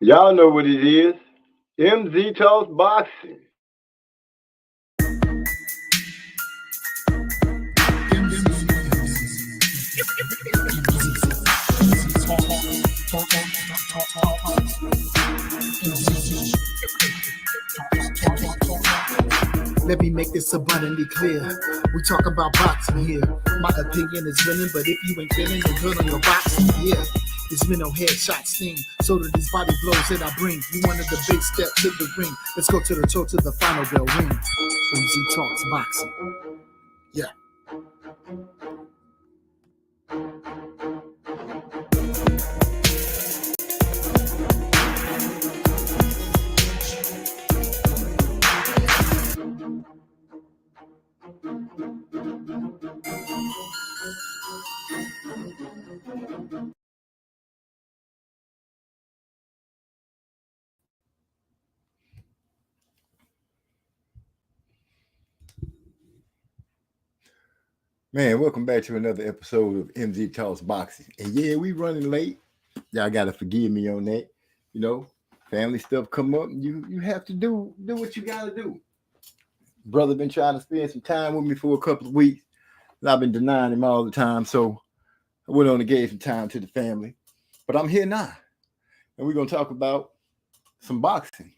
Y'all know what it is. MZ Talks Boxing. Let me make this abundantly clear. We talk about boxing here. My opinion is winning, but if you ain't feeling no good on your boxing, yeah. This mental headshot sting. So do these body blows that I bring. You wanted the big step to the ring. Let's go to the toe to the final bell ring. MZ Talks Boxing. Yeah. Man, welcome back to another episode of MZ Talks Boxing. And yeah, we running late. Y'all gotta forgive me on that. You know, family stuff come up. And you have to do what you gotta do. Brother been trying to spend some time with me for a couple of weeks, and I've been denying him all the time. So I went on and gave some time to the family. But I'm here now, and we're gonna talk about some boxing.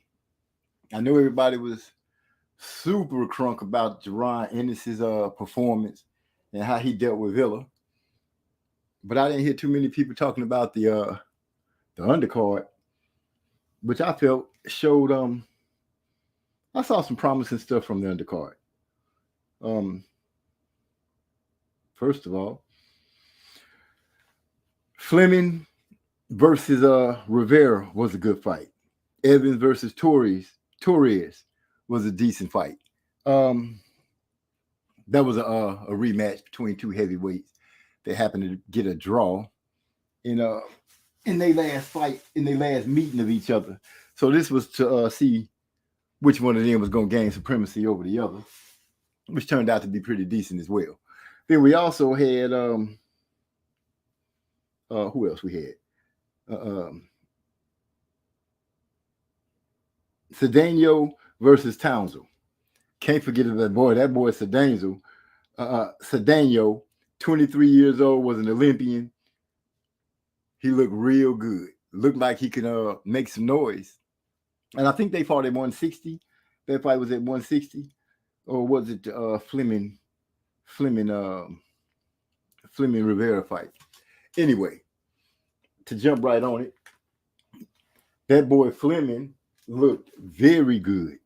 I know everybody was super crunk about Jaron Ennis's performance and how he dealt with Villa. But I didn't hear too many people talking about the undercard, which I felt showed I saw some promising stuff from the undercard. First of all, Fleming versus Rivera was a good fight. Evans versus Torres was a decent fight. That was a rematch between two heavyweights. They happened to get a draw in their last fight, in their last meeting of each other. So this was to see which one of them was going to gain supremacy over the other, which turned out to be pretty decent as well. Then we also had who else we had? Cedeno versus Townsend. Can't forget that boy Cedeno. Cedeno, 23 years old, was an Olympian. He looked real good. Looked like he could make some noise. And I think they fought at 160. That fight was at 160. Or was it Fleming Rivera fight? Anyway, to jump right on it, that boy Fleming looked very good.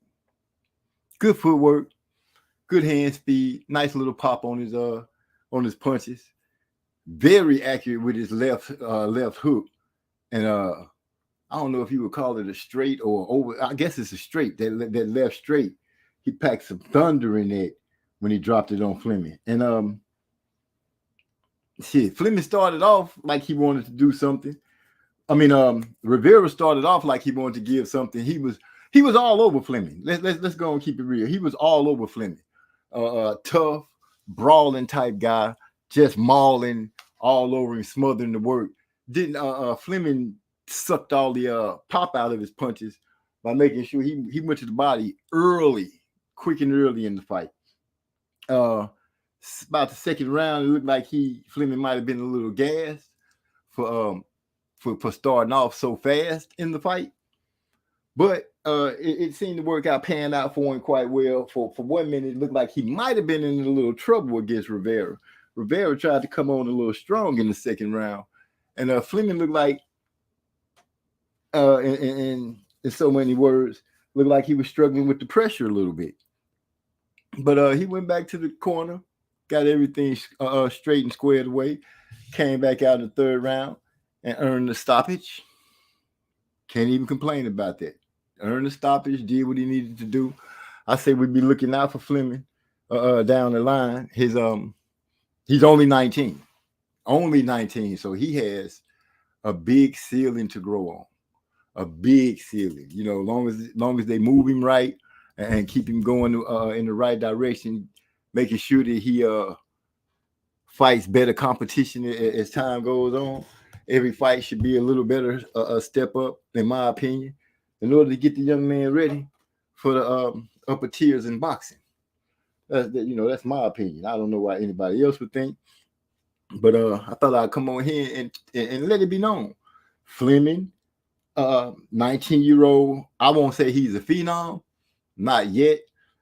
Good footwork, good hand speed, nice little pop on his punches. Very accurate with his left hook, and I don't know if you would call it a straight or over. I guess it's a straight. That left straight, he packed some thunder in that when he dropped it on Fleming. And Fleming started off like he wanted to do something. I mean, Rivera started off like he wanted to give something. He was all over Fleming. Let's go and keep it real. He was all over Fleming. Tough, brawling type guy, just mauling all over him, smothering the work. Didn't Fleming sucked all the pop out of his punches by making sure he went to the body early, quick and early in the fight. About the second round, it looked like Fleming might have been a little gassed for starting off so fast in the fight. But it seemed to work out, pan out for him quite well. For 1 minute, it looked like he might have been in a little trouble against Rivera. Rivera tried to come on a little strong in the second round. And Fleming looked like, in so many words, looked like he was struggling with the pressure a little bit. But he went back to the corner, got everything straight and squared away, came back out in the third round and earned the stoppage. Can't even complain about that. Earned the stoppage, did what he needed to do. I say we'd be looking out for Fleming down the line. He's only 19. Only 19. So he has a big ceiling to grow on. A big ceiling. You know, long as they move him right and keep him going in the right direction, making sure that he fights better competition as time goes on. Every fight should be a little better, a step up, in my opinion, in order to get the young man ready for the upper tiers in boxing. That's my opinion. I don't know why anybody else would think, but I thought I'd come on here and let it be known. Fleming, 19-year-old. I won't say he's a phenom, not yet.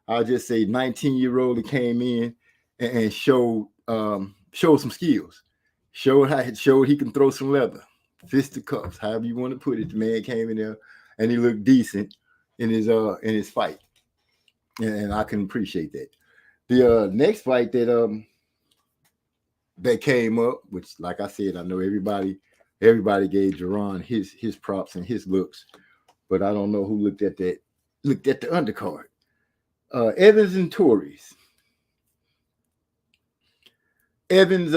I'll just say 19-year-old that came in and showed some skills. Showed he can throw some leather, fisticuffs, however you want to put it. The man came in there and he looked decent in his fight, and I can appreciate that. The next fight that came up, which, like I said, I know everybody gave Jerron his props and his looks, but I don't know who looked at the undercard. Evans and Torres. Evans,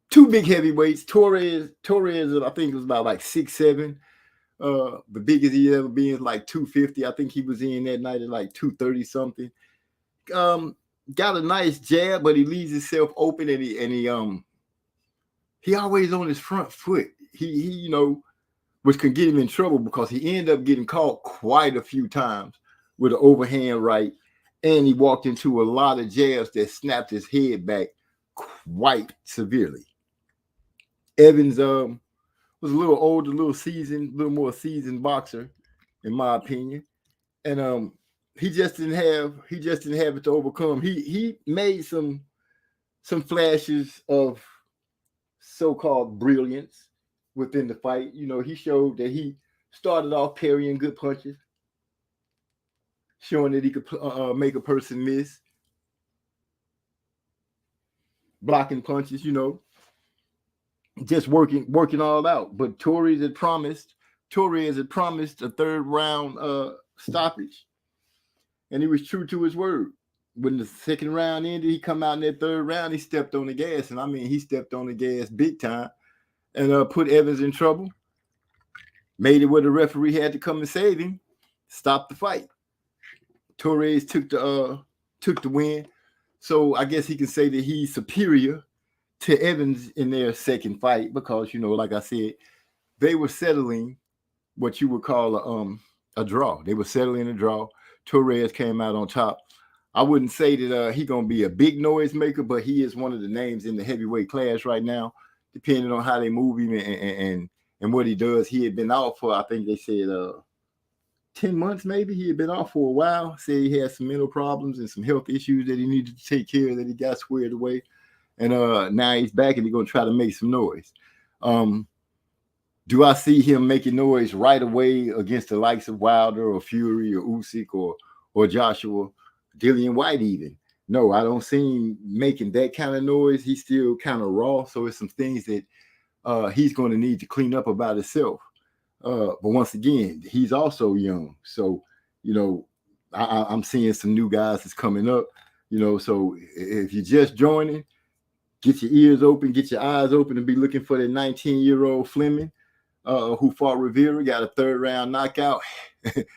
two big heavyweights. Torres, I think it was about like 6'7". The biggest he ever been is like 250. I think he was in that night at like 230 something. Got a nice jab, but he leaves himself open, and he always on his front foot. He which can get him in trouble because he ended up getting caught quite a few times with an overhand right, and he walked into a lot of jabs that snapped his head back quite severely. Evans was a little older, a little more seasoned boxer, in my opinion, and he just didn't have it to overcome. He made some flashes of so-called brilliance within the fight. He showed that he started off parrying good punches, showing that he could make a person miss, blocking punches, just working all out. But Torres had promised a third round stoppage, and he was true to his word. When the second round ended, he come out in that third round, he stepped on the gas, and I mean, he stepped on the gas big time, and put Evans in trouble. Made it where the referee had to come and save him, stop the fight. Torres took the win, so I guess he can say that he's superior to Evans in their second fight because, like I said, they were settling what you would call a draw. They were settling a draw. Torres came out on top. I wouldn't say that he's going to be a big noise maker, but he is one of the names in the heavyweight class right now, depending on how they move him and what he does. He had been out for, I think they said, 10 months maybe. He had been off for a while. Said he had some mental problems and some health issues that he needed to take care of, that he got squared away. And now he's back and he's going to try to make some noise. Do I see him making noise right away against the likes of Wilder or Fury or Usyk or Joshua, Dillian White even? No, I don't see him making that kind of noise. He's still kind of raw. So it's some things that he's going to need to clean up about himself. But once again, he's also young. So, I'm seeing some new guys that's coming up, so if you're just joining, get your ears open, get your eyes open, and be looking for that 19-year-old Fleming who fought Rivera, got a third round knockout,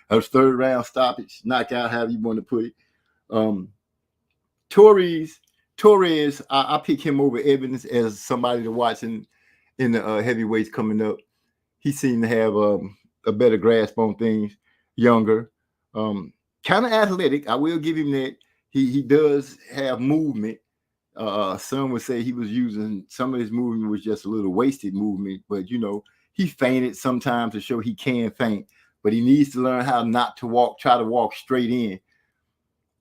a third round stoppage, knockout, however you want to put it. Torres, I pick him over Evans as somebody to watch in the heavyweights coming up. He seemed to have a better grasp on things, younger, kind of athletic. I will give him that. He does have movement. Some would say he was using some of his movement was just a little wasted movement, but he feinted sometimes to show he can feint, but he needs to learn how not to try to walk straight in,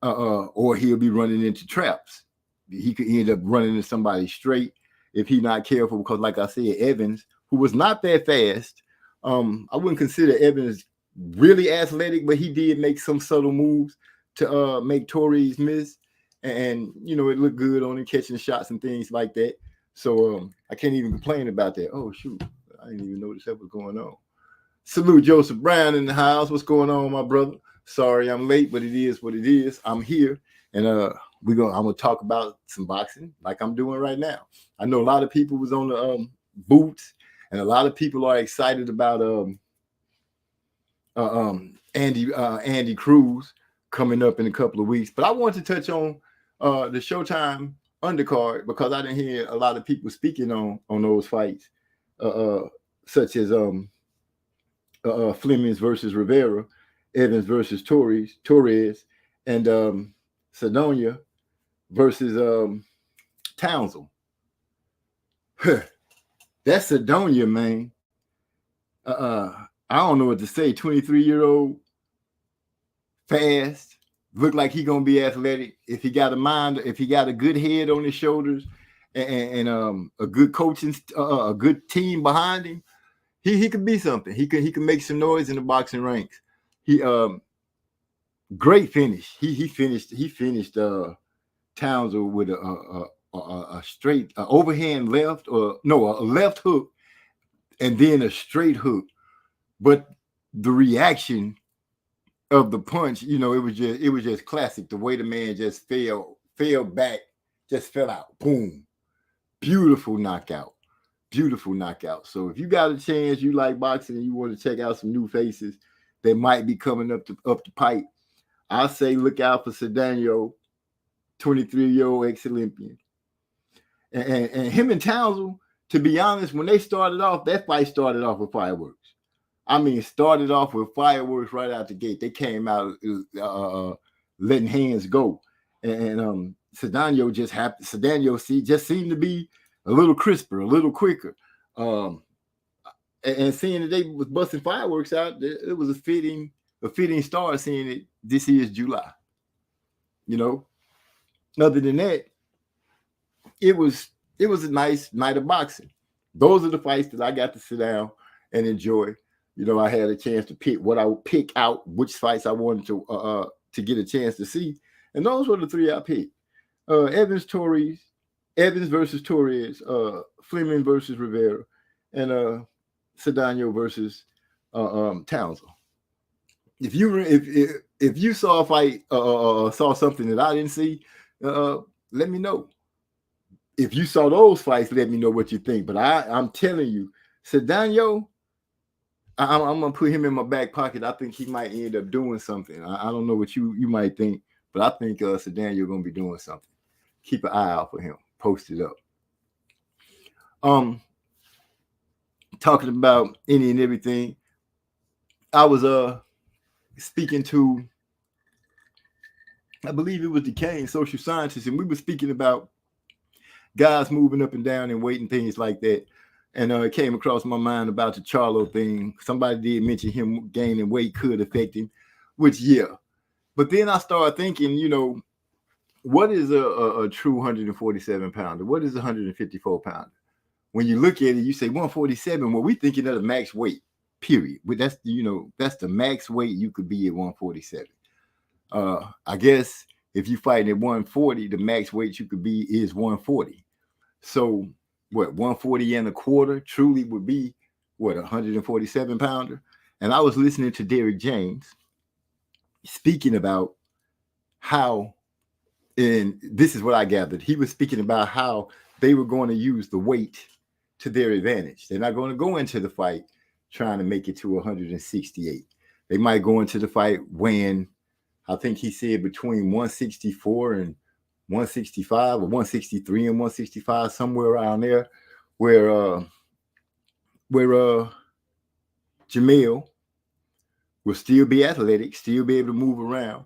or he'll be running into traps. He could end up running into somebody straight if he's not careful, because like I said, Evans, who was not that fast, I wouldn't consider Evans really athletic, but he did make some subtle moves to make Torres miss. And, it looked good on him catching shots and things like that. So I can't even complain about that. Oh, shoot. I didn't even notice that was going on. Salute Joseph Brown in the house. What's going on, my brother? Sorry I'm late, but it is what it is. I'm here. And I'm going to talk about some boxing like I'm doing right now. I know a lot of people was on the boots, and a lot of people are excited about Andy Cruz coming up in a couple of weeks. But I want to touch on the Showtime undercard because I didn't hear a lot of people speaking on those fights. such as Flemings versus Rivera, Evans versus Torres, and Sedonia versus Townsend. That's Sedonia, man. I don't know what to say. 23-year-old, fast, look like he gonna be athletic. If he got a mind, if he got a good head on his shoulders, and a good coaching, a good team behind him, he could be something. He can make some noise in the boxing ranks. He great finish. He finished Townsend with a straight overhand left, or no, a left hook, and then a straight hook. But the reaction of the punch, it was just classic. The way the man just fell back, just fell out. Boom. Beautiful knockout. So if you got a chance, you like boxing, and you want to check out some new faces that might be coming up the pipe, I say look out for Cedeno, 23-year-old ex-Olympian. And him and Townsend, to be honest, when they started off, that fight started off with fireworks. I mean, started off with fireworks right out the gate. They came out letting hands go. And Cedeno just seemed to be a little crisper, a little quicker. And seeing that they was busting fireworks out, it was a fitting start seeing it this year's July. Other than that, it was a nice night of boxing. Those are the fights that I got to sit down and enjoy. I had a chance to pick what I would pick out, which fights I wanted to get a chance to see. And those were the three I picked. Evans versus Torres, Fleming versus Rivera, and Cedeno versus Townsend. If you saw a fight, saw something that I didn't see, let me know. If you saw those fights, let me know what you think. But I'm telling you, Cedeno, I'm gonna put him in my back pocket. I think he might end up doing something. I don't know what you might think, but I think Cedeno gonna be doing something. Keep an eye out for him. Post it up. Talking about any and everything. I was speaking to, I believe it was Decaying Social Scientist, and we were speaking about guys moving up and down and weight and things like that. And it came across my mind about the Charlo thing. Somebody did mention him gaining weight could affect him, which, yeah. But then I started thinking, what is a true 147 pounder? What is a 154 pounder? When you look at it, you say 147. Well, we're thinking of the max weight, period. But that's the max weight you could be at 147. I guess if you fighting at 140, the max weight you could be is 140. So what, 140 and a quarter truly would be what, 147 pounder? And I was listening to Derek James speaking about how, and this is what I gathered, he was speaking about how they were going to use the weight to their advantage. They're not going to go into the fight trying to make it to 168. They might go into the fight weighing, I think he said, between 164 and 165 or 163 and 165, somewhere around there, where Jamil will still be athletic, still be able to move around.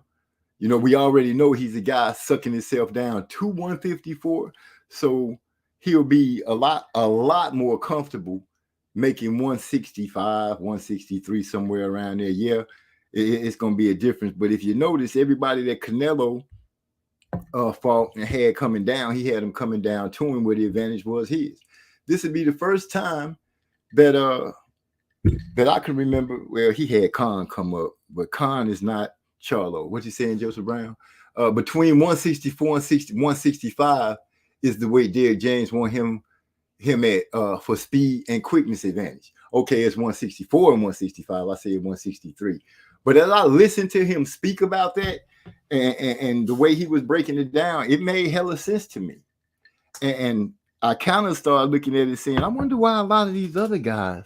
We already know he's a guy sucking himself down to 154, so he'll be a lot more comfortable making 165, 163, somewhere around there. Yeah, it's going to be a difference. But if you notice, everybody that Canelo fought and had coming down, he had them coming down to him where the advantage was his. This would be the first time that I can remember where he had Khan come up, but Khan is not Charlo. What you saying, Joseph Brown? Between 164 and 165 is the way Derek James want him at for speed and quickness advantage. Okay, it's 164 and 165. I said 163. But as I listened to him speak about that and the way he was breaking it down, it made hella sense to me. And I kind of started looking at it saying, I wonder why a lot of these other guys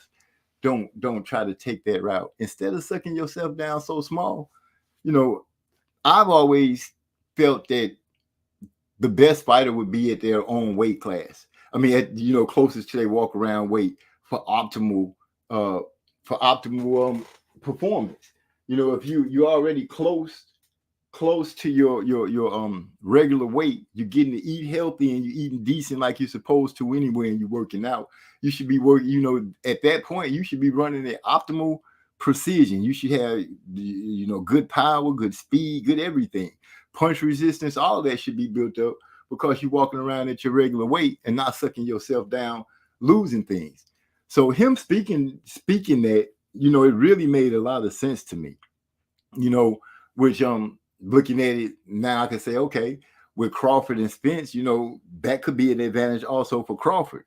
don't try to take that route. Instead of sucking yourself down so small, I've always felt that the best fighter would be at their own weight class. I mean, closest to their walk around weight for optimal performance. You know, if you're already close to your regular weight, you're getting to eat healthy and you're eating decent like you're supposed to anyway, and you're working out. You should be working, you know, at that point, you should be running at optimal precision. You should have, you know, good power, good speed, good everything. Punch resistance, all that should be built up because you're walking around at your regular weight and not sucking yourself down, losing things. So him speaking that, you know, it really made a lot of sense to me, you know, which looking at it now, I can say, okay, with Crawford and Spence, you know, that could be an advantage also for Crawford.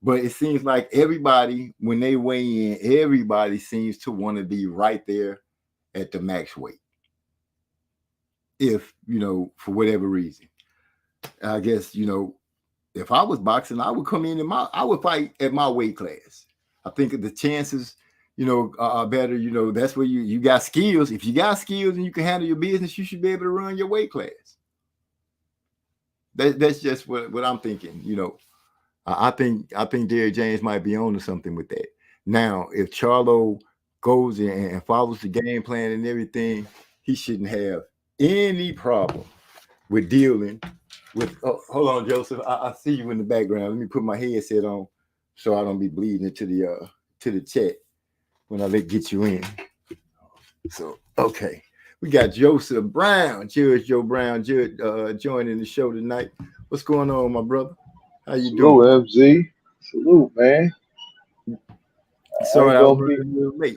But it seems like everybody, when they weigh in, everybody seems to want to be right there at the max weight. If, you know, for whatever reason. I guess, you know, if I was boxing, I would come in I would fight at my weight class. I think the chances, you know, are better. You know, that's where you got skills. If you got skills and you can handle your business, you should be able to run your weight class. That's just what I'm thinking, you know. I think Derrick James might be on to something with that. Now, if Charlo goes and follows the game plan and everything, he shouldn't have any problem with dealing with. Oh, hold on, Joseph. I see you in the background. Let me put my headset on so I don't be bleeding into the chat when I get you in. So, okay. We got Joseph Brown, Judge Joe Brown, joining the show tonight. What's going on, my brother? How you doing? MZ. Salute, man. Sorry, I was a little late.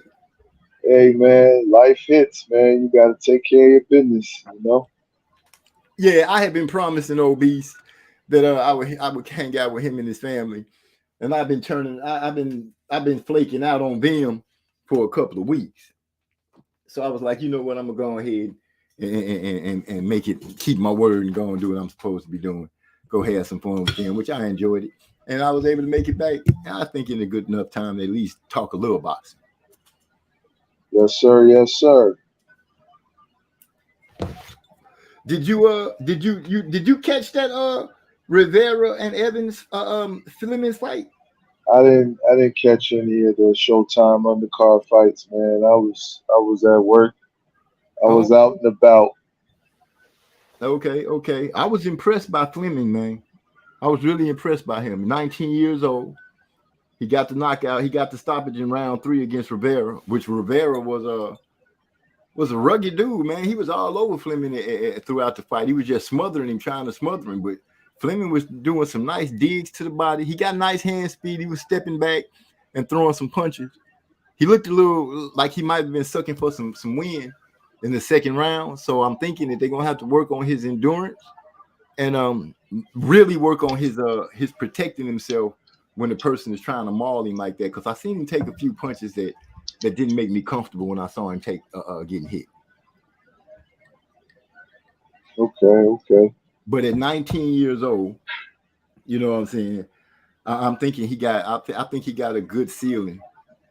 Hey, man, life hits, man. You got to take care of your business, you know? Yeah, I had been promising Obese that I would hang out with him and his family, and I've been flaking out on them for a couple of weeks. So I was like, you know what, I'm gonna go ahead and make it, keep my word and go and do what I'm supposed to be doing. Go have some fun with them, which I enjoyed it. And I was able to make it back, I think, in a good enough time to at least talk a little boxing. Yes, sir. Yes, sir. Did you catch that Rivera and Evans Fleming's fight? I didn't catch any of the Showtime undercard fights, man. I was at work. I was out and about. Okay. I was impressed by Fleming, man. I was really impressed by him. 19 years old. He got the knockout. He got the stoppage in round 3 against Rivera, which Rivera was a rugged dude, man. He was all over Fleming throughout the fight. He was just smothering him, trying to smother him. But Fleming was doing some nice digs to the body. He got nice hand speed. He was stepping back and throwing some punches. He looked a little like he might have been sucking for some wind in the second round. So I'm thinking that they're gonna have to work on his endurance and really work on his protecting himself when the person is trying to maul him like that. Because I seen him take a few punches that didn't make me comfortable when I saw him take getting hit. Okay. But at 19 years old, you know what I'm saying? I'm thinking I think he got a good ceiling.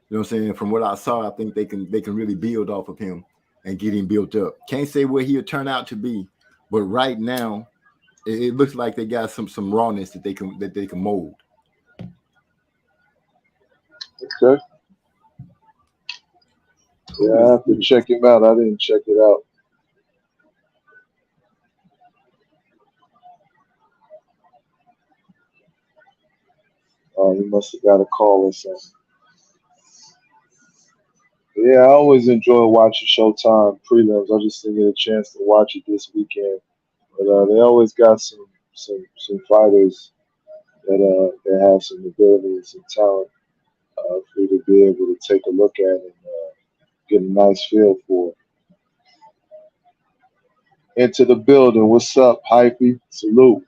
You know what I'm saying? From what I saw, I think they can really build off of him and get him built up. Can't say where he'll turn out to be, but right now, it looks like they got some rawness that they can mold. Okay. Yeah, I have to check him out. I didn't check it out. Oh, he must have got a call or something. Yeah, I always enjoy watching Showtime prelims. I just didn't get a chance to watch it this weekend. But they always got some fighters that have some ability and some talent for you to be able to take a look at and get a nice feel for it. Into the building. What's up, Hypey? Salute.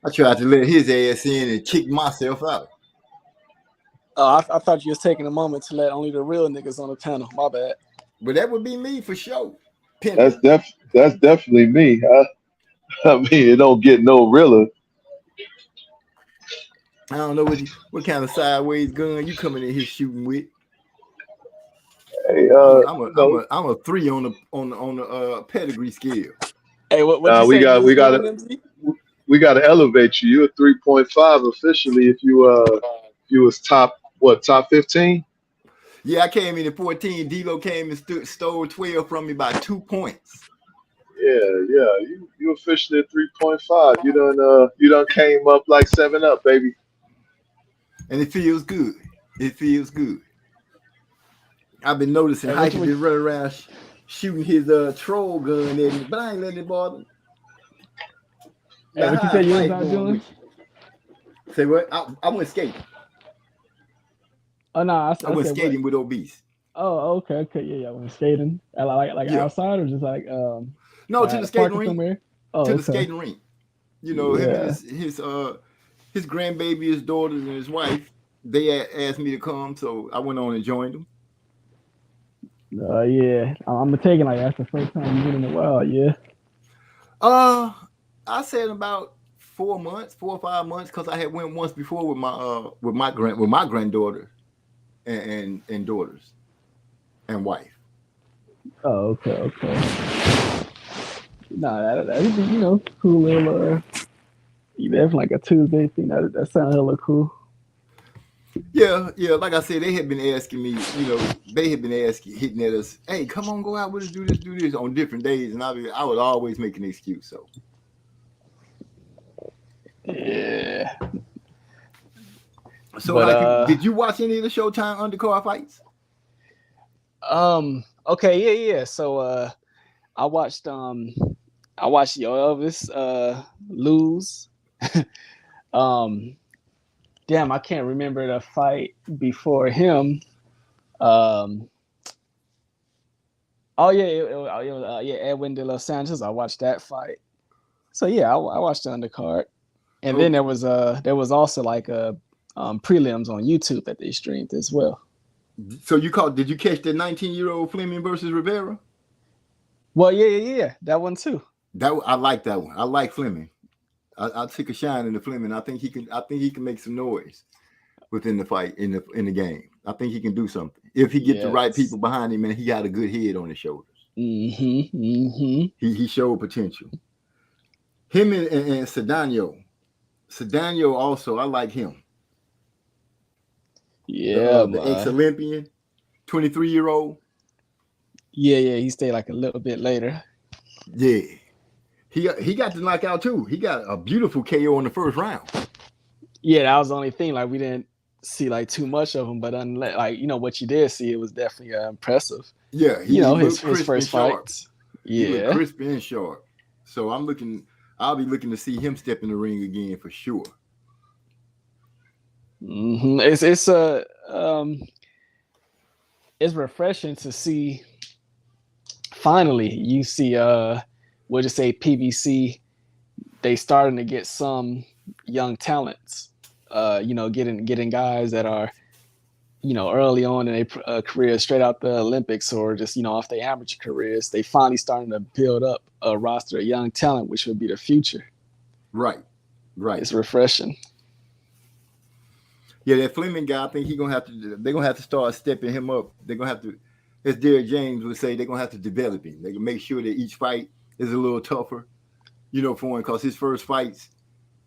I tried to let his ass in and kick myself out. I thought you was taking a moment to let only the real niggas on the panel. My bad. But that would be me for sure. That's definitely me. I mean, it don't get no realer. I don't know what kind of sideways gun you coming in here shooting with. Hey, I'm a 3 on the pedigree scale. Hey, what we got to elevate you. You're a 3.5 officially if you You was top 15? Yeah, I came in at 14. D-Lo came and stole 12 from me by 2 points. Yeah. You officially at 3.5. You done came up like 7-up, baby. And it feels good. It feels good. I've been noticing Hey, Hike has been running around shooting his troll gun at me, but I ain't letting it bother him. Hey, what you How's said you was life out going doing? with you? Say what? I went skating. Oh no, I I went said skating with Obese. Oh, okay, yeah. I went skating. Like Yeah. outside or just like No, like to at the a park skating or rink. somewhere. Oh, To the okay. skating rink. You know, him Yeah. and his grandbaby, his daughter, and his wife. They asked me to come, so I went on and joined them. Yeah. I'm taking like that's the first time you've been in a while. Yeah. I said about 4 or 5 months, because I had went once before with my granddaughter and daughters and wife. Oh, okay. Nah, that'd be cool little even like a Tuesday thing. That sounds hella cool. Yeah. Like I said, they had been asking me, hitting at us, hey, come on, go out with us, do this on different days, and I would always make an excuse. So Yeah. So, But, did you watch any of the Showtime undercard fights? Okay, yeah. So, I watched Yo Elvis lose. Damn, I can't remember the fight before him. Oh yeah, it was Edwin De Los Santos. I watched that fight. So yeah, I watched the undercard, and then there was also like prelims on YouTube that they streamed as well. So did you catch the 19-year-old Fleming versus Rivera? Well, yeah, that one too. I like that one. I like Fleming. I took a shine in the Fleming. I think he can make some noise within the fight in the game. I think he can do something if he gets the right people behind him and he got a good head on his shoulders. He showed potential. Him and Cedano. Cedano also, I like him. Yeah, the ex-Olympian, 23-year-old. Yeah, he stayed like a little bit later. Yeah. He got the knockout too. He got a beautiful KO in the first round. Yeah, that was the only thing. Like we didn't see like too much of him, but unless what you did see, it was definitely impressive. Yeah, his first fights. Yeah, he looked crisp and sharp. So I'll be looking to see him step in the ring again for sure. It's refreshing to see. Finally, you see we'll just say PBC, they starting to get some young talents, getting guys that are, early on in their career, straight out the Olympics or just, off their amateur careers. They finally starting to build up a roster of young talent, which would be the future. Right. It's refreshing. Yeah, that Fleming guy, I think they're going to have to start stepping him up. They're going to have to, as Derek James would say, they're going to have to develop him. They can make sure that each fight is a little tougher, for him, because his first fights,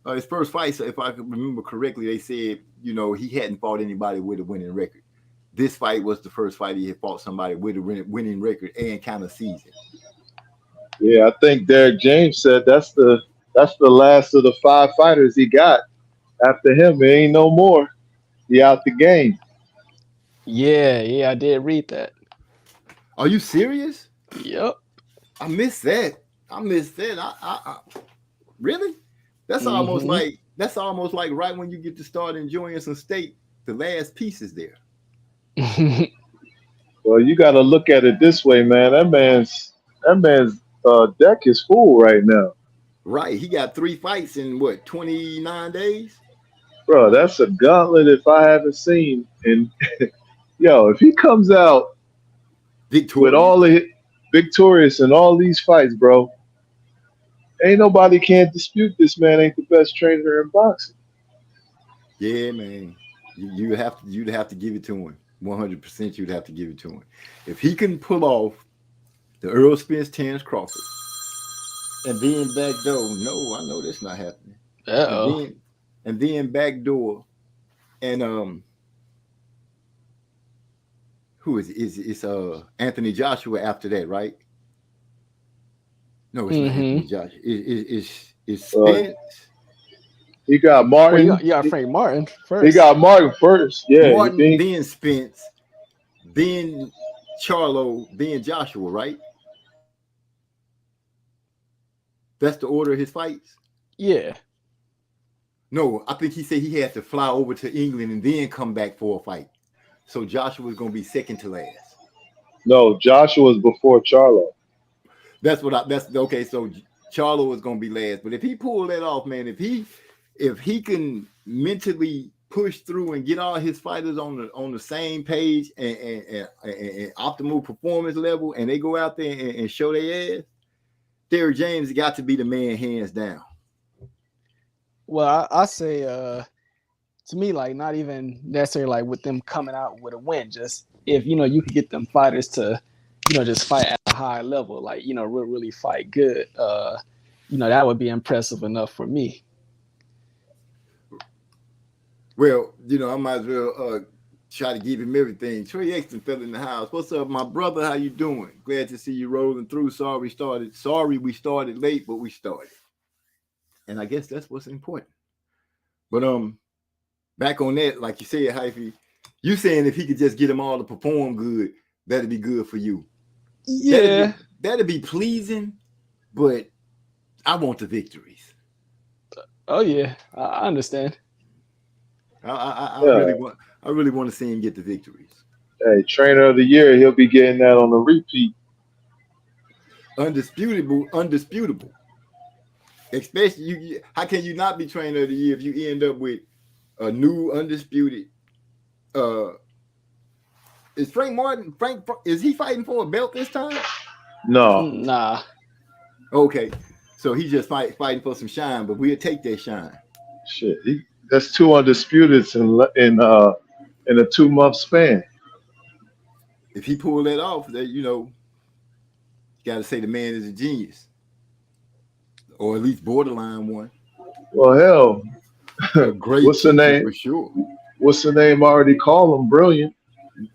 if I can remember correctly, they said, he hadn't fought anybody with a winning record. This fight was the first fight he had fought somebody with a winning record and kind of season. Yeah, I think Derek James said that's the last of the 5 fighters he got. After him, there ain't no more. He out the game. Yeah, I did read that. Are you serious? Yep. I missed that. I really? That's almost like right when you get to start enjoying some steak, the last piece is there. Well, you got to look at it this way, man. That man's deck is full right now. Right. He got 3 fights in 29 days? Bro, that's a gauntlet if I haven't seen. And if he comes out victorious in all these fights, bro, ain't nobody can't dispute this man ain't the best trainer in boxing. Yeah, man. You'd have to give it to him. 100% you'd have to give it to him. If he can pull off the Earl Spence Terence Crawford and then backdoor, no, I know that's not happening. Uh-oh. And then backdoor and who is it? It's Anthony Joshua after that, right? No, it's not Anthony Joshua. It's Spence. He got Martin. Well, you got Frank Martin first. He got Martin first. Yeah. Martin, then Spence, then Charlo, then Joshua, right? That's the order of his fights? Yeah. No, I think he said he had to fly over to England and then come back for a fight. So Joshua was going to be second to last. No, Joshua was before Charlo. That's okay. So Charlo was going to be last. But if he pulled that off, man, if he can mentally push through and get all his fighters on the same page and optimal performance level, and they go out there and show their ass, Derrick James got to be the man hands down. Well, I say to me, like, not even necessarily like with them coming out with a win, just if you could get them fighters to just fight at a high level, like really fight good, that would be impressive enough for me. Well, I might as well try to give him everything. Troy Exton fell in the house. What's up, my brother? How you doing? Glad to see you rolling through. Sorry we started late, but we started. And I guess that's what's important. But back on that, like you said, Hyphy, you saying if he could just get them all to perform good, that'd be good for you. Yeah. That'd be pleasing, but I want the victories. Oh yeah, I understand. I really want to see him get the victories. Hey, trainer of the year, he'll be getting that on the repeat. Undisputable. Especially how can you not be trainer of the year if you end up with a new undisputed? Is Frank Martin? Is he fighting for a belt this time? No. Nah. Okay, so he's just fighting for some shine, but we'll take that shine. Shit, that's 2 undisputeds in a 2-month span. If he pulled that off, that you got to say the man is a genius, or at least borderline one. Well, hell, great. What's the name? For sure. What's the name? I already call him brilliant.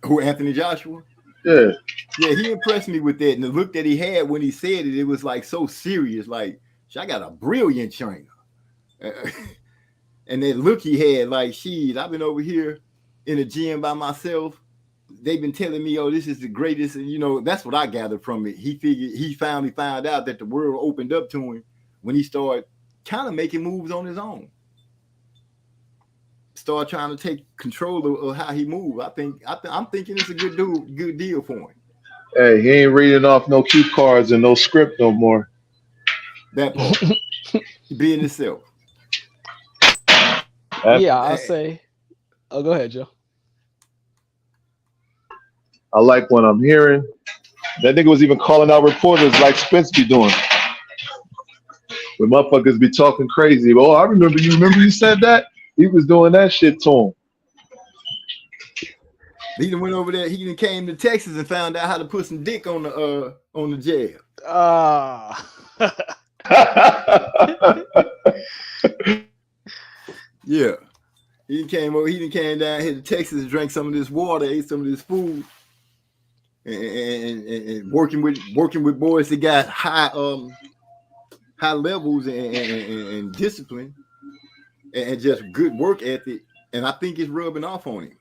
Who, Anthony Joshua? Yeah. Yeah, he impressed me with that. And the look that he had when he said it, it was like so serious. Like, I got a brilliant trainer. And that look he had, like, I've been over here in the gym by myself. They've been telling me, oh, this is the greatest. And, that's what I gathered from it. He finally found out that the world opened up to him when he started kind of making moves on his own. Start trying to take control of how he moves. I'm thinking it's a good deal for him. Hey, he ain't reading off no cue cards and no script no more. That part. Being himself. Yeah, I'll say. Oh, go ahead, Joe. I like what I'm hearing. That nigga was even calling out reporters like Spence be doing. When motherfuckers be talking crazy. Oh, I remember you said that? He was doing that shit to him. He done went over there. He done came to Texas and found out how to put some dick on the jab. Yeah. He came down here to Texas and drank some of this water, ate some of this food, and working with boys that got high levels and discipline and just good work ethic. And I think it's rubbing off on him.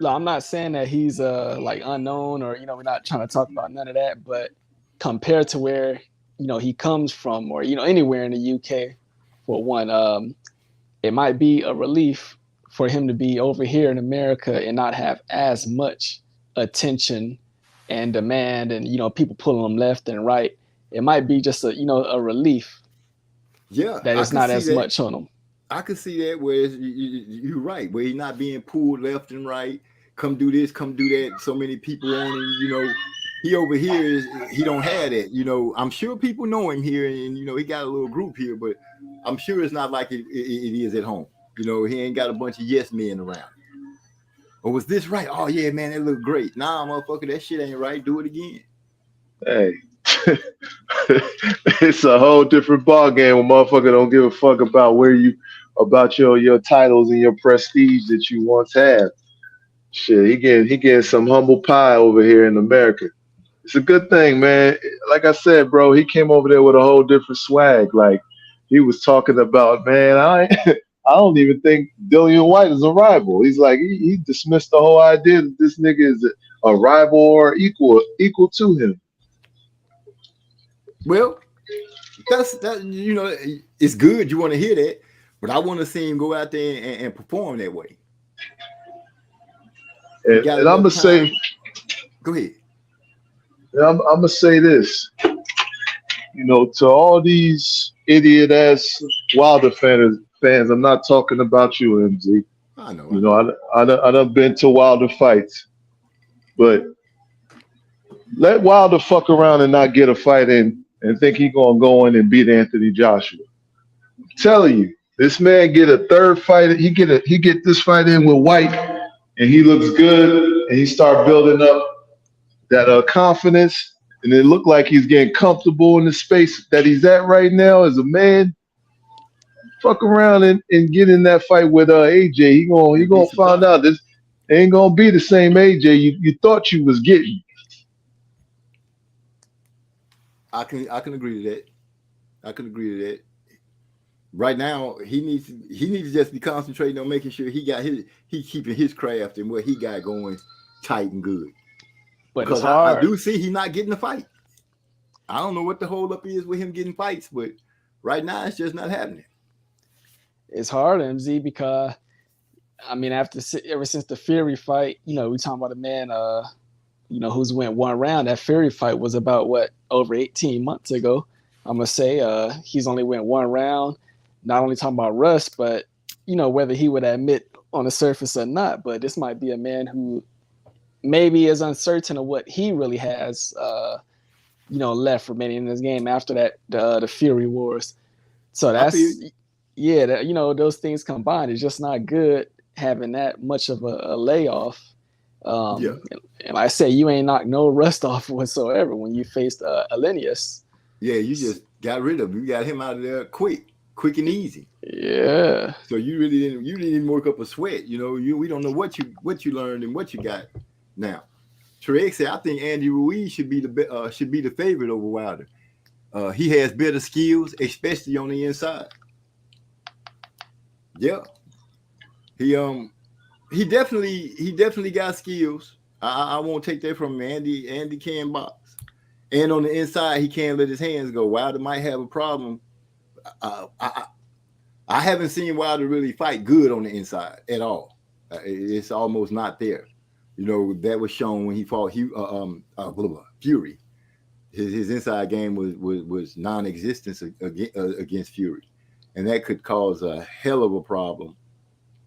No, I'm not saying that he's like unknown or we're not trying to talk about none of that, but compared to where he comes from or anywhere in the UK, for one, it might be a relief for him to be over here in America and not have as much attention and demand and people pulling him left and right. It might be just a relief. Yeah, that it's not as much on him. I could see that where you're right, where he's not being pulled left and right. Come do this, come do that. So many people on him, he over here he don't have that. I'm sure people know him here, and he got a little group here, but I'm sure it's not like it is at home. He ain't got a bunch of yes men around. Or was this right? Oh yeah, man, that looked great. Nah, motherfucker, that shit ain't right. Do it again. Hey, it's a whole different ball game when motherfucker don't give a fuck about where you about your titles and your prestige that you once had. Shit, he getting some humble pie over here in America. It's a good thing, man. Like I said, bro, he came over there with a whole different swag. Like he was talking about, man, I don't even think Dillian White is a rival. He's like he dismissed the whole idea that this nigga is a rival or equal to him. Well, that's that. You know, it's good. You want to hear that, but I want to see him go out there and perform that way. And I'm gonna say, go ahead. I'm gonna say this. You know, to all these idiot ass Wilder fans, I'm not talking about you, MZ. I know. You know, I done been to Wilder fights, but let Wilder fuck around and not get a fight in and think he gonna go in and beat Anthony Joshua. I'm telling you, this man get a third fight. He get this fight in with White, and he looks good, and he start building up that confidence, and it looked like he's getting comfortable in the space that he's at right now as a man. Fuck around and get in that fight with AJ. He gonna find out this ain't gonna be the same AJ you thought you was getting. I can agree to that. I can agree to that. Right now, he needs to just be concentrating on making sure he keeping his craft and what he got going tight and good. But Because it's hard. I do see he's not getting a fight. I don't know what the hold up is with him getting fights, but right now it's just not happening. It's hard, MZ, because I mean, ever since the Fury fight, you know, we talking about a man, you know, who's went one round. That Fury fight was about over 18 months ago. I'm gonna say he's only went one round. Not only talking about rust, but you know, whether he would admit on the surface or not. But this might be a man who maybe is uncertain of what he really has, you know, left remaining in this game after that the Fury Wars. So that's that, you know, those things combined, it's just not good having that much of a layoff. And like I said, you ain't knocked no rust off whatsoever when you faced Alenius. Yeah, you just got rid of him. You got him out of there quick and easy. Yeah. So you didn't even work up a sweat. You know, we don't know what you learned and what you got now. Trey said, I think Andy Ruiz should be the favorite over Wilder. He has better skills, especially on the inside. Yeah, he definitely got skills. I won't take that from him. Andy can box, and on the inside he can't let his hands go. Wilder might have a problem. I haven't seen Wilder really fight good on the inside at all. It's almost not there. You know, that was shown when he fought Fury. His inside game was non-existent against Fury. And that could cause a hell of a problem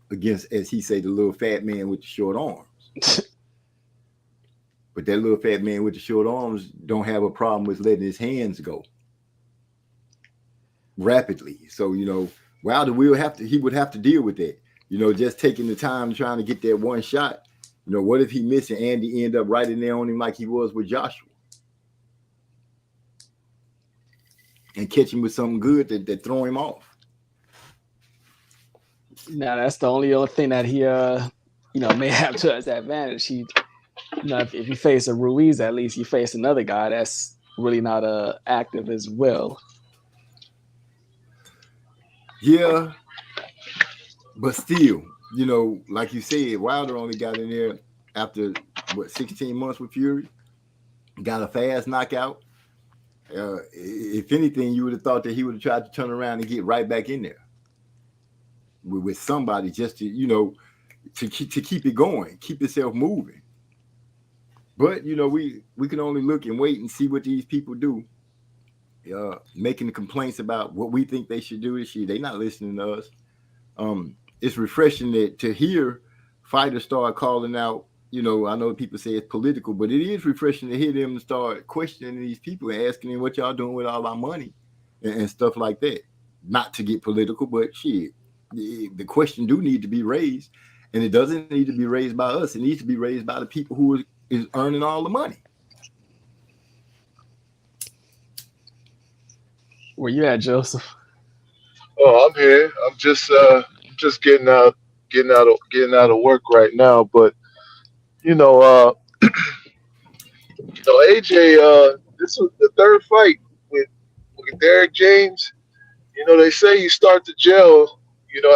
against, as he said, the little fat man with the short arms. But that little fat man with the short arms don't have a problem with letting his hands go rapidly. So, you know, Wilder would have to deal with that. You know, just taking the time trying to get that one shot. You know, what if he missed and Andy end up right in there on him like he was with Joshua? And catch him with something good that throw him off. Now that's the only other thing that he you know, may have to his advantage. He, you know, if you face a Ruiz, at least you face another guy that's really not active as well. Yeah, but still, you know, like you said, Wilder only got in there after 16 months with Fury. Got a fast knockout. If anything, you would have thought that he would have tried to turn around and get right back in there with somebody just to, you know, to keep it going, keep itself moving. But, you know, we can only look and wait and see what these people do. Making the complaints about what we think they should do this year. They're not listening to us. It's refreshing to hear fighters start calling out. You know, I know people say it's political, but it is refreshing to hear them start questioning these people and asking them what y'all doing with all our money and stuff like that. Not to get political, but shit, the question do need to be raised, and it doesn't need to be raised by us. It needs to be raised by the people who is earning all the money. Where you at, Joseph? Oh, I'm here. I'm just getting out of work right now. But you know, AJ, this was the third fight with Derek James. They say you start the gel.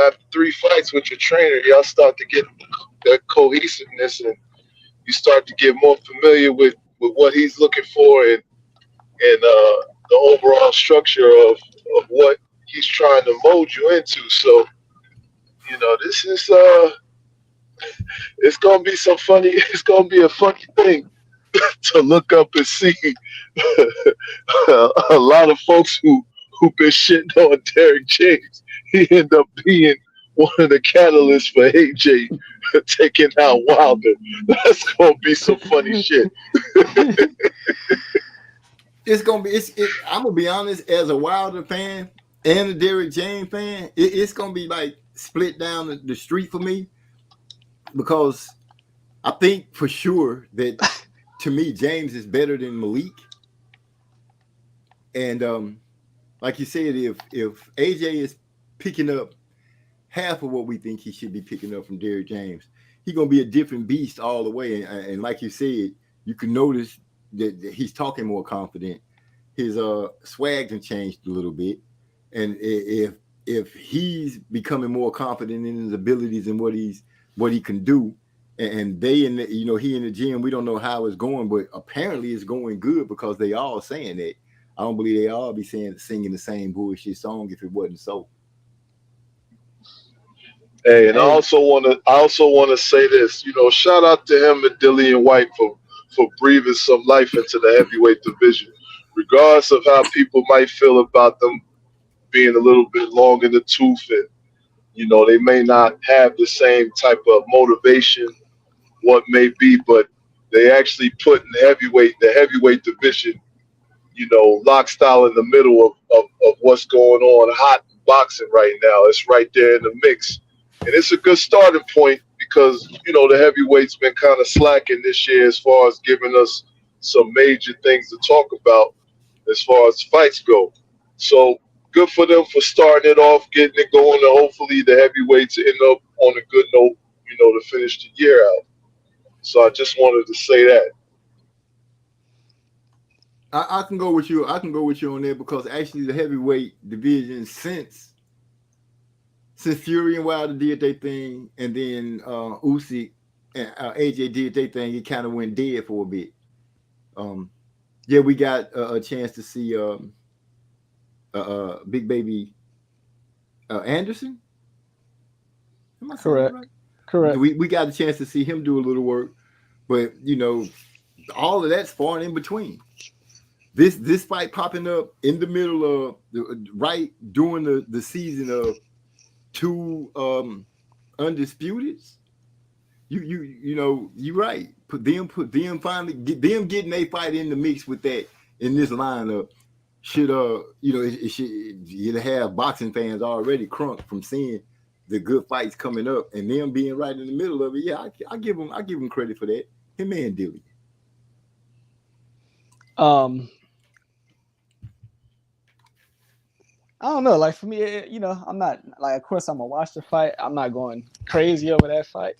After three fights with your trainer, y'all start to get that cohesiveness, and you start to get more familiar with what he's looking for, and the overall structure of what he's trying to mold you into. So, this is it's gonna be some funny. It's gonna be a funny thing to look up and see a lot of folks who been shitting on Derek James. He ended up being one of the catalysts for AJ taking out Wilder. That's gonna be some funny shit. It's gonna be. I'm gonna be honest. As a Wilder fan and a Derrick James fan, it's gonna be like split down the street for me, because I think for sure that to me James is better than Malik. And like you said, if AJ is picking up half of what we think he should be picking up from Derrick James, he's gonna be a different beast all the way. And like you said, you can notice that he's talking more confident. His swag has changed a little bit, and if he's becoming more confident in his abilities and what he can do, and they in the, he in the gym, we don't know how it's going, but apparently it's going good, because they all saying that. I don't believe they all be singing the same bullshit song if it wasn't so. Hey, and I also want to say this. Shout out to him and Dillian White for breathing some life into the heavyweight division, regardless of how people might feel about them being a little bit long in the tooth, and they may not have the same type of motivation, what may be, but they actually put in the heavyweight division, lock style in the middle of what's going on hot in boxing right now. It's right there in the mix. And it's a good starting point, because, the heavyweight's been kind of slacking this year as far as giving us some major things to talk about as far as fights go. So good for them for starting it off, getting it going, and hopefully the heavyweights end up on a good note, to finish the year out. So I just wanted to say that. I can go with you. I can go with you on there, because actually the heavyweight division, since Fury and Wilder did their thing, and then Usyk and AJ did their thing, it kind of went dead for a bit. Yeah, we got a chance to see Big Baby Anderson. Am I saying Correct. that right? Correct. We got a chance to see him do a little work, but all of that's far and in between. This fight popping up in the middle of right during the season of two undisputeds. You're right. Put them finally get them getting a fight in the mix with that in this lineup. Should it should have boxing fans already crunk from seeing the good fights coming up, and them being right in the middle of it. Yeah, I give him credit for that. Him and Dilly. I don't know. Like for me, I'm not like. Of course, I'm gonna watch the fight. I'm not going crazy over that fight.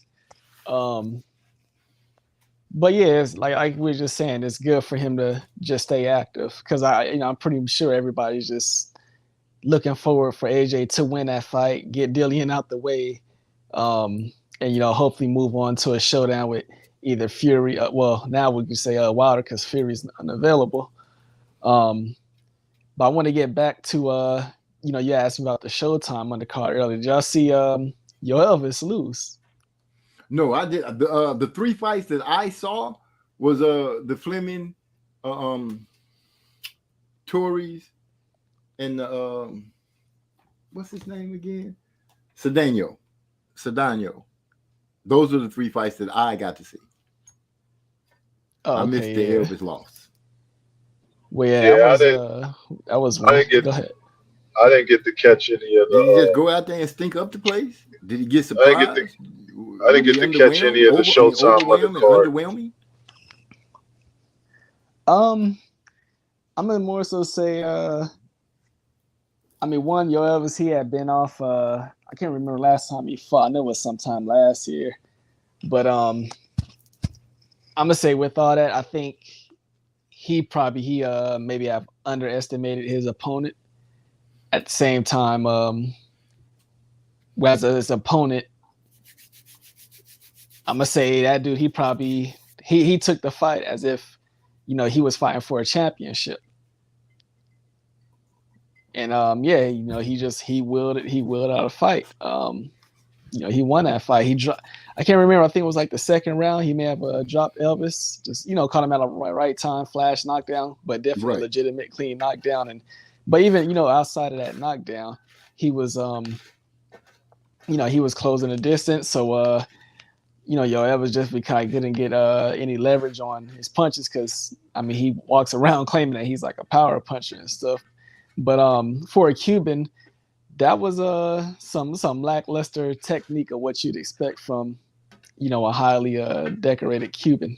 But yeah, it's like we were just saying, it's good for him to just stay active, because I'm pretty sure everybody's just looking forward for AJ to win that fight, get Dillian out the way, and hopefully move on to a showdown with either Fury. Well, now we can say Wilder, because Fury's unavailable. But I want to get back to you asked me about the Showtime undercard earlier. Did y'all see Yo Elvis lose? No, I did. The three fights that I saw was the Fleming, Tories, and what's his name again? Cedeno. Those are the three fights that I got to see. Oh, I missed the Elvis loss. Well, yeah, that was. I didn't get. Go ahead. I didn't get to catch any of the. Did he just go out there and stink up the place? Did he get surprised? I didn't get to catch any of the Showtime undercard. Underwhelming? I'm gonna more so say I mean, one, Yo Elvis, he had been off. I can't remember last time he fought. I know it was sometime last year, but I'm gonna say with all that, I think he maybe have underestimated his opponent. At the same time, as his opponent, I'm gonna say that dude, he took the fight as if, he was fighting for a championship. And he willed out a fight. He won that fight. I can't remember. I think it was like the second round. He may have dropped Elvis. Just caught him at a right time, flash knockdown, but definitely a legitimate clean knockdown. But even outside of that knockdown, he was he was closing the distance. So Yo Elvis just because didn't get any leverage on his punches because he walks around claiming that he's like a power puncher and stuff. But for a Cuban, that was some lackluster technique of what you'd expect from a highly decorated Cuban.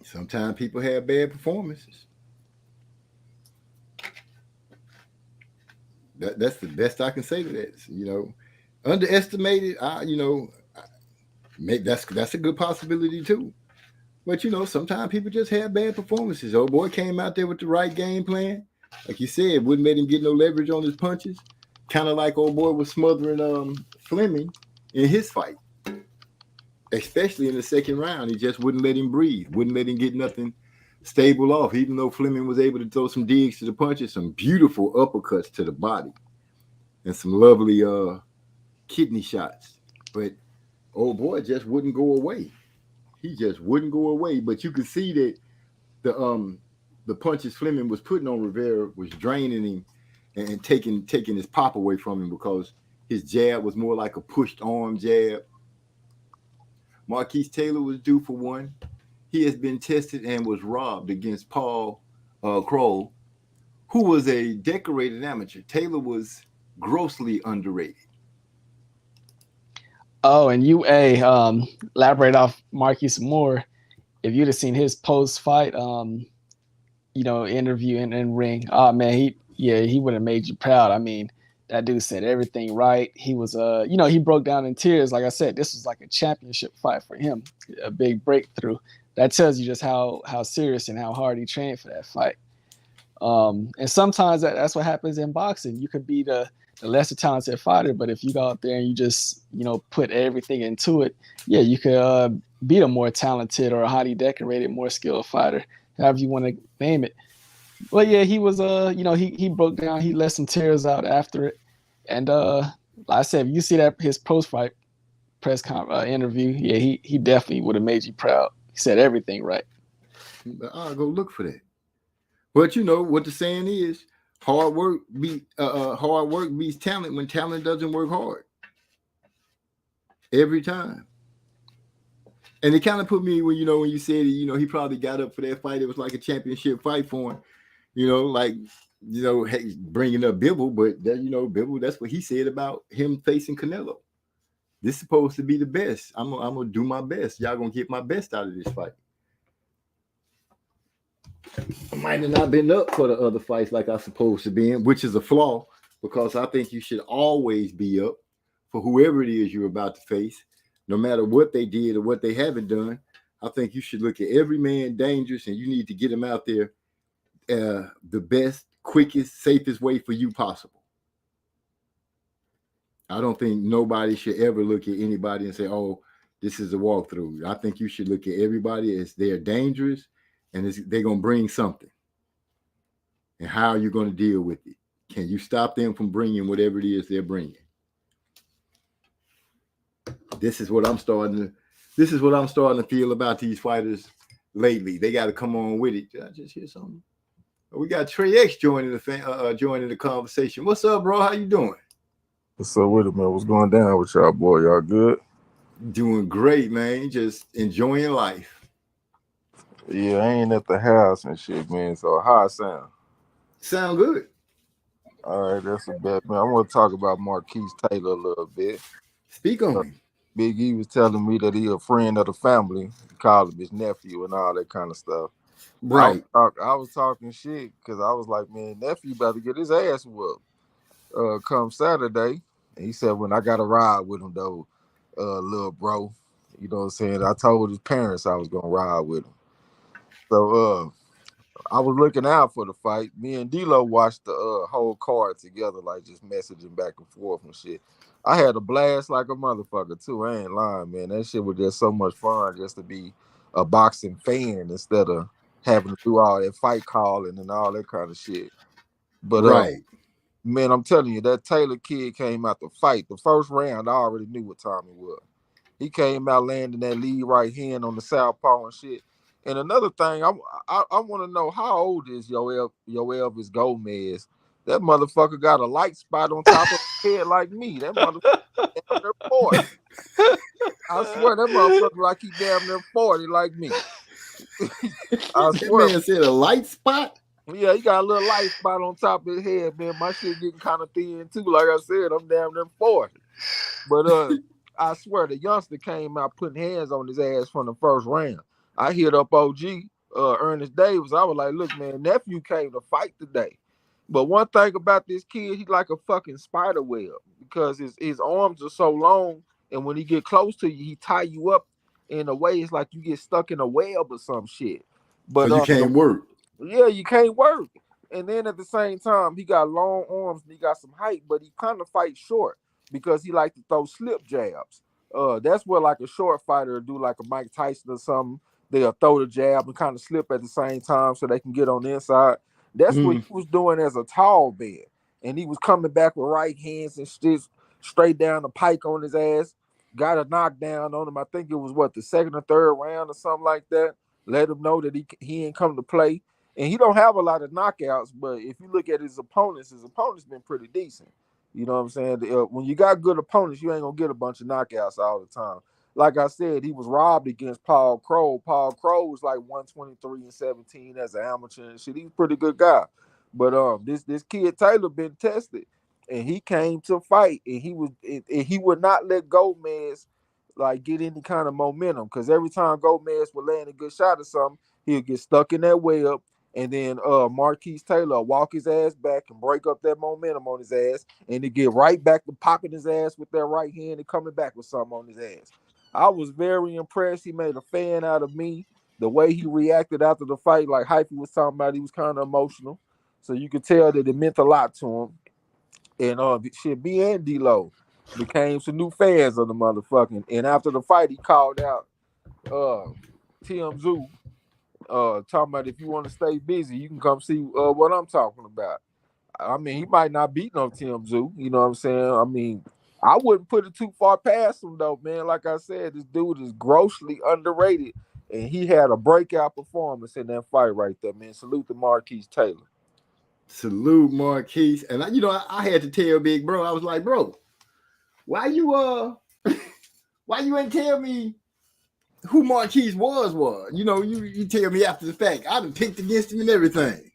Sometimes people have bad performances. That's the best I can say to that. Underestimated. Maybe that's a good possibility too. But sometimes people just have bad performances. Old boy came out there with the right game plan. Like you said, wouldn't let him get no leverage on his punches. Kind of like old boy was smothering Fleming in his fight. Especially in the second round. He just wouldn't let him breathe. Wouldn't let him get nothing stable off. Even though Fleming was able to throw some digs to the punches, some beautiful uppercuts to the body. And some lovely kidney shots. But old boy just wouldn't go away. He just wouldn't go away. But you could see that the punches Fleming was putting on Rivera was draining him and taking his pop away from him because his jab was more like a pushed arm jab. Marquise Taylor was due for one. He has been tested and was robbed against Paul Kroll, who was a decorated amateur. Taylor was grossly underrated. Oh, and elaborate off Marquise more. If you'd have seen his post-fight, interview and ring, oh man, he would have made you proud. That dude said everything right. He was, he broke down in tears. Like I said, this was like a championship fight for him, a big breakthrough. That tells you just how serious and how hard he trained for that fight. And sometimes that's what happens in boxing. You could be the lesser talented fighter, but if you go out there and you just, put everything into it, you could beat a more talented or a highly decorated, more skilled fighter, however you want to name it. But he was, he broke down, he let some tears out after it. And like I said, if you see that his post-fight press interview, he definitely would have made you proud. He said everything right. I'll go look for that. But what the saying is, hard work beats talent when talent doesn't work hard. Every time. And it kind of put me when you said he probably got up for that fight. It was like a championship fight for him. Hey, bringing up Bivol, but Bivol, that's what he said about him facing Canelo. This is supposed to be the best. I'm gonna do my best. Y'all gonna get my best out of this fight. I might have not been up for the other fights like I supposed to be in, which is a flaw, because I think you should always be up for whoever it is you're about to face, no matter what they did or what they haven't done. I think you should look at every man dangerous, and you need to get him out there the best, quickest, safest way for you possible. I don't think nobody should ever look at anybody and say, oh, this is a walkthrough. I think you should look at everybody as they're dangerous and they're going to bring something. And how are you going to deal with it? Can you stop them from bringing whatever it is they're bringing? This is what I'm starting to feel about these fighters lately. They got to come on with it. Did I just hear something? We got Trey X joining the conversation. What's up, bro? How you doing? What's up with it, man? What's going down with y'all, boy? Y'all good? Doing great, man. Just enjoying life. Yeah, I ain't at the house and shit, man. So how I sound? Sound good. All right, that's a bet, man. I want to talk about Marquise Taylor a little bit. Speak on him. Big E was telling me that he a friend of the family. He called him his nephew and all that kind of stuff. Right. I was talking shit because I was like, man, nephew about to get his ass whooped. Come Saturday, and he said when I got to ride with him though, little bro. You know what I'm saying? I told his parents I was gonna ride with him. So I was looking out for the fight. Me and D-Lo watched the whole card together, like just messaging back and forth and shit. I had a blast like a motherfucker too. I ain't lying, man. That shit was just so much fun just to be a boxing fan instead of having to do all that fight calling and all that kind of shit. But Right. man, I'm telling you, that Taylor kid came out to fight. The first round, I already knew what time it was. He came out landing that lead right hand on the southpaw and shit. And another thing, I want to know, how old is Yoel Elvis Gomez? That motherfucker got a light spot on top of his head like me. That motherfucker damn near 40. I swear that motherfucker like he damn near 40 like me. I That swear. man said a light spot. Yeah, he got a little light spot on top of his head, man. My shit getting kind of thin too. Like I said, I'm damn near 40. But I swear the youngster came out putting hands on his ass from the first round. I hit up OG, Ernest Davis. I was like, look, man, nephew came to fight today. But one thing about this kid, he's like a fucking spider web because his arms are so long, and when he get close to you, he tie you up in a way it's like you get stuck in a web or some shit. But So you can't work. Yeah, you can't work. And then at the same time, he got long arms and he got some height, but he kind of fights short because he like to throw slip jabs. That's where like a short fighter would do like a Mike Tyson or something. They'll throw the jab and kind of slip at the same time so they can get on the inside. That's what he was doing as a tall man. And he was coming back with right hands and just straight down the pike on his ass. Got a knockdown on him. I think it was the second or third round or something like that. Let him know that he ain't come to play. And he don't have a lot of knockouts, but if you look at his opponent's been pretty decent. You know what I'm saying? When you got good opponents, you ain't going to get a bunch of knockouts all the time. Like I said, he was robbed against Paul Crow. Paul Crow was like 123-17 as an amateur and shit. He's a pretty good guy. But this kid Taylor been tested, and he came to fight, and he would not let Gomez like get any kind of momentum, because every time Gomez would land a good shot or something, he'll get stuck in that web. And then Marquise Taylor walk his ass back and break up that momentum on his ass, and he get right back to popping his ass with that right hand and coming back with something on his ass. I was very impressed. He made a fan out of me. The way he reacted after the fight, like Hyphy was talking about, he was kind of emotional. So you could tell that it meant a lot to him. And shit, B and D-Lo became some new fans of the motherfucking. And after the fight, he called out Tim Zoo. Talking about if you want to stay busy, you can come see what I'm talking about. I mean, he might not beat no Tim Zoo, you know what I'm saying? I mean, I wouldn't put it too far past him though, man. Like I said, this dude is grossly underrated, and he had a breakout performance in that fight right there, man. Salute to Marquise Taylor. Salute Marquise. And I had to tell Big Bro, I was like, bro, why you ain't tell me who Marquise was? You tell me after the fact. I done picked against him and everything.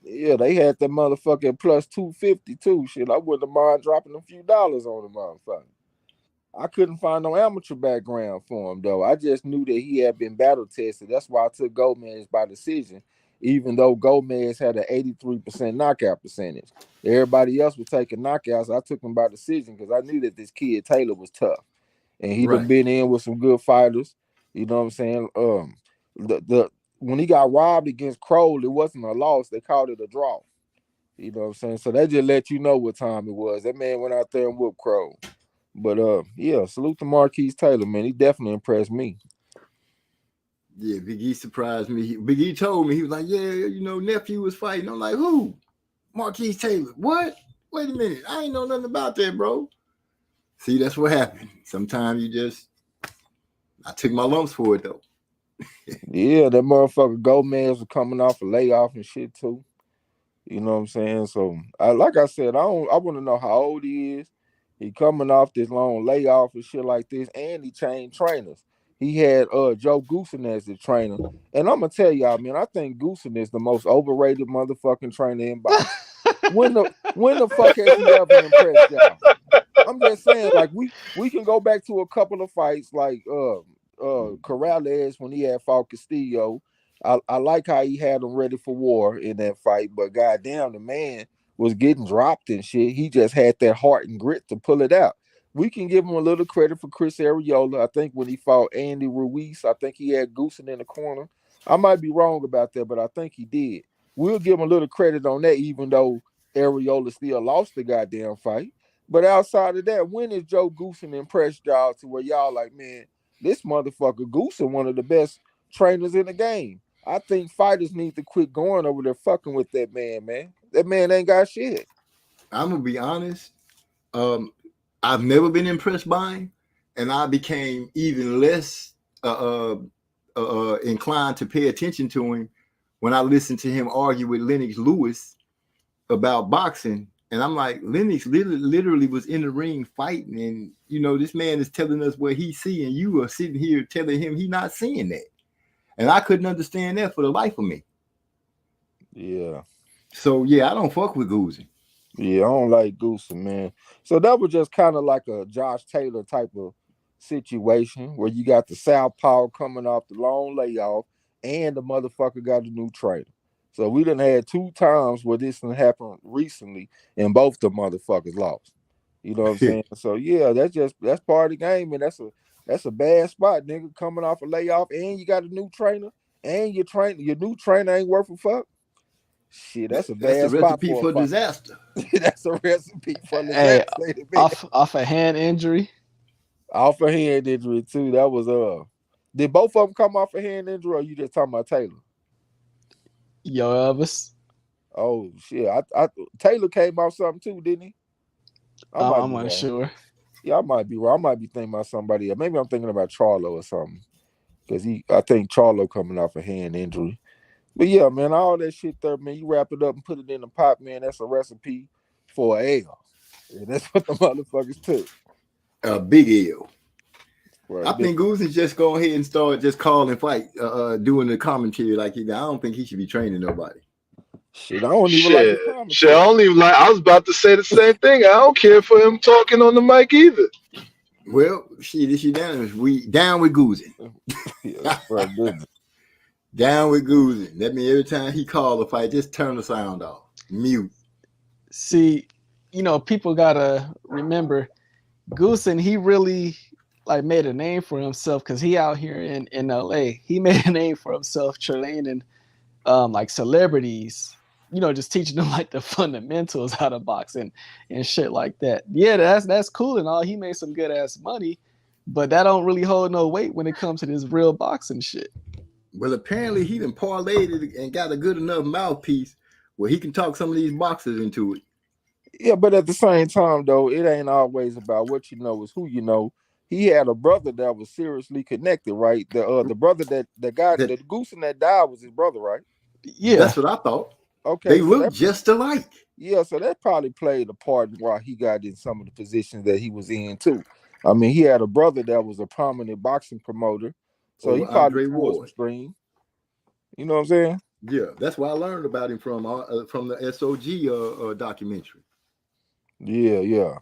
Yeah, they had that motherfucker at plus 250 too. Shit, I wouldn't have mind dropping a few dollars on the motherfucker. I couldn't find no amateur background for him though. I just knew that he had been battle tested. That's why I took Gomez by decision, even though Gomez had an 83% knockout percentage. Everybody else was taking knockouts. I took him by decision because I knew that this kid Taylor was tough. And he done been in with some good fighters. You know what I'm saying? When he got robbed against Kroll, it wasn't a loss. They called it a draw. You know what I'm saying? So they just let you know what time it was. That man went out there and whooped Kroll. But yeah, salute to Marquise Taylor, man. He definitely impressed me. Yeah, Big E surprised me. Big E told me, he was like, yeah, nephew was fighting. I'm like, who? Marquise Taylor. What? Wait a minute. I ain't know nothing about that, bro. See, that's what happened. Sometimes I took my lumps for it, though. Yeah, that motherfucker Gomez was coming off a layoff and shit, too. You know what I'm saying? So, like I said, I want to know how old he is. He coming off this long layoff and shit like this, and he changed trainers. He had Joe Goosen as the trainer. And I'm going to tell y'all, man, I think Goosen is the most overrated motherfucking trainer in boxing. When the fuck has he ever impressed y'all? I'm just saying, like, we can go back to a couple of fights, like Corrales when he had fought Castillo. I like how he had him ready for war in that fight, but goddamn, the man was getting dropped and shit. He just had that heart and grit to pull it out. We can give him a little credit for Chris Arreola. I think when he fought Andy Ruiz, I think he had Goosen in the corner. I might be wrong about that, but I think he did. We'll give him a little credit on that, even though Arreola still lost the goddamn fight. But outside of that, when is Joe Goosen impressed y'all to where y'all like, man, this motherfucker Goosen one of the best trainers in the game? I think fighters need to quit going over there fucking with that man, man. That man ain't got shit. I'm gonna be honest. I've never been impressed by him, and I became even less inclined to pay attention to him when I listened to him argue with Lennox Lewis about boxing. And I'm like, Lennox literally was in the ring fighting, and you know, this man is telling us what he's seeing. You are sitting here telling him he's not seeing that. And I couldn't understand that for the life of me. Yeah. So yeah, I don't fuck with Goosen. Yeah, I don't like Goosen, man. So that was just kind of like a Josh Taylor type of situation where you got the southpaw coming off the long layoff and the motherfucker got a new trainer. So we done had 2 times where this done happened recently and both the motherfuckers lost. You know what I'm saying? So yeah, that's part of the game, and that's a bad spot, nigga, coming off a layoff and you got a new trainer and your new trainer ain't worth a fuck. Shit, that's a bad spot recipe for disaster. That's a recipe for disaster. Hey, off a hand injury. Off a hand injury too. That was Did both of them come off a hand injury, or you just talking about Taylor? Yo, Elvis. Oh shit! I Taylor came off something too, didn't he? I'm not sure. Yeah, I might be wrong. I might be thinking about somebody else. Maybe I'm thinking about Charlo or something, because I think Charlo coming off a hand injury. But yeah, man, all that shit there, man, you wrap it up and put it in the pot, man. That's a recipe for an L. And that's what the motherfuckers took. A big L. Right. I think Goosen just go ahead and start just calling fight, doing the commentary like he. I don't think he should be training nobody. Shit, I don't even like the commentary. Shit, I don't even like. I was about to say the same thing. I don't care for him talking on the mic either. Well, she down. We down with Goosen. Yeah, right, down with Goosen. That means every time he called a fight, just turn the sound off, mute. See, you know, people gotta remember, Goosen, he really like made a name for himself because he out here in LA. He made a name for himself training like celebrities, you know, just teaching them like the fundamentals how to box and shit like that. Yeah, that's cool and all. He made some good ass money, but that don't really hold no weight when it comes to this real boxing shit. Well, apparently he done parlayed it and got a good enough mouthpiece where he can talk some of these boxers into it. Yeah, but at the same time, though, it ain't always about what you know, is who you know. He had a brother that was seriously connected, right? The brother that the Goosen that died was his brother, right? Yeah, that's what I thought. Okay, they look just alike. Yeah, so that probably played a part in why he got in some of the positions that he was in too. I mean, he had a brother that was a prominent boxing promoter, so he probably was the stream. You know what I'm saying? Yeah, that's why I learned about him from the SOG documentary. Yeah,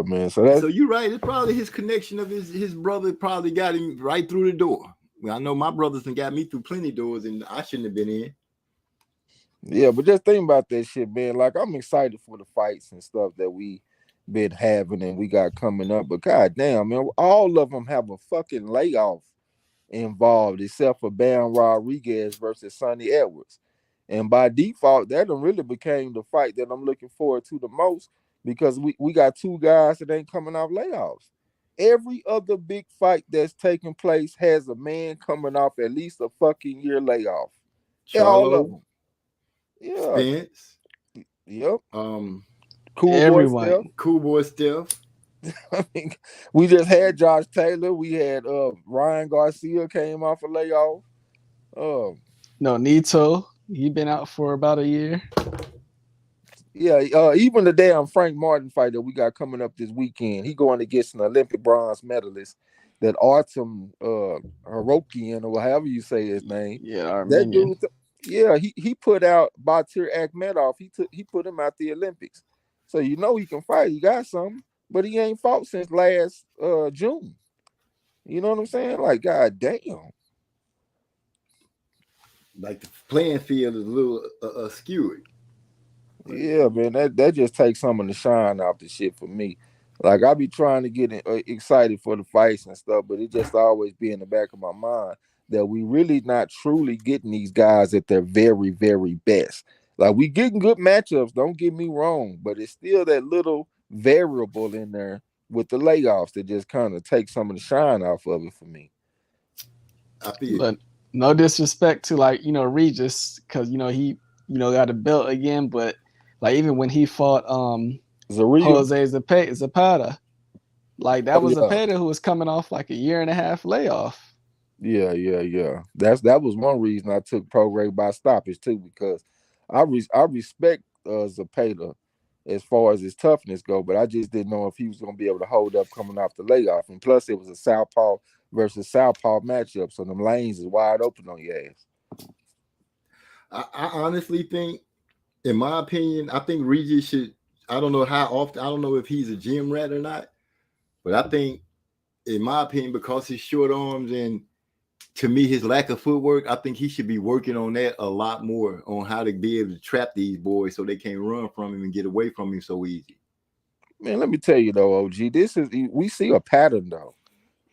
man. So you're right. It's probably his connection of his brother probably got him right through the door. Well, I know my brothers and got me through plenty doors, and I shouldn't have been in. Yeah, but just think about that shit, man. Like, I'm excited for the fights and stuff that we been having and we got coming up. But goddamn, man, all of them have a fucking layoff involved, except for Bam Rodriguez versus Sonny Edwards. And by default, that really became the fight that I'm looking forward to the most, because we got 2 guys that ain't coming off layoffs. Every other big fight that's taking place has a man coming off at least a fucking year layoff. Charlo, all of them. Yeah. Spence. Yep. Cool Boy Steph. I mean, we just had Josh Taylor. We had Ryan Garcia came off a layoff. No, Nito. He been out for about a year. Yeah, even the damn Frank Martin fight that we got coming up this weekend, he going against an Olympic bronze medalist, that Artem Harokian, or however you say his name. Yeah, Armenian. That dude, he put out Batir Akhmedov. He put him out the Olympics. So you know he can fight. He got something, but he ain't fought since last June. You know what I'm saying? Like, god damn. like the playing field is a little skewed. Yeah, man, that just takes some of the shine off the shit for me. Like I be trying to get excited for the fights and stuff, but it just always be in the back of my mind that we really not truly getting these guys at their very, very best. Like we getting good matchups, don't get me wrong, but it's still that little variable in there with the layoffs that just kind of takes some of the shine off of it for me. I feel But no disrespect to like, you know, Regis, because you know he, you know, got a belt again, but like even when he fought Zarrillo, Jose Zapata, like that was yeah. Zapata who was coming off like a 1.5 year layoff. Yeah. That was one reason I took Prograis by stoppage too, because I respect Zapata as far as his toughness go, but I just didn't know if he was going to be able to hold up coming off the layoff. And plus, it was a southpaw versus southpaw matchup, so them lanes is wide open on your ass. I honestly think, in my opinion, I think Regis should. I don't know how often. I don't know if he's a gym rat or not, but I think, in my opinion, because his short arms and to me his lack of footwork, I think he should be working on that a lot more, on how to be able to trap these boys so they can't run from him and get away from him so easy. Man, let me tell you though, OG, we see a pattern though.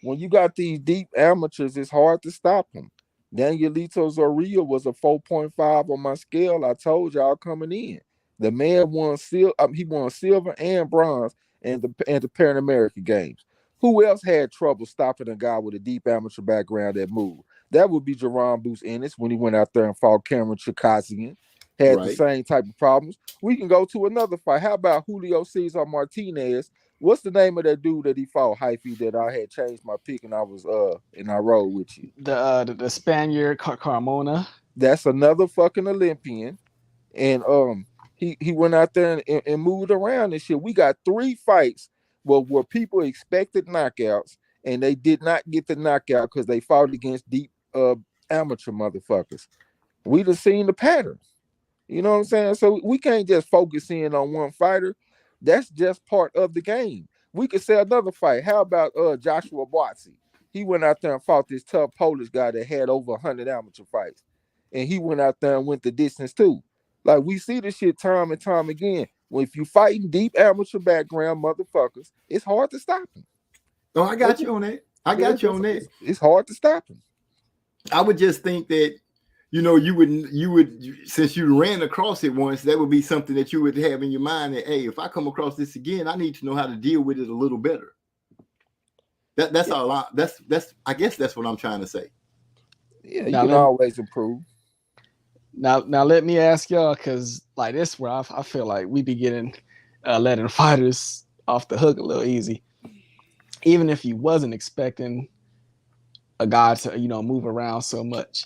When you got these deep amateurs, it's hard to stop them. Danielito Zorrilla was a 4.5 on my scale. I told y'all coming in. The man won silver. He won silver and bronze in the Pan American Games. Who else had trouble stopping a guy with a deep amateur background that moved? That would be Jerron Boots Ennis when he went out there and fought Cameron Chikazian. Had the same type of problems. We can go to another fight. How about Julio Cesar Martinez? What's the name of that dude that he fought, Hyphy, that I had changed my pick and I rode with you? The Spaniard Carmona. That's another fucking Olympian. And he went out there and moved around and shit. We got 3 fights where people expected knockouts and they did not get the knockout because they fought against deep amateur motherfuckers. We done seen the pattern. You know what I'm saying? So we can't just focus in on one fighter. That's just part of the game. We could say another fight. How about Joshua Boatsy? He went out there and fought this tough Polish guy that had over 100 amateur fights. And he went out there and went the distance too. Like we see this shit time and time again. Well, if you fighting deep amateur background motherfuckers, it's hard to stop them. Oh, I got you on that. It's hard to stop them. I would just think that, you know, you would since you ran across it once, that would be something that you would have in your mind that, hey, if I come across this again, I need to know how to deal with it a little better. That's all. That's I guess that's what I'm trying to say. Yeah, you can always improve. Now let me ask y'all, because like this where I feel like we be getting letting fighters off the hook a little easy. Even if you wasn't expecting a guy to, you know, move around so much.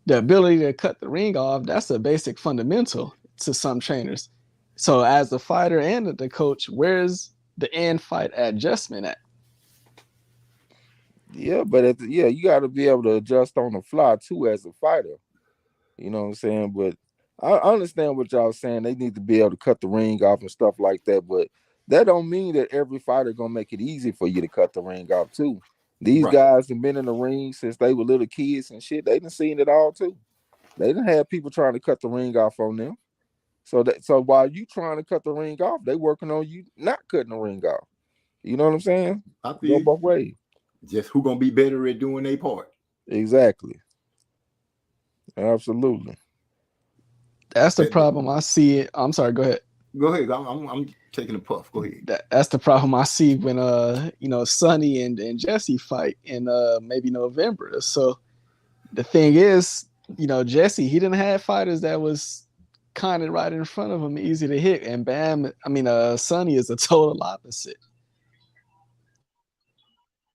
The ability to cut the ring off, that's a basic fundamental to some trainers. So as the fighter and the coach, where's the end fight adjustment at? Yeah, but you got to be able to adjust on the fly too as a fighter. You know what I'm saying? But I understand what y'all saying. They need to be able to cut the ring off and stuff like that. But that don't mean that every fighter gonna make it easy for you to cut the ring off too. These guys have been in the ring since they were little kids and shit. They done seen it all too. They done had people trying to cut the ring off on them. So while you trying to cut the ring off, they working on you not cutting the ring off. You know what I'm saying? I feel go both ways. Just who gonna be better at doing their part. Exactly. Absolutely. That's the problem I see. I'm sorry, go ahead. Go ahead. I'm taking a puff. Go ahead. That's the problem I see when you know, Sonny and Jesse fight in maybe November. So the thing is, you know, Jesse, he didn't have fighters that was kind of right in front of him, easy to hit. And Sonny is a total opposite.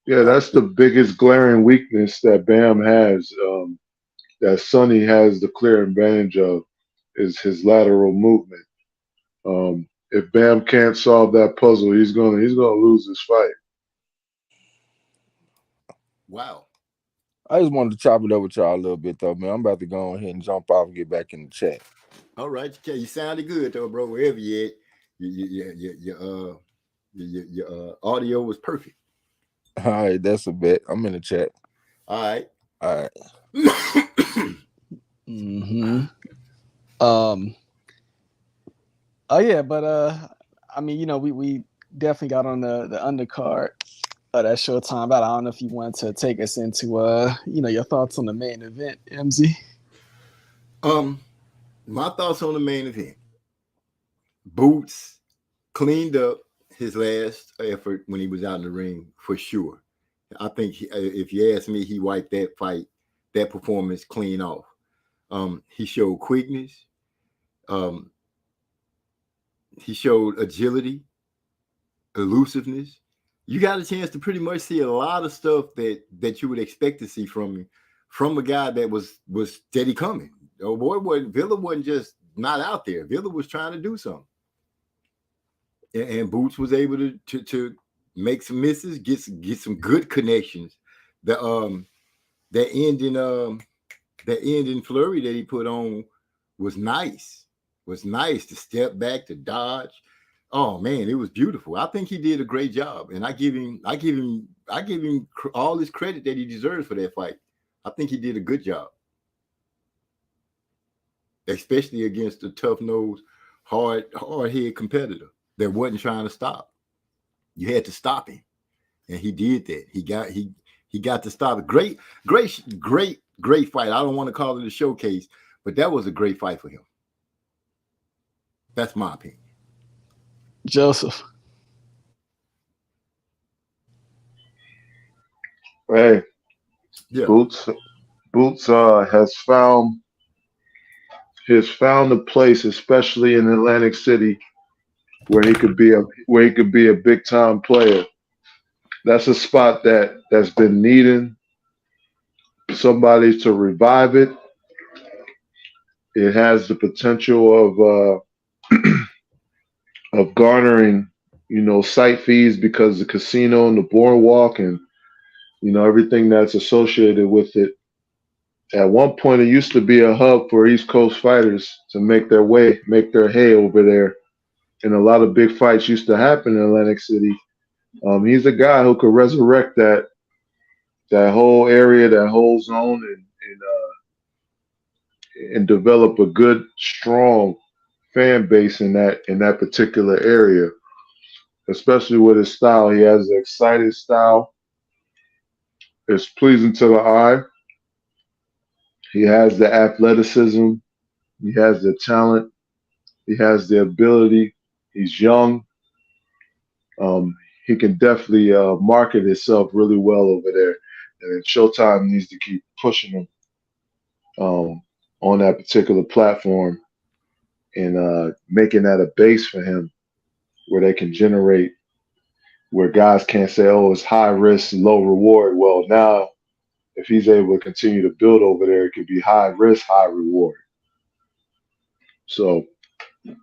Yeah, that's the biggest glaring weakness that Bam has. That Sonny has the clear advantage of is his lateral movement. If Bam can't solve that puzzle, he's gonna lose this fight. Wow. I just wanted to chop it up with y'all a little bit though, man. I'm about to go ahead and jump off and get back in the chat. All right, you sounded good though, bro. Wherever you at, your audio was perfect. All right, that's a bet. I'm in the chat. All right. Mm-hmm. Oh yeah, but I mean, we definitely got on the undercard of that Showtime battle. I don't know if you want to take us into your thoughts on the main event, MZ. My thoughts on the main event. Boots cleaned up his last effort when he was out in the ring for sure. I think if you ask me, he wiped that performance clean off. He showed quickness. He showed agility, elusiveness. You got a chance to pretty much see a lot of stuff that you would expect to see from a guy that was steady coming. Oh boy, Villa wasn't just not out there. Villa was trying to do something. And Boots was able to make some misses, get some good connections. The end in flurry that he put on was nice. Was nice to step back, to dodge. Oh man, it was beautiful. I think he did a great job, and I give him all his credit that he deserves for that fight. I think he did a good job, especially against a tough-nosed, hard-head competitor that wasn't trying to stop. You had to stop him, and he did that. He got to stop it. Great fight. I don't want to call it a showcase, but that was a great fight for him. That's my opinion. Joseph. Hey, Yeah. Boots has found a place, especially in Atlantic City, where he could be a big time player. That's a spot that's been needing somebody to revive it. It has the potential of garnering, site fees because the casino and the boardwalk and everything that's associated with it. At one point, it used to be a hub for East Coast fighters to make their hay over there, and a lot of big fights used to happen in Atlantic City. He's a guy who could resurrect that whole area, that whole zone, and develop a good, strong fan base in that particular area, especially with his style. He has an exciting style. It's pleasing to the eye. He has the athleticism. He has the talent. He has the ability. He's young. He can definitely market himself really well over there. And Showtime needs to keep pushing him on that particular platform and making that a base for him where they can generate, where guys can't say, oh, it's high risk, low reward. Well, now if he's able to continue to build over there, it could be high risk, high reward. So it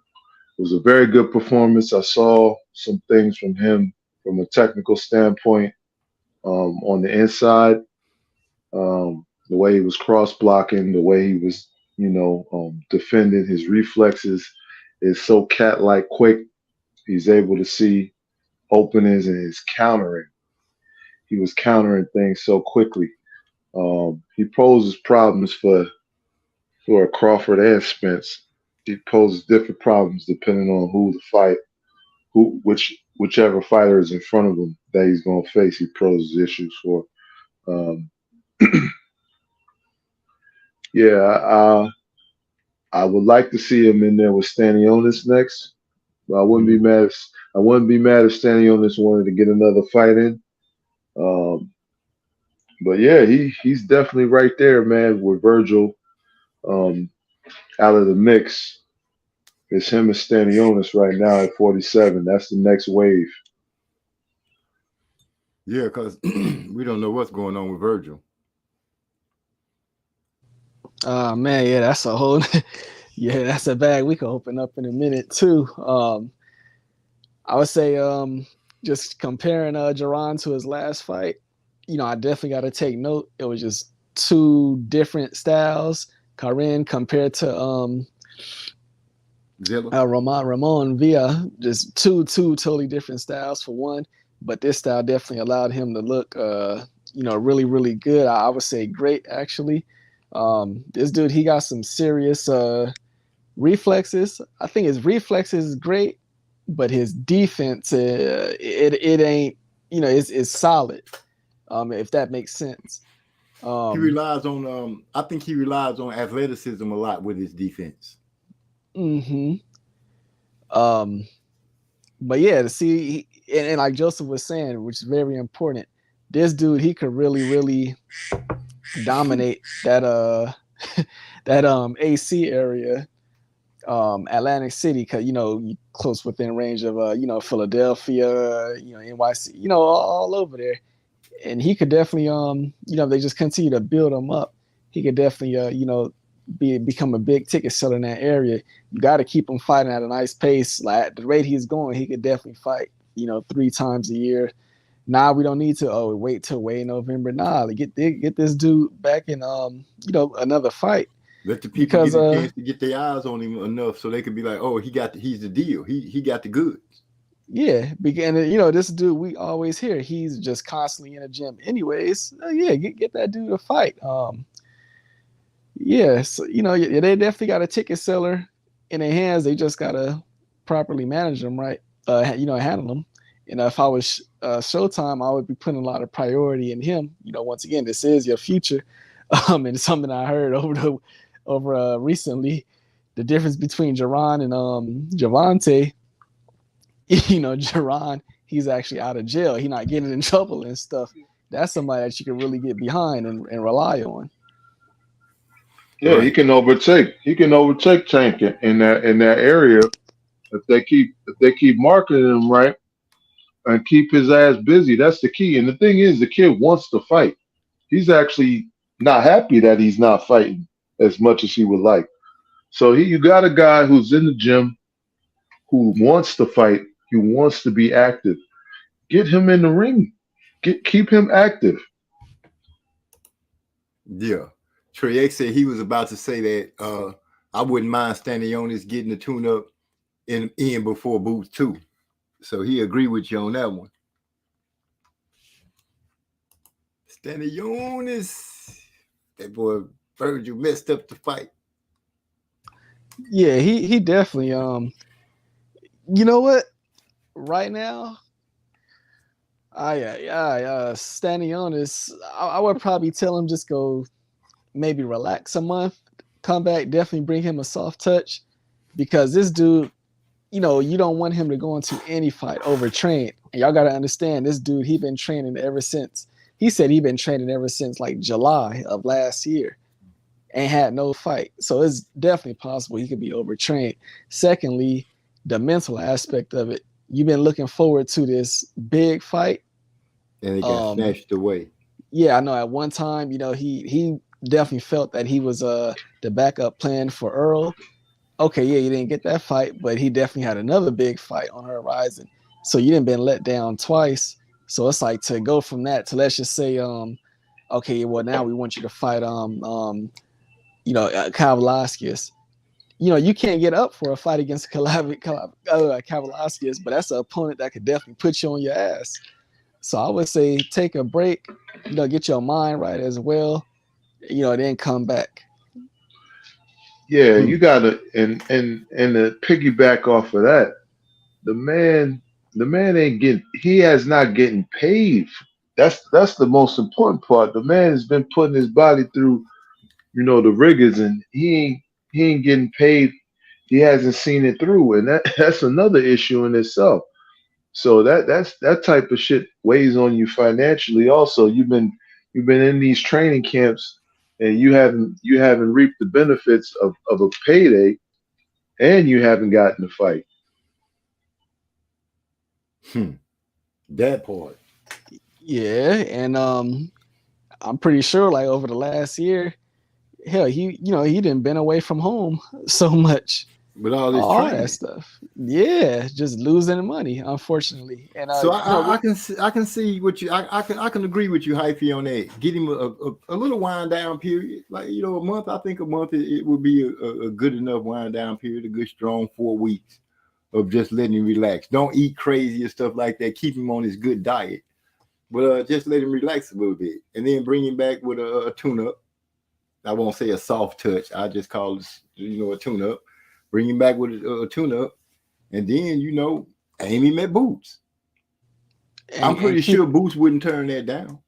was a very good performance. I saw some things from him from a technical standpoint on the inside, the way he was cross blocking, the way he was, defending. His reflexes is so cat-like quick. He's able to see openings and his countering. He was countering things so quickly. He poses problems for Crawford and Spence. He poses different problems depending on who the fight, whichever fighter is in front of him that he's going to face. He poses issues for. I would like to see him in there with Stanionis next. But I wouldn't be mad if Stanionis wanted to get another fight in. But yeah, he's definitely right there, man, with Virgil out of the mix. It's him and Stanionis right now at 47. That's the next wave. Yeah, because we don't know what's going on with Virgil. Man, yeah, that's a whole that's a bag we can open up in a minute too. I would say just comparing Jaron to his last fight, I definitely got to take note. It was just two different styles. Karen compared to Ramon Villa, just two totally different styles for one. But this style definitely allowed him to look, really, really good. I would say great, actually. This dude, he got some serious reflexes. I think his reflexes is great, but his defense, it ain't, it's solid. If that makes sense. He relies on I think he relies on athleticism a lot with his defense. But yeah, to see, and like Joseph was saying, which is very important, this dude, he could really dominate that that AC area, Atlantic City, because you close within range of Philadelphia, NYC, all over there. And he could definitely they just continue to build him up. He could definitely become a big ticket seller in that area. You got to keep him fighting at a nice pace. Like at the rate he's going, he could definitely fight 3 times a year. Now we don't need to wait till way in November. Get this dude back in another fight. Let the people get a chance to get their eyes on him enough so they could be like, oh, he's the deal. He got the goods. Yeah, and this dude, we always hear he's just constantly in the gym anyways. Get that dude a fight. So they definitely got a ticket seller in their hands. They just gotta properly manage them, right? Handle them. And if I was Showtime, I would be putting a lot of priority in him. Once again, this is your future. And it's something I heard over recently, the difference between Jaron and Javante. Jaron, he's actually out of jail. He's not getting in trouble and stuff. That's somebody that you can really get behind and rely on. Yeah, right. He can overtake Tank in that area if they keep marketing him right and keep his ass busy. That's the key. And the thing is, the kid wants to fight. He's actually not happy that he's not fighting as much as he would like. So you got a guy who's in the gym who wants to fight. He wants to be active. Get him in the ring. Keep him active. Yeah. Trey X said he was about to say that I wouldn't mind Stanionis getting the tune-up in before Boots 2. So he agreed with you on that one. Stanionis, that boy Virgil messed up the fight. Yeah, he definitely you know what? Right now, Stanionis, I would probably tell him just go maybe relax a month, come back, definitely bring him a soft touch, because this dude, you don't want him to go into any fight overtrained. And y'all got to understand, this dude, he been training ever since. He said he been training ever since like July of last year and had no fight. So it's definitely possible he could be overtrained. Secondly, the mental aspect of it. You've been looking forward to this big fight. And it got snatched away. Yeah, I know at one time, he definitely felt that he was the backup plan for Earl. Okay, yeah, you didn't get that fight, but he definitely had another big fight on the horizon. So you didn't been let down twice. So it's like to go from that to, let's just say, okay, well, now we want you to fight Kyle Velasquez. You can't get up for a fight against Kavaliauskas, but that's an opponent that could definitely put you on your ass. So I would say take a break, get your mind right as well, then come back. Yeah, you gotta and to piggyback off of that, the man is not getting paid. That's the most important part. The man has been putting his body through, the rigors, and he ain't getting paid. He hasn't seen it through, and that's another issue in itself. So that type of shit weighs on you financially. Also, you've been in these training camps, and you haven't reaped the benefits of a payday, and you haven't gotten the fight. That part. Yeah, and I'm pretty sure like over the last year, hell, he didn't been away from home so much. With all this training. That stuff. Yeah, just losing money, unfortunately. And so I can see what you I can agree with you, Hyphy, on that. Get him a little wind down period. Like, a month. I think a month it would be a good enough wind down period, a good strong 4 weeks of just letting him relax. Don't eat crazy and stuff like that. Keep him on his good diet. But just let him relax a little bit. And then bring him back with a tune-up. I won't say a soft touch. I just call it, a tune-up. Bring him back with a tune-up. And then, aim him at Boots. I'm pretty sure Boots wouldn't turn that down.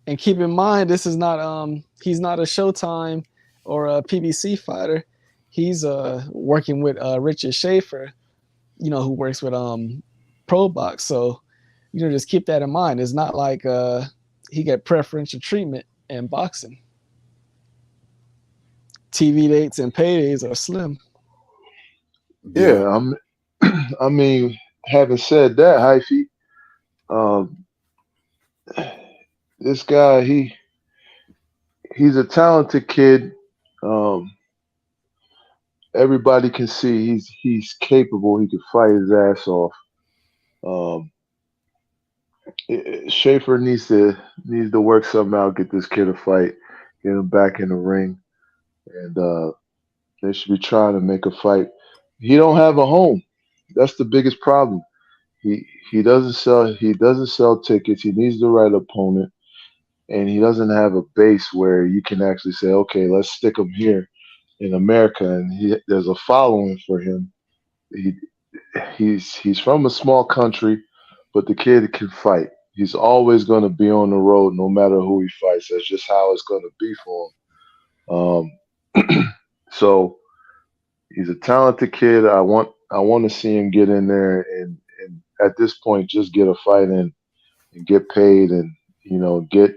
And keep in mind, this is not he's not a Showtime or a PBC fighter. He's working with Richard Schaefer, who works with Pro Box. So, just keep that in mind. It's not like he got preferential treatment in boxing. TV dates and paydays are slim. Yeah, I mean, having said that, Hyphy, this guy, he's a talented kid. Everybody can see he's capable. He can fight his ass off. Schaefer needs to work something out, get this kid a fight, get him back in the ring, and they should be trying to make a fight. He don't have a home. That's the biggest problem. He doesn't sell tickets. He needs the right opponent, and he doesn't have a base where you can actually say, okay, let's stick him here in America, and there's a following for him. He's from a small country, but the kid can fight. He's always going to be on the road, no matter who he fights. That's just how it's going to be for him. So he's a talented kid. I want to see him get in there and at this point just get a fight in and get paid and get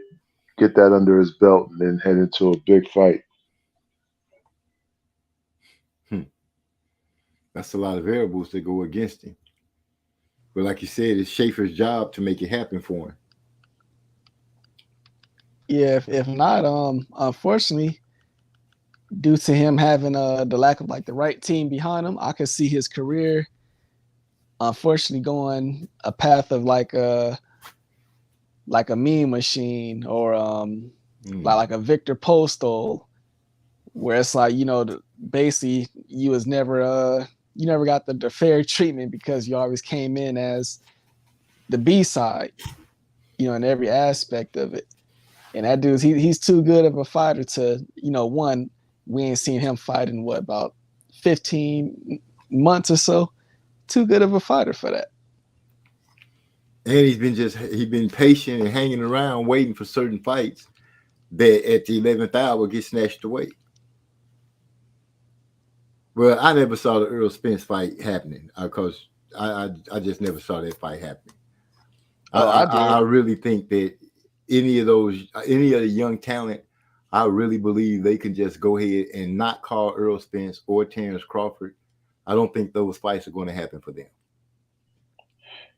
that under his belt and then head into a big fight. That's a lot of variables that go against him. But like you said, it's Schaefer's job to make it happen for him. Yeah, if not, unfortunately, due to him having the lack of the right team behind him, I could see his career unfortunately going a path of like a Mean Machine or like a Victor Postal, where it's basically you was never you never got the fair treatment because you always came in as the B side, in every aspect of it. And that dude, he's too good of a fighter to, one, we ain't seen him fight in about 15 months or so. Too good of a fighter for that. And he's been patient and hanging around waiting for certain fights that at the 11th hour get snatched away. Well, I never saw the Earl Spence fight happening because I just never saw that fight happening. I really think that any of the young talent, I really believe they can just go ahead and not call Earl Spence or Terrence Crawford. I don't think those fights are going to happen for them.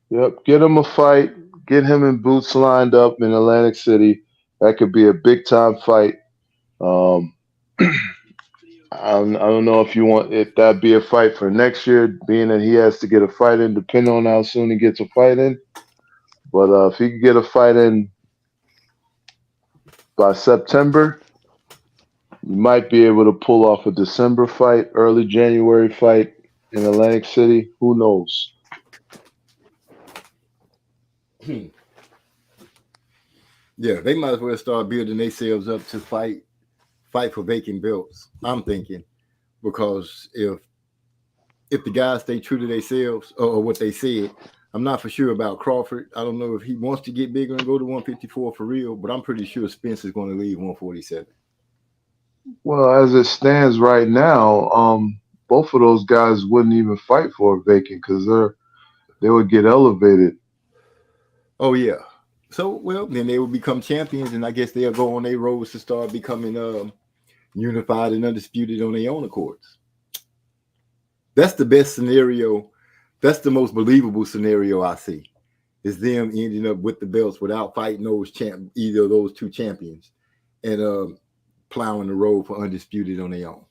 Yep, get him a fight. Get him and Boots lined up in Atlantic City. That could be a big time fight. I don't know if that be a fight for next year, being that he has to get a fight in, depending on how soon he gets a fight in. But if he could get a fight in by September, you might be able to pull off a December fight, early January fight in Atlantic City. Who knows? Yeah, they might as well start building themselves up to fight for vacant belts. I'm thinking, because if the guys stay true to themselves or what they said, I'm not for sure about Crawford. I don't know if he wants to get bigger and go to 154 for real, but I'm pretty sure Spence is going to leave 147. Well, as it stands right now, both of those guys wouldn't even fight for a vacant because they would get elevated. Oh yeah. So then they will become champions, and I guess they'll go on their roads to start becoming unified and undisputed on their own accords. That's the best scenario. That's the most believable scenario I see, is them ending up with the belts without fighting either of those two champions, and plowing the road for undisputed on their own.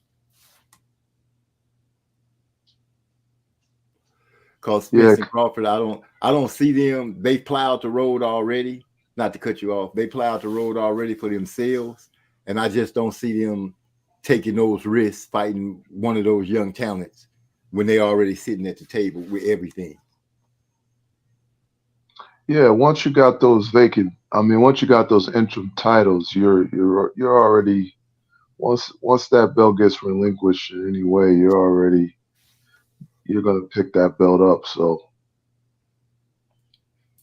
Because Spence and Crawford, I don't see them. They plowed the road already. Not to cut you off, they plowed the road already for themselves, and I just don't see them taking those risks fighting one of those young talents when they already sitting at the table with everything. Yeah, once you got those interim titles, you're already once that belt gets relinquished in any way, you're gonna pick that belt up. So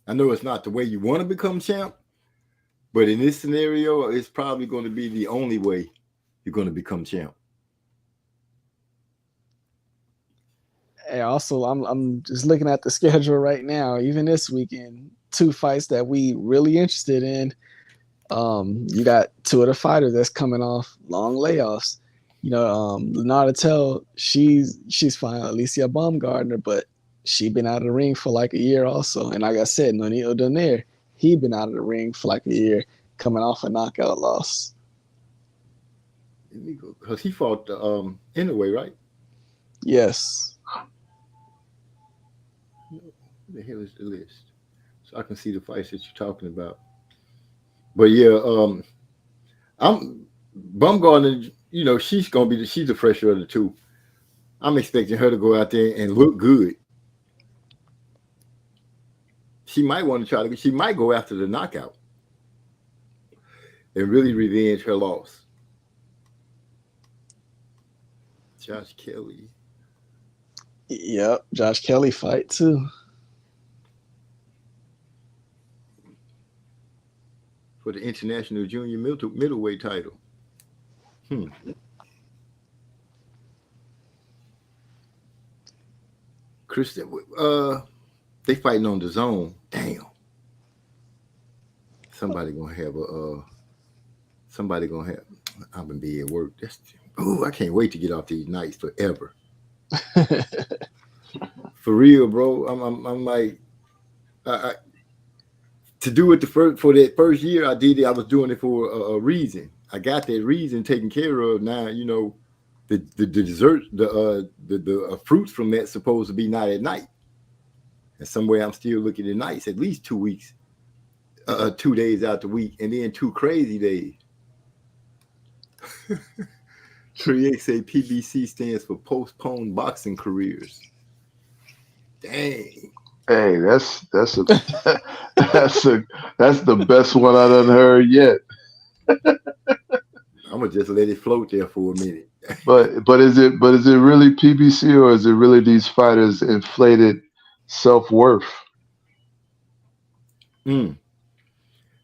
I know it's not the way you want to become champ, but in this scenario, it's probably going to be the only way you're going to become champ. And also, I'm just looking at the schedule right now. Even this weekend, 2 fights that we really interested in. You got 2 of the fighters that's coming off long layoffs. Lenata Tell, she's fighting Alicia Baumgardner, but she been out of the ring for like a year also. And like I said, Nonito Donaire, he been out of the ring for like a year, coming off a knockout loss. Because he fought Inoue, right? Yes. What the hell is the list? So I can see the fights that you're talking about. But yeah, I'm Baumgardner, she's the fresher of the 2. I'm expecting her to go out there and look good. She might want to she might go after the knockout and really revenge her loss. Josh Kelly. Yep, Josh Kelly fight too. For the international junior middleweight title. Kristen, they fighting on the zone. Damn. Somebody gonna have. I'm gonna be at work. I can't wait to get off these nights forever. For real, bro. I'm like, to do it for that first year I did it. I was doing it for a reason. I got that reason taken care of. Now the dessert, the fruits from that supposed to be not at night, and somewhere I'm still looking at nights. At least 2 weeks, 2 days out the week, and then 2 crazy days. Triac say PBC stands for postponed boxing careers. Dang. hey, that's the best one I done heard yet. I'm gonna just let it float there for a minute. But is it really PBC, or is it really these fighters' inflated self-worth?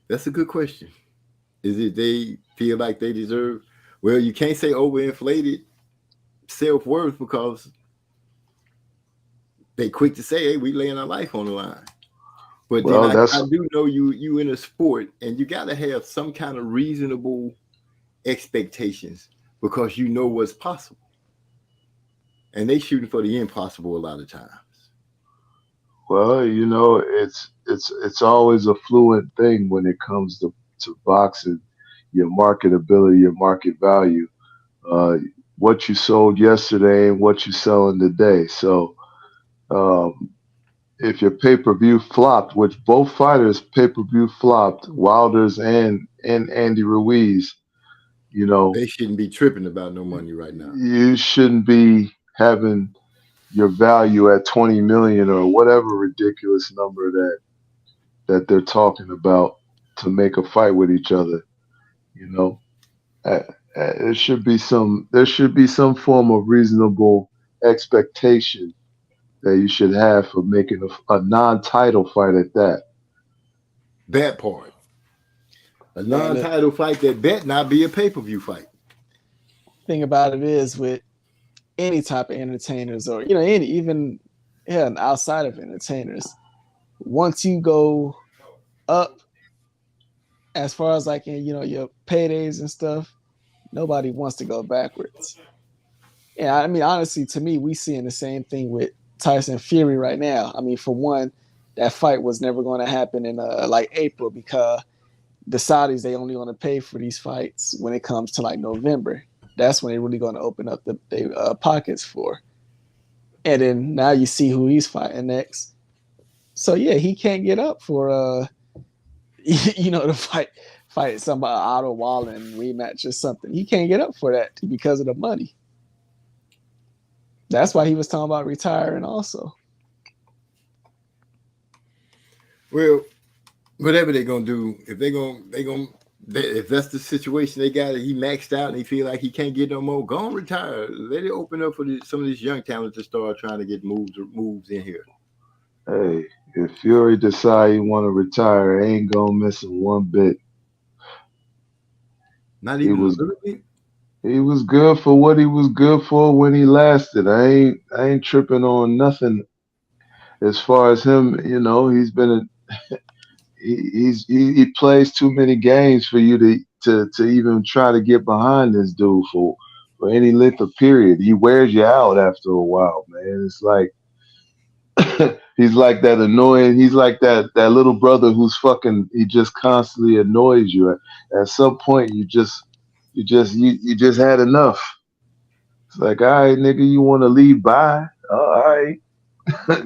That's a good question. Is it they feel like they deserve? Well, you can't say overinflated self-worth because they quick to say, hey, we laying our life on the line. But Well, then that's I do know you in a sport, and you got to have some kind of reasonable expectations because you know what's possible. And they shooting for the impossible a lot of times. well, it's always a fluid thing when it comes to boxing. Your marketability, your market value, what you sold yesterday and what you selling today. So if your pay-per-view flopped, which both fighters pay-per-view flopped, Wilder's and Andy Ruiz, They shouldn't be tripping about no money right now. you shouldn't be having your value at 20 million or whatever ridiculous number that they're talking about to make a fight with each other. There should be some form of reasonable expectation that you should have for making a non-title fight at that. That part. A non-title fight that bet not be a pay-per-view fight. Thing about it is with any type of entertainers, or even outside of entertainers, once you go up as far as like in your paydays and stuff, nobody wants to go backwards. Yeah, I mean, honestly, to me, we seeing the same thing with Tyson Fury right now. I mean, for one, that fight was never going to happen in like April because the Saudis, they only want to pay for these fights when it comes to like November. That's when they're really going to open up their pockets for. And then now you see who he's fighting next. So yeah, he can't get up for to fight somebody, Otto Wallen rematch or something. He can't get up for that because of the money. That's why he was talking about retiring also. Well, whatever they're gonna do, if they're gonna If that's the situation they got, he maxed out and he feel like he can't get no more, go on retire. Let it open up for some of these young talents to start trying to get moves in here. Hey, if Fury decide he want to retire, ain't gonna miss him one bit. Not He even a was little bit. he was good for what he was good for when he lasted. I ain't tripping on nothing as far as him. You know, he's been he plays too many games for you to even try to get behind this dude for any length of period. He wears you out after a while, man. It's like he's like that annoying. He's like that little brother who's fucking. He just constantly annoys you. At some point, you just had enough. It's like, all right, nigga, you want to leave? Bye. All right,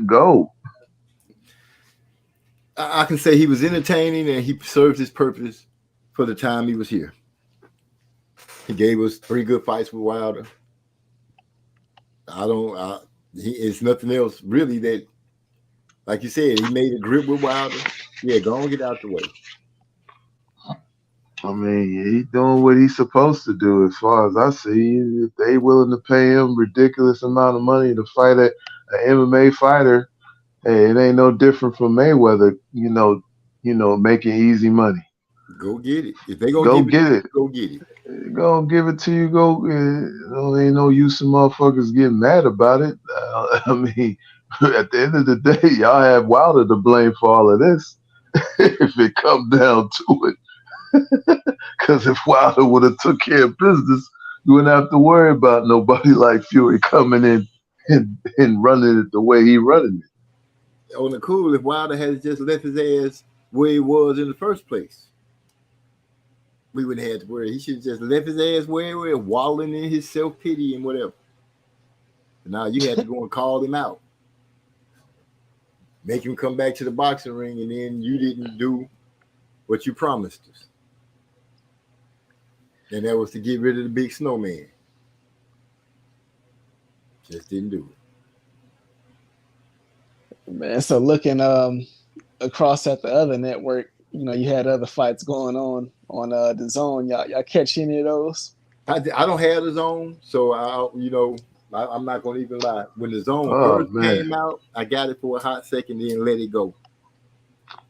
go. I can say he was entertaining and he served his purpose for the time he was here. He gave us 3 good fights with Wilder. It's nothing else really that, like you said, he made a grip with Wilder. Yeah, go on, get out the way. I mean, he's doing what he's supposed to do, as far as I see. If they willing to pay him ridiculous amount of money to fight an MMA fighter, hey, it ain't no different from Mayweather. Making easy money. Go get it. If they gonna get it, go get it. Gonna give it to you. Go. Ain't no use of motherfuckers getting mad about it. I mean, at the end of the day, y'all have Wilder to blame for all of this. If it come down to it. Because if Wilder would have took care of business, you wouldn't have to worry about nobody like Fury coming in and running it the way he running it. On the cool, if Wilder had just left his ass where he was in the first place, we wouldn't have to worry. He should have just left his ass where he was, wallowing in his self-pity and whatever. But now you had to go and call him out. Make him come back to the boxing ring, and then you didn't do what you promised us. And that was to get rid of the big snowman. Just didn't do it. Man, so looking across at the other network, you had other fights going on the Zone. Y'all catch any of those? I don't have the Zone, so I'm not gonna even lie. When the Zone first came out, I got it for a hot second, then let it go.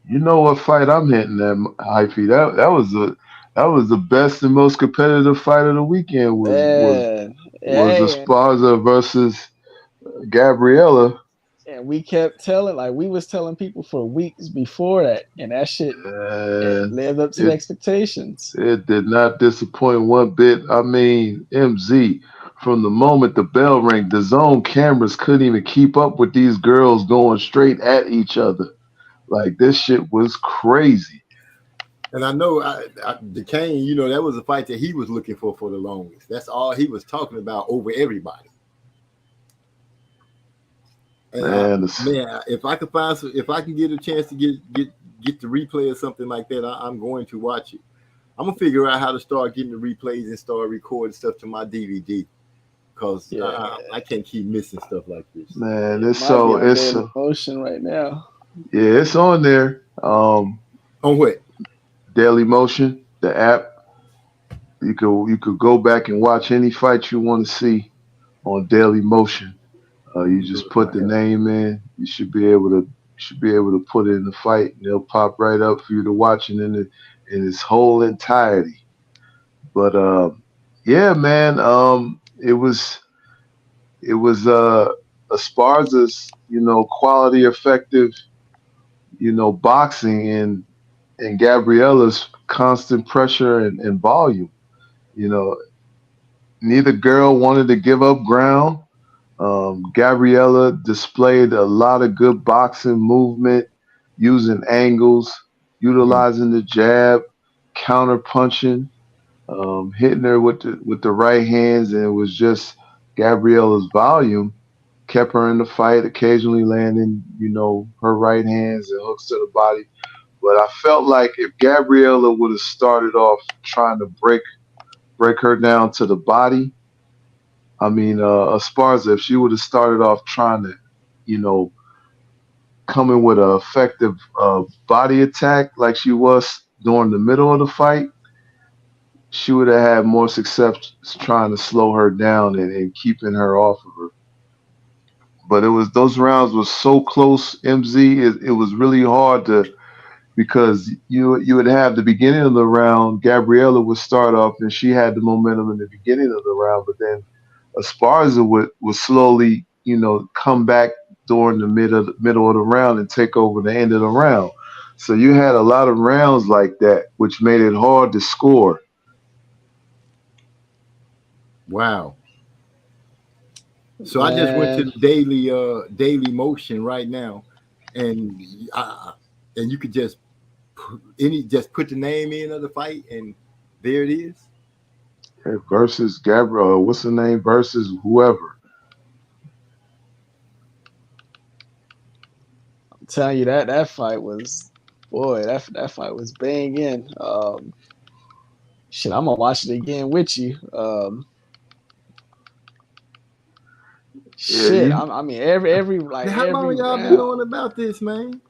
You know what fight I'm hitting at, Hyphy? That was the best and most competitive fight of the weekend. Was Esparza versus Gabriella. And we kept we was telling people for weeks before that, and that shit lived up to the expectations. It did not disappoint one bit. I mean, MZ, from the moment the bell rang, the Zone cameras couldn't even keep up with these girls going straight at each other. Like, this shit was crazy. And I know Duquesne, that was a fight that he was looking for the longest. That's all he was talking about over everybody. And if I can get a chance to get the replay or something like that, I'm going to watch it. I'm gonna figure out how to start getting the replays and start recording stuff to my DVD, because I can't keep missing stuff like this. Man, it's motion right now. Yeah, it's on there. On what? Daily Motion, the app. You could go back and watch any fight you want to see on Daily Motion. You just put the name in. You should be able to put it in the fight, and it'll pop right up for you to watch it in its whole entirety. But yeah, man, it was Esparza's quality effective boxing and Gabriella's constant pressure and volume. Neither girl wanted to give up ground. Gabriella displayed a lot of good boxing movement, using angles, utilizing the jab, counter punching, hitting her with the right hands, and it was just Gabriella's volume kept her in the fight, occasionally landing, her right hands and hooks to the body. But I felt like if Gabriella would have started off trying to break her down to the body, Esparza, if she would have started off trying to, come in with an effective body attack like she was during the middle of the fight, she would have had more success trying to slow her down and keeping her off of her. But it was those rounds were so close, MZ. It was really hard to because you would have the beginning of the round. Gabriella would start off, and she had the momentum in the beginning of the round, but then Esparza would slowly, come back during the middle of the round and take over the end of the round. So you had a lot of rounds like that, which made it hard to score. Wow. So I just went to the daily motion right now, and you could just put the name in of the fight, and there it is. Okay, versus Gabriel, what's the name? Versus whoever. I'm telling you that fight was, boy, that fight was banging. Shit, I'm gonna watch it again with you. Shit, I mean every like How long every y'all round. been knowing about this, man?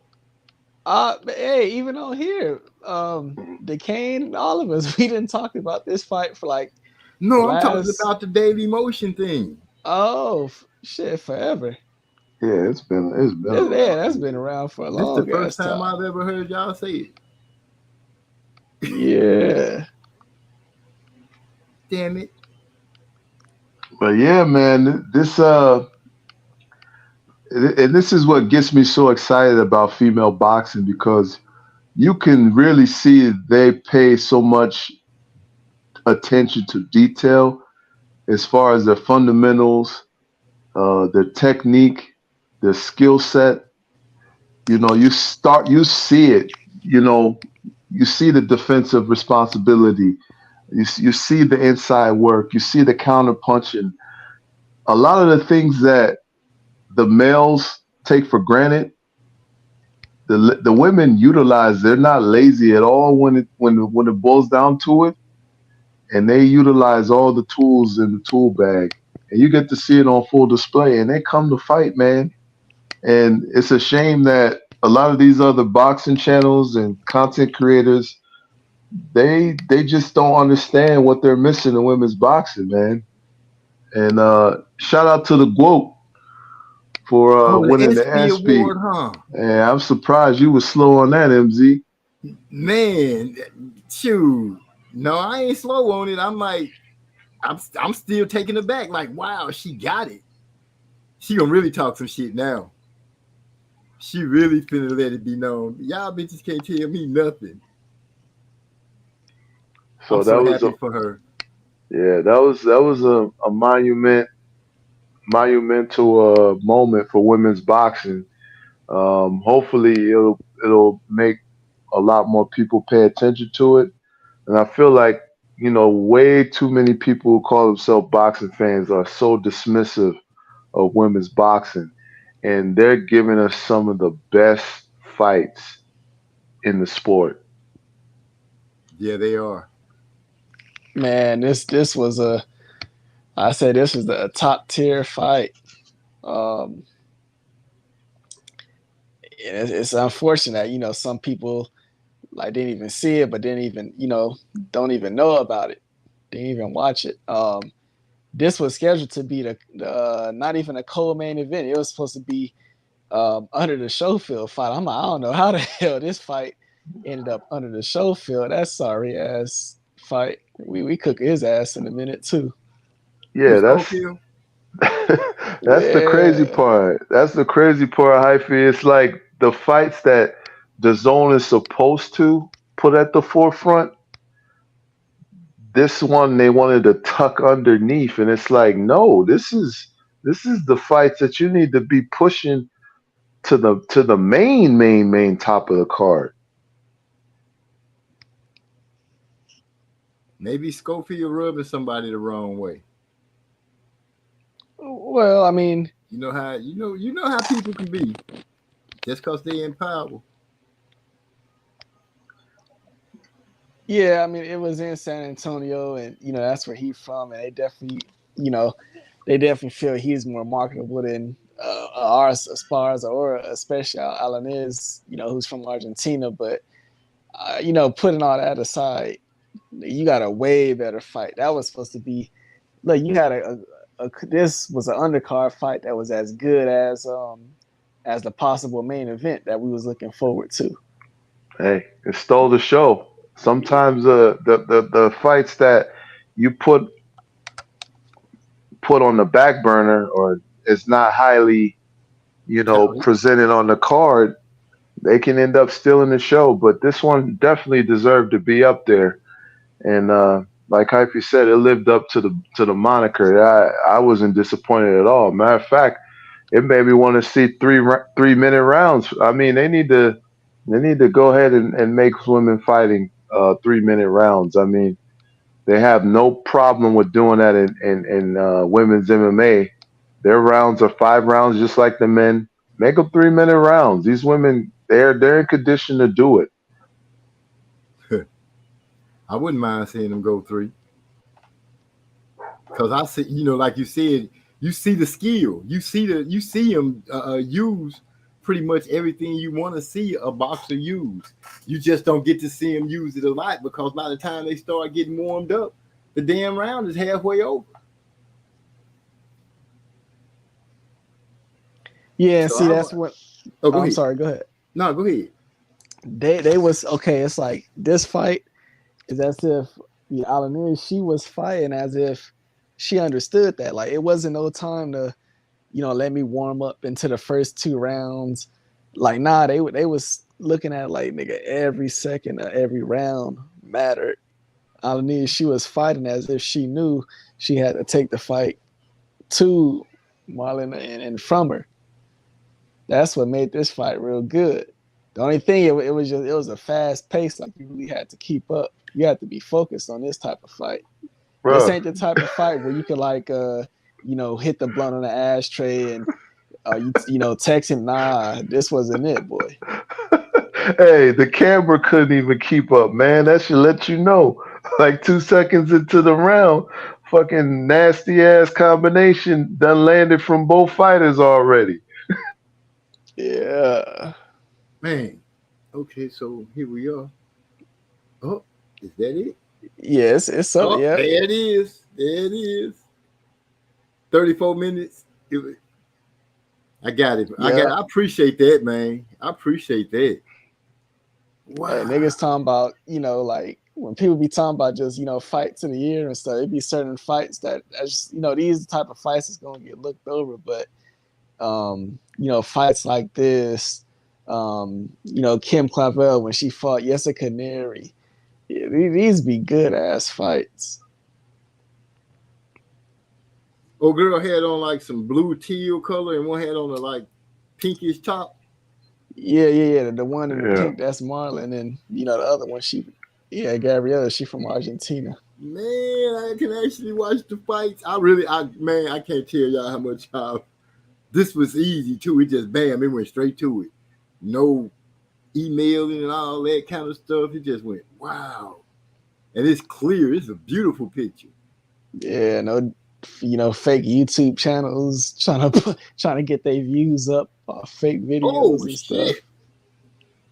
Hey, even on here, Decane, all of us, we didn't talk about this fight for like. No, I'm talking about the daily motion thing. Oh shit, forever. Yeah, it's been that's been around for a long. This is the first time I've ever heard y'all say it. Yeah. Damn it. But yeah, man, this and this is what gets me so excited about female boxing, because you can really see they pay so much attention to detail as far as their fundamentals, their technique, their skill set. You see it, you see the defensive responsibility. You see the inside work. You see the counter punching. A lot of the things that the males take for granted, the women utilize. They're not lazy at all when it boils down to it, and they utilize all the tools in the tool bag, and you get to see it on full display. And they come to fight, man. And it's a shame that a lot of these other boxing channels and content creators, they just don't understand what they're missing in women's boxing, man. And shout out to the GWOAT for winning the ESPY award, huh? Yeah, I'm surprised you were slow on that, MZ. Man, shoot. No, I ain't slow on it. I'm like, I'm still taken aback. Like, wow, she got it. She gonna really talk some shit now. She really finna let it be known. Y'all bitches can't tell me nothing. So I'm that was happy for her. Yeah, that was a monumental moment for women's boxing. Hopefully it'll make a lot more people pay attention to it. And I feel like, way too many people who call themselves boxing fans are so dismissive of women's boxing. And they're giving us some of the best fights in the sport. Yeah, they are. Man, this was a top tier fight. It's unfortunate, some people like didn't even see it, but didn't even, don't even know about it, didn't even watch it. This was scheduled to be the not even a co-main event. It was supposed to be under the Schofield fight. I don't know how the hell this fight ended up under the Schofield. That sorry ass fight. We cook his ass in a minute too. Yeah, that's the crazy part. That's the crazy part, Hyphy. It's like the fights that the zone is supposed to put at the forefront. This one they wanted to tuck underneath, and it's like, no, this is the fights that you need to be pushing to the main top of the card. Maybe Schofield rubbing somebody the wrong way. Well, I mean, you know how people can be just because they're in power. Yeah, I mean, it was in San Antonio, and that's where he's from, and they definitely feel he's more marketable than Esparza or especially Alanis, who's from Argentina. But putting all that aside, You got a way better fight. That was supposed to be. Look, you had this was an undercard fight that was as good as the possible main event that we was looking forward to. Hey, it stole the show. Sometimes the fights that you put on the back burner or it's not highly, presented on the card, they can end up stealing the show. But this one definitely deserved to be up there. And like Hyphy said, it lived up to the moniker. I wasn't disappointed at all. Matter of fact, it made me want to see 3-minute rounds. I mean, they need to go ahead and make women fighting 3-minute rounds. I mean, they have no problem with doing that in women's MMA. Their rounds are 5 rounds, just like the men. Make them 3-minute rounds. These women, they're in condition to do it. I wouldn't mind seeing them go 3. Because I see, like you said, you see the skill. You see them use pretty much everything you want to see a boxer use. You just don't get to see them use it a lot because by the time they start getting warmed up, the damn round is halfway over. Yeah, So see, that's what. Oh, go I'm ahead. sorry. Go ahead. No, go ahead. They was okay. It's like this fight is as if Alanir, she was fighting as if she understood that. Like it wasn't no time to, let me warm up into the first 2 rounds. Like nah, they was looking at like nigga every second of every round mattered. Alanir, she was fighting as if she knew she had to take the fight to Marlon and from her. That's what made this fight real good. The only thing it was a fast pace. Like you really had to keep up. You had to be focused on this type of fight. Bruh. This ain't the type of fight where you could like hit the blunt on the ashtray and text him. Nah, this wasn't it, boy. Hey, the camera couldn't even keep up, man. That should let you know. Like 2 seconds into the round, fucking nasty ass combination done landed from both fighters already. Yeah. Man. Okay, so here we are. Oh, is that it? Yes, it's so. Oh, Yeah. there it is. There it is. 34 minutes. I got it. Yeah. I appreciate that, man. I appreciate that. Wow. Niggas talking about, like when people be talking about just, fights in the year and stuff, it be certain fights that's just, these type of fights is gonna get looked over. But fights like this, Kim Clavel when she fought Jessica Neri, these be good ass fights. Oh, girl had on like some blue teal color and one had on a like pinkish top. Yeah. The one in the pink, that's Marlon, and the other one, Gabriella, she from Argentina. Man, I can actually watch the fights. I can't tell y'all how much this was easy too. It just bam, it went straight to it. No emailing and all that kind of stuff. It just went wow. And it's clear. It's a beautiful picture. Yeah, no, fake YouTube channels trying to get their views up, fake videos and stuff.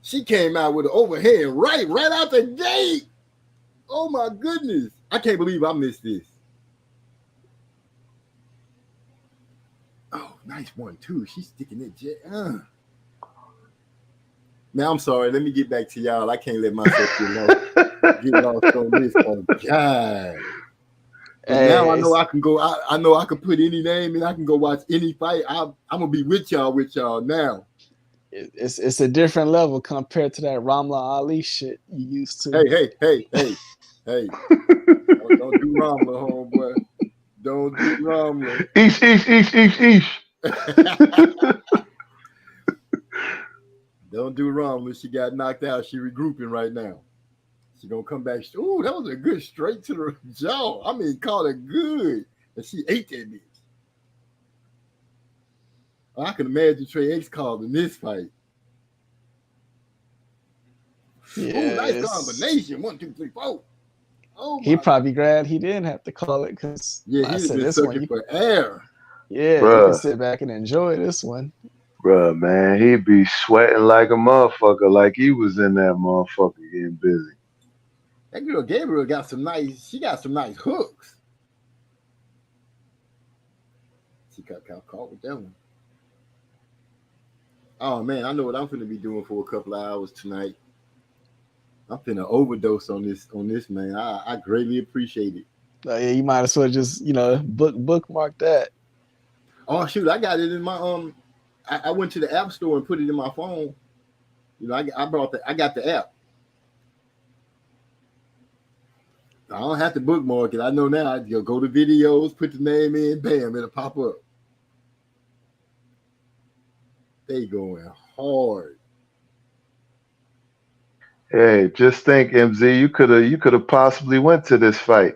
She came out with an overhand right out the gate. Oh my goodness. I can't believe I missed this. Oh, nice one too. She's sticking it jet. Now I'm sorry. Let me get back to y'all. I can't let myself get lost on this. Oh God. Hey, now I know I can go. I know I can put any name and I can go watch any fight. I'm gonna be with y'all now. It's a different level compared to that Ramla Ali shit you used to. Hey. Don't do Ramla, homeboy. Don't do Ramla. Eesh. Don't do Ramla. She got knocked out. She regrouping right now. She gonna come back. Ooh, that was a good straight to the jaw. I mean, called it good. And she ate that bitch. I can imagine Trey X called in this fight. Yeah, ooh, nice combination. 1, 2, 3, 4. Oh, he probably glad he didn't have to call it because he's been sucking for air. Yeah, you can sit back and enjoy this one. Bruh, man, he'd be sweating like a motherfucker, like he was in that motherfucker getting busy. That girl Gabriel got some nice. She got some nice hooks. She got caught with that one. Oh man, I know what I'm finna be doing for a couple of hours tonight. I'm finna overdose on this man. I greatly appreciate it. Yeah, you might as well just bookmark that. Oh shoot, I got it in my I went to the app store and put it in my phone. You know, I got the app. I don't have to bookmark it. I know now. I go to videos, put the name in, bam, it'll pop up. They going hard. Hey, just think, MZ, you could have possibly went to this fight.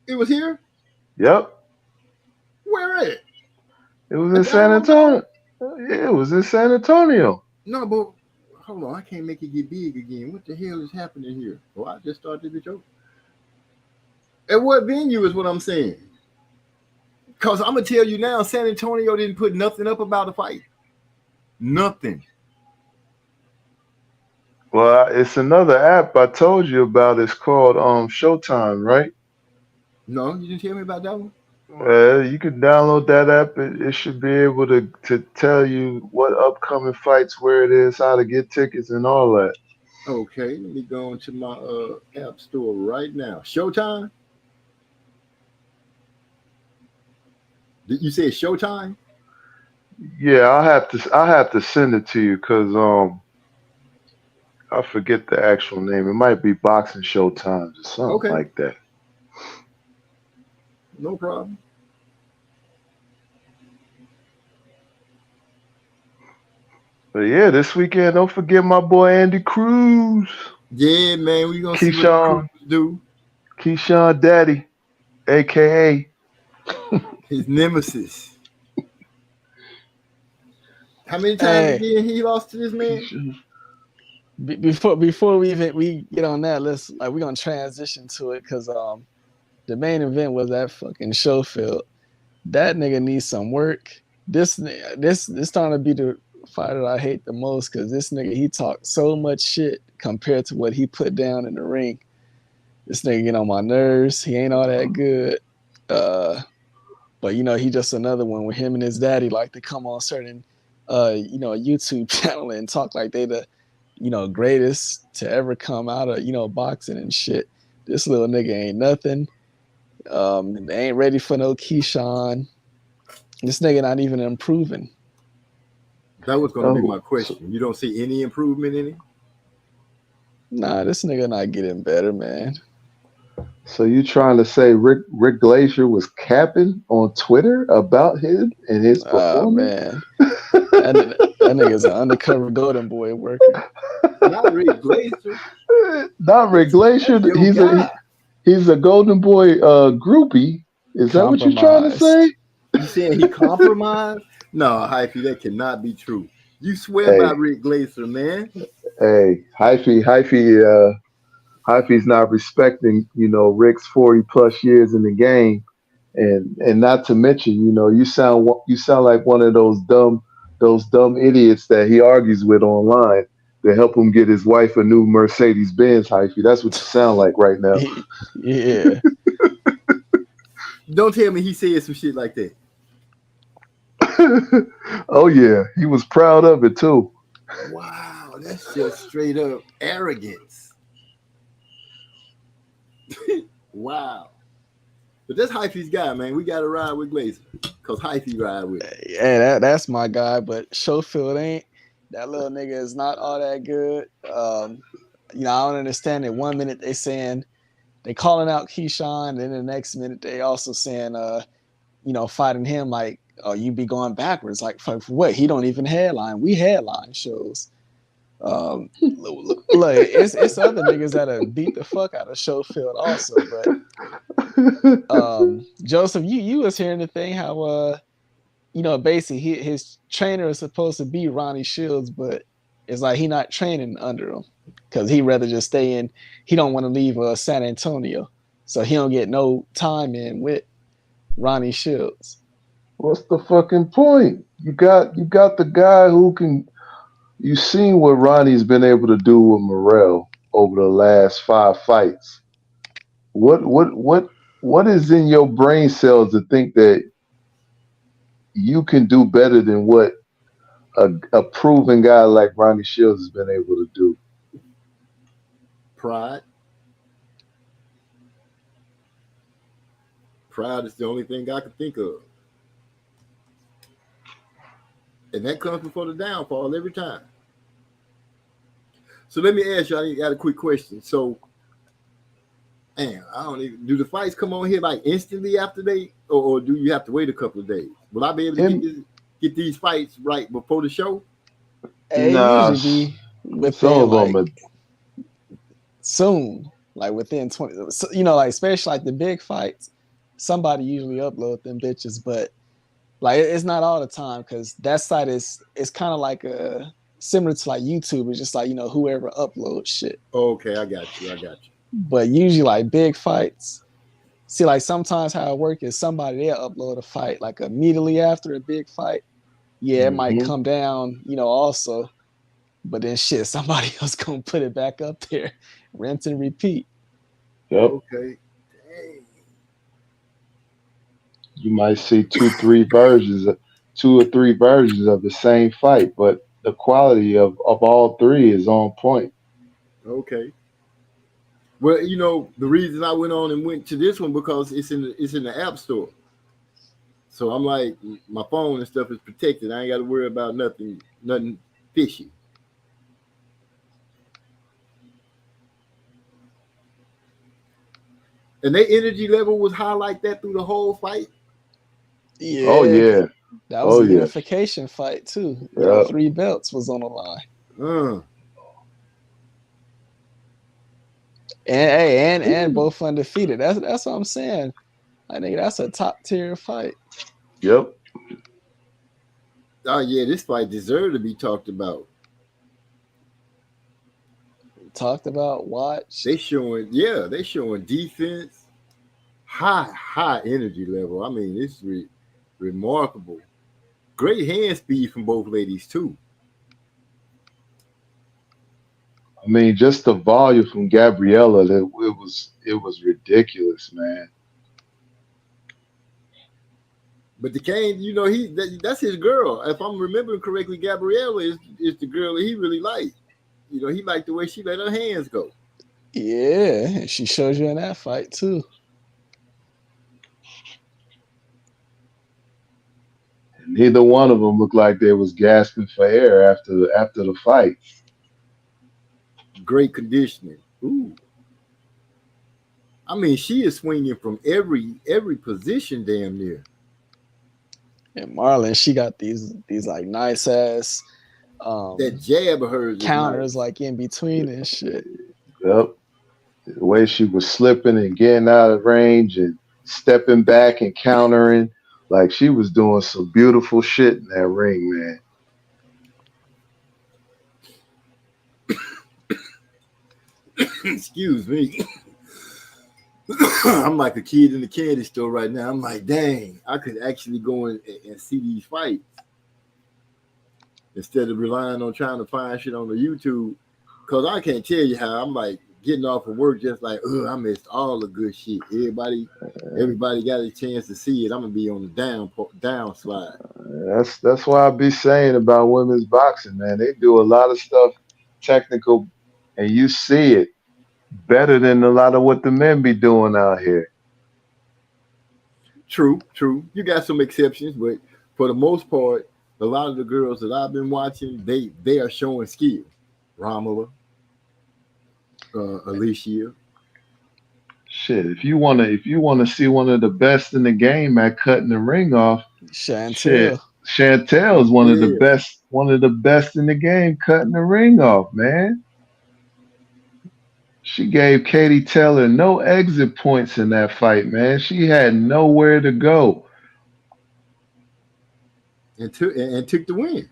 It was here? Yep. Where at? It was in San Antonio. Yeah, it was in San Antonio. No, but hold on, I can't make it get big again. What the hell is happening here? Well, I just started the joke. At what venue is what I'm saying? Because I'm going to tell you now, San Antonio didn't put nothing up about the fight. Nothing. Well, it's another app I told you about. It's called Showtime, right? No, you didn't tell me about that one? You can download that app. It should be able to tell you what upcoming fights, where it is, how to get tickets, and all that. Okay, let me go into my app store right now. Showtime? Did you say Showtime? Yeah, I'll have to send it to you because I forget the actual name. It might be Boxing Showtimes or something like that. No problem. But yeah, this weekend, don't forget my boy Andy Cruz. Yeah, man, we gonna see what Cruz do. Keyshawn Daddy, aka his nemesis. How many times again he lost to this man? Before we get on that, we're gonna transition to it because the main event was at fucking Schofield. That nigga needs some work. This starting to be the fighter I hate the most because this nigga, he talked so much shit compared to what he put down in the ring. This nigga get on my nerves. He ain't all that good. But you know, he just another one where him and his daddy like to come on certain a YouTube channel and talk like they the greatest to ever come out of boxing and shit. This little nigga ain't nothing. They ain't ready for no Keyshawn. This nigga not even improving. That was going to be my question. You don't see any improvement in him? Nah, this nigga not getting better, man. So you trying to say Rick Glacier was capping on Twitter about him and his performance? Man. that nigga's an undercover golden boy working. Not Rick Glacier. Not Rick Glacier. He's a golden boy groupie. Is that what you're trying to say? You saying he compromised? No, Hyphy, that cannot be true. You swear by Rick Glacier, man. Hey, Hyphy's not respecting, Rick's 40 plus years in the game, and not to mention, you sound like one of those dumb idiots that he argues with online to help him get his wife a new Mercedes Benz. Hyphy, that's what you sound like right now. Yeah. Don't tell me he said some shit like that. Oh yeah, he was proud of it too. Wow, that's just straight up arrogance. Wow. But that's Hyphy's guy, man. We got to ride with Glazer because Hyphy ride with him. Yeah, that's my guy. But Schofield ain't. That little nigga is not all that good. I don't understand it. 1 minute they saying they calling out Keyshawn, then the next minute they also saying, fighting him like, oh, you be going backwards. Like, for what? He don't even headline. We headline shows. Look, it's other niggas that beat the fuck out of Schofield also, but Joseph, you was hearing the thing how basically his trainer is supposed to be Ronnie Shields, but it's like he not training under him because he rather just stay in. He don't want to leave San Antonio, so he don't get no time in with Ronnie Shields. What's the fucking point? You got the guy who can. You seen what Ronnie's been able to do with Morrell over the last 5 fights. What is in your brain cells to think that you can do better than what a proven guy like Ronnie Shields has been able to do? Pride. Pride is the only thing I can think of. And that comes before the downfall every time. So let me ask you, I got a quick question. So, man, I don't even, do the fights come on here like instantly after or do you have to wait a couple of days? Will I be able to get these fights right before the show? It Nah, usually be some within of them like soon, like within 20, so, you know, like especially like the big fights, somebody usually upload them bitches, but like it's not all the time because that site is kind of like a similar to like YouTube. It's just like, you know, whoever uploads shit. Okay, I got you. But usually like big fights, see, like sometimes how it works is somebody they'll upload a fight like immediately after a big fight. Yeah, it might come down, you know, also. But then shit, somebody else gonna put it back up there, rinse and repeat. Yep. Okay. Dang. You might see 2 or 3 versions of the same fight, but the quality of all 3 is on point. Okay. Well, you know, the reason I went on and went to this one because it's in the App Store. So I'm like, my phone and stuff is protected. I ain't got to worry about nothing fishy. And their energy level was high like that through the whole fight. Yeah. Oh yeah. That was Oh, a yeah. unification fight too. You know, 3 belts was on the line. And both undefeated. That's what I'm saying. I think that's a top tier fight. Yep. Oh yeah, this fight deserved to be talked about. Talked about, watch. They showing defense, high energy level. I mean, it's remarkable. Great hand speed from both ladies too. I mean, just the volume from Gabriella, it was ridiculous, man. But the Kane, you know, that's his girl. If I'm remembering correctly, Gabriella is the girl that he really liked. You know, he liked the way she let her hands go. Yeah, she shows you in that fight too. Neither one of them looked like they was gasping for air after the fight. Great conditioning. Ooh. I mean, she is swinging from every position damn near. And Marlon, she got these like nice ass that jab of hers counters like in between and shit. Yep. The way she was slipping and getting out of range and stepping back and countering, like she was doing some beautiful shit in that ring, man. Excuse me. I'm like a kid in the candy store right now. I'm like, dang, I could actually go and see these fights instead of relying on trying to find shit on the YouTube. Because I can't tell you how I'm like getting off of work just like, I missed all the good shit. Everybody got a chance to see it. I'm gonna be on the down slide. That's why I be saying about women's boxing, man. They do a lot of stuff technical, and you see it better than a lot of what the men be doing out here. True. You got some exceptions, but for the most part, a lot of the girls that I've been watching, they are showing skill. Romola, Alicia. Shit, if you wanna see one of the best in the game at cutting the ring off, Chantel is one of the best in the game cutting the ring off, man. She gave Katie Taylor no exit points in that fight, man. She had nowhere to go. And took the win.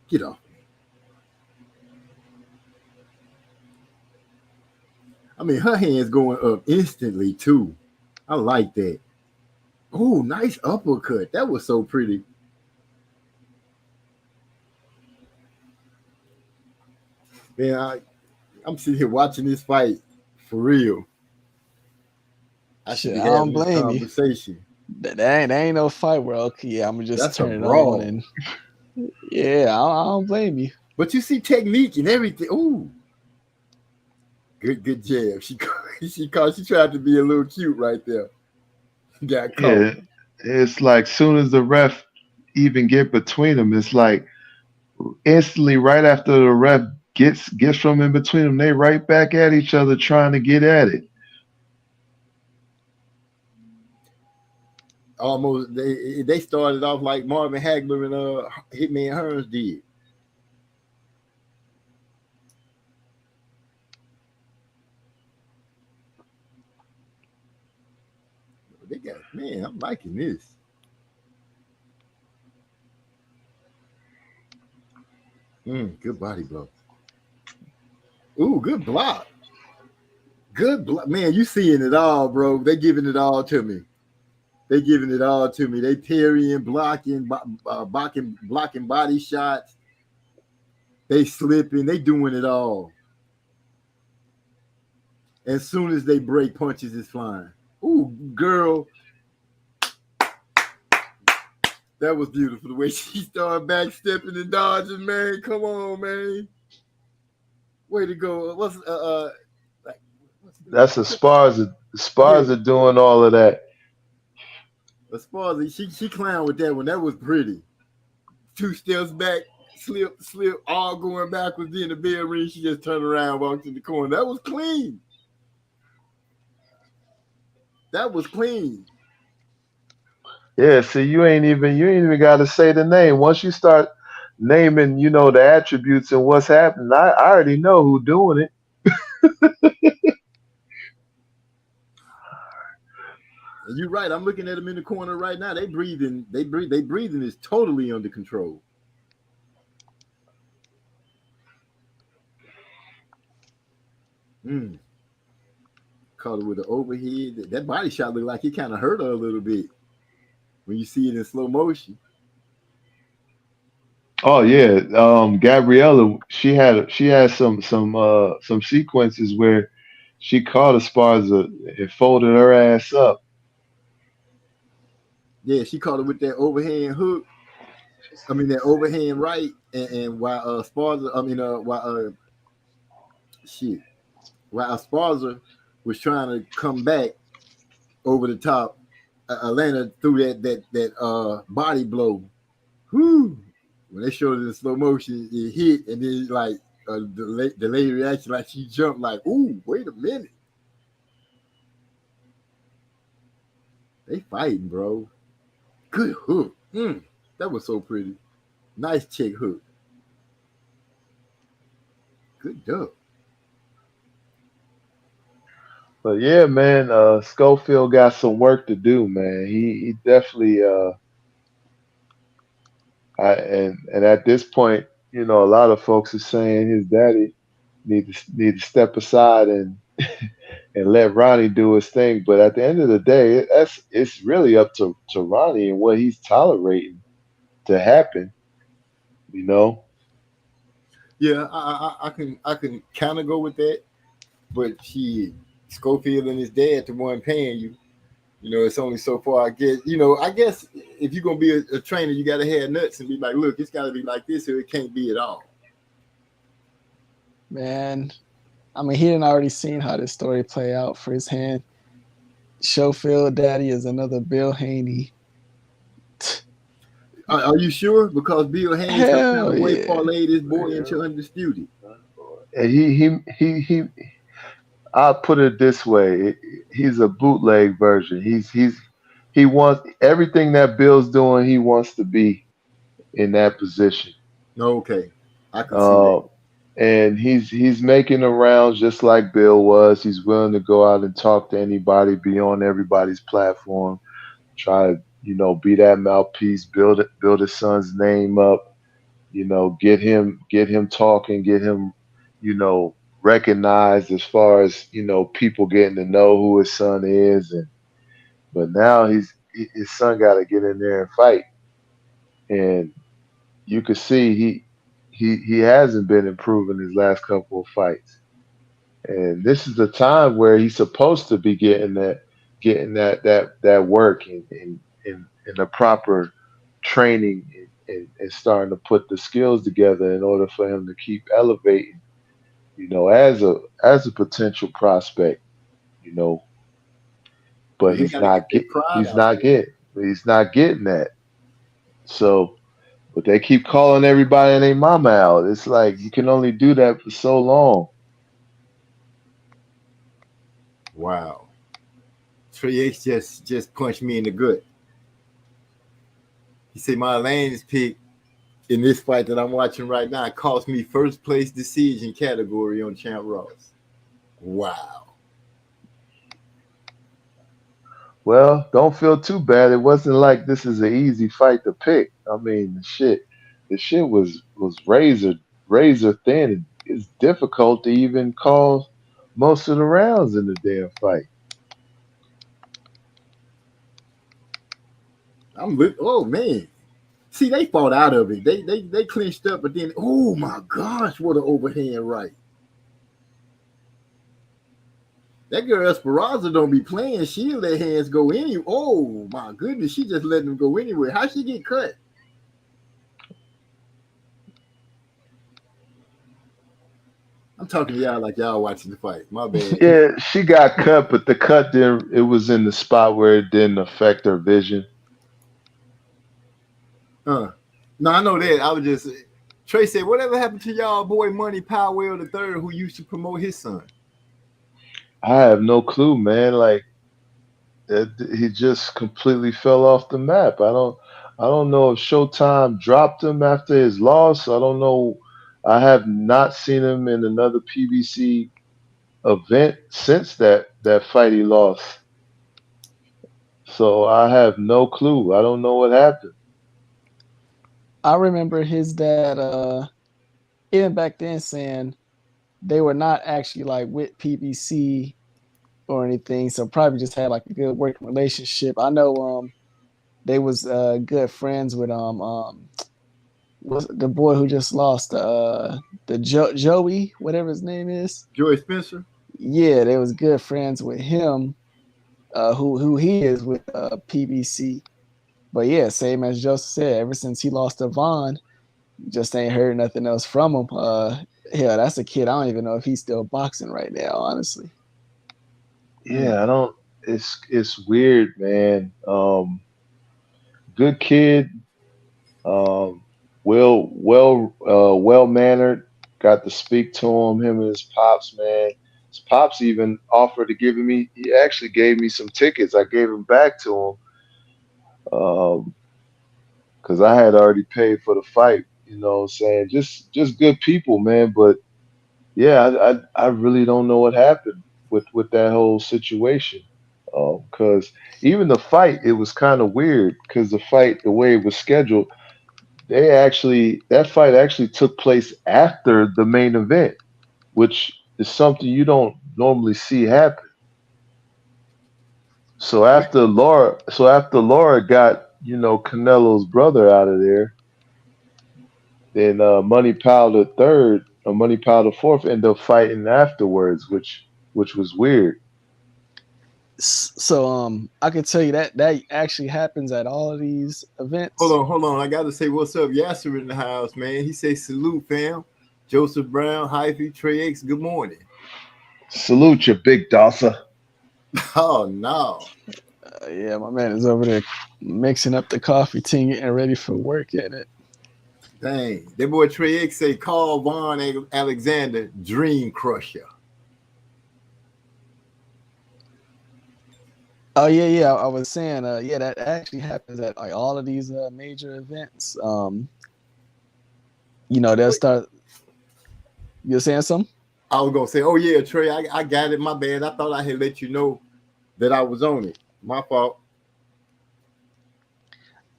Get off. I mean, her hands going up instantly too. I like that. Oh, nice uppercut. That was so pretty. Yeah, I'm sitting here watching this fight for real. I should Shit, be I don't having this blame you. conversation. That ain't no fight where okay, yeah, I'm gonna just That's a turn it brawl. on and yeah, I don't blame you. But you see technique and everything. Ooh. Good jab. She tried to be a little cute right there. Got caught. Yeah, it's like soon as the ref even get between them, it's like instantly right after the ref gets from in between them, they right back at each other trying to get at it. Almost they started off like Marvin Hagler and Hitman Hearns did. They got, man, I'm liking this. Good body blow. Ooh, good block. Good block. Man, you seeing it all, bro. They giving it all to me. They giving it all to me. They parrying, blocking body shots. They slipping. They doing it all. As soon as they break, punches is flying. Ooh, girl. That was beautiful. The way she started backstepping and dodging, man. Come on, man. Way to go. That's Esparza. Esparza doing all of that. Esparza, she clowned with that one. That was pretty. 2 steps back, slip, all going backwards in the bell ring. She just turned around, walked in the corner. That was clean. That was clean. Yeah, see, you ain't even got to say the name. Once you start naming, the attributes and what's happening, I already know who doing it. And you're right. I'm looking at them in the corner right now. They breathing is totally under control. Caught her with an overhead. That body shot looked like it kind of hurt her a little bit when you see it in slow motion. Oh yeah, Gabriella, she had some sequences where she caught Esparza and folded her ass up. Yeah, she caught her with that overhand hook. I mean that overhand right, and while Esparza, while Esparza was trying to come back over the top, Atlanta threw that body blow. Whew. When they showed it in slow motion, it hit, and then like the lady reaction, like she jumped, like, "Ooh, wait a minute!" They fighting, bro. Good hook. That was so pretty. Nice chick hook. Good duck. But yeah, man, Schofield got some work to do, man. He definitely and at this point, a lot of folks are saying his daddy need to step aside and and let Ronnie do his thing. But at the end of the day, it's really up to Ronnie and what he's tolerating to happen. Yeah, I can kind of go with that, but Schofield and his dad, the one paying you. It's only so far. I guess if you're gonna be a trainer, you gotta have nuts and be like, look, it's gotta be like this, or it can't be at all. Man, I mean, he didn't already seen how this story play out for his hand. Schofield daddy is another Bill Haney. Are you sure? Because Bill Haney Hell way yeah. parlayed this boy into Undisputed. And he I'll put it this way: he's a bootleg version. He wants everything that Bill's doing. He wants to be in that position. Okay, I can see that. And he's making the rounds just like Bill was. He's willing to go out and talk to anybody, be on everybody's platform, try to be that mouthpiece, build his son's name up, get him talking, get him recognized as far as people getting to know who his son is. But now his son got to get in there and fight, and you can see he hasn't been improving his last couple of fights. And this is the time where he's supposed to be getting that work and the proper training and starting to put the skills together in order for him to keep elevating, as a potential prospect, you know. But But he got to get that pride he's out not there. getting that. So, but they keep calling everybody and their mama out. It's like you can only do that for so long. Wow. Trey X just punched me in the gut. He said my Lane's pick in this fight that I'm watching right now cost me first place decision category on Champ Ross. Wow. Well, don't feel too bad. It wasn't like this is an easy fight to pick. I mean, the shit was razor thin. It's difficult to even call most of the rounds in the damn fight. Oh man. See, they fought out of it. They clinched up, but then oh my gosh, what an overhand right. That girl Esperanza don't be playing. She let hands go any. Oh my goodness, she just letting them go anywhere. How she get cut? I'm talking to y'all like y'all watching the fight. My bad. Yeah, she got cut, but the cut didn't. It was in the spot where it didn't affect her vision. No, I know that. I was just Trey said, whatever happened to y'all boy Money Powell the third who used to promote his son? I have no clue, man. Like he just completely fell off the map. I don't know if Showtime dropped him after his loss. I don't know. I have not seen him in another PBC event since that fight he lost. So I have no clue. I don't know what happened. I remember his dad, even back then, saying they were not actually like with PBC or anything, so probably just had like a good working relationship. I know they was good friends with was the boy who just lost Joey, whatever his name is. Joey Spencer? Yeah, they was good friends with him, who he is with PBC. But yeah, same as Joseph said, ever since he lost to Vaughn, just ain't heard nothing else from him. Yeah, that's a kid. I don't even know if he's still boxing right now, honestly. Yeah, I don't. It's weird, man. Good kid. Um, well mannered. Got to speak to him. Him and his pops, man. His pops even offered to give me. He actually gave me some tickets. I gave him back to him because I had already paid for the fight. You know, what I'm saying just good people, man. But yeah, I really don't know what happened with that whole situation. Because even the fight, it was kind of weird because the fight, the way it was scheduled, that fight actually took place after the main event, which is something you don't normally see happen. So after Laura got Canelo's brother out of there, then Money Pal the third or Money Pal the fourth ended up fighting afterwards, which was weird. So I can tell you that actually happens at all of these events. Hold on. I gotta say what's up. Yasser in the house, man. He say salute, fam. Joseph Brown, Hyphy, Trey X, good morning. Salute you, big Dawson. Oh no. Yeah, my man is over there mixing up the coffee, team, getting ready for work at it. Dang. That boy Trey X say Carl Von Alexander, Dream Crusher. Oh yeah. I was saying, yeah, that actually happens at like all of these major events. They'll start. You're saying something? I was gonna say, oh yeah, Trey, I got it. My bad. I thought I had let you know that I was on it. My fault.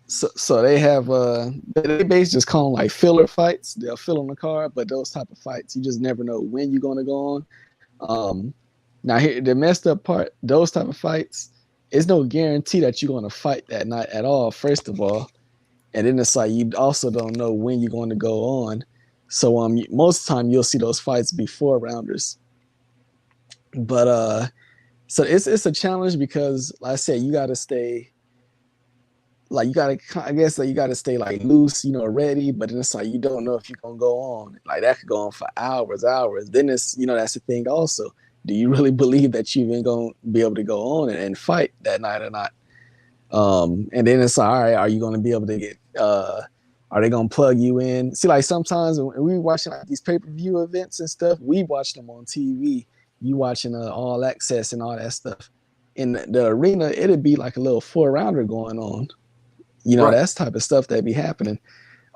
So they have they basically just call them like filler fights. They'll fill on the card, but those type of fights, you just never know when you're gonna go on. Now here the messed up part, those type of fights, it's no guarantee that you're gonna fight that night at all, first of all. And then it's like you also don't know when you're going to go on. So most of the time you'll see those fights before rounders. But so it's a challenge because, like I said, you got to stay. Like you gotta, I guess, like you gotta stay like loose, ready. But then it's like you don't know if you're gonna go on. Like that could go on for hours, hours. Then it's, that's the thing. Also, do you really believe that you're even gonna be able to go on and fight that night or not? And then it's like, all right, are you gonna be able to get? Are they gonna plug you in? See, like sometimes when we watching like these pay-per-view events and stuff, we watch them on TV. You watching All Access and all that stuff. In the arena, it'd be like a little 4-rounder going on. Right. That's the type of stuff that be happening.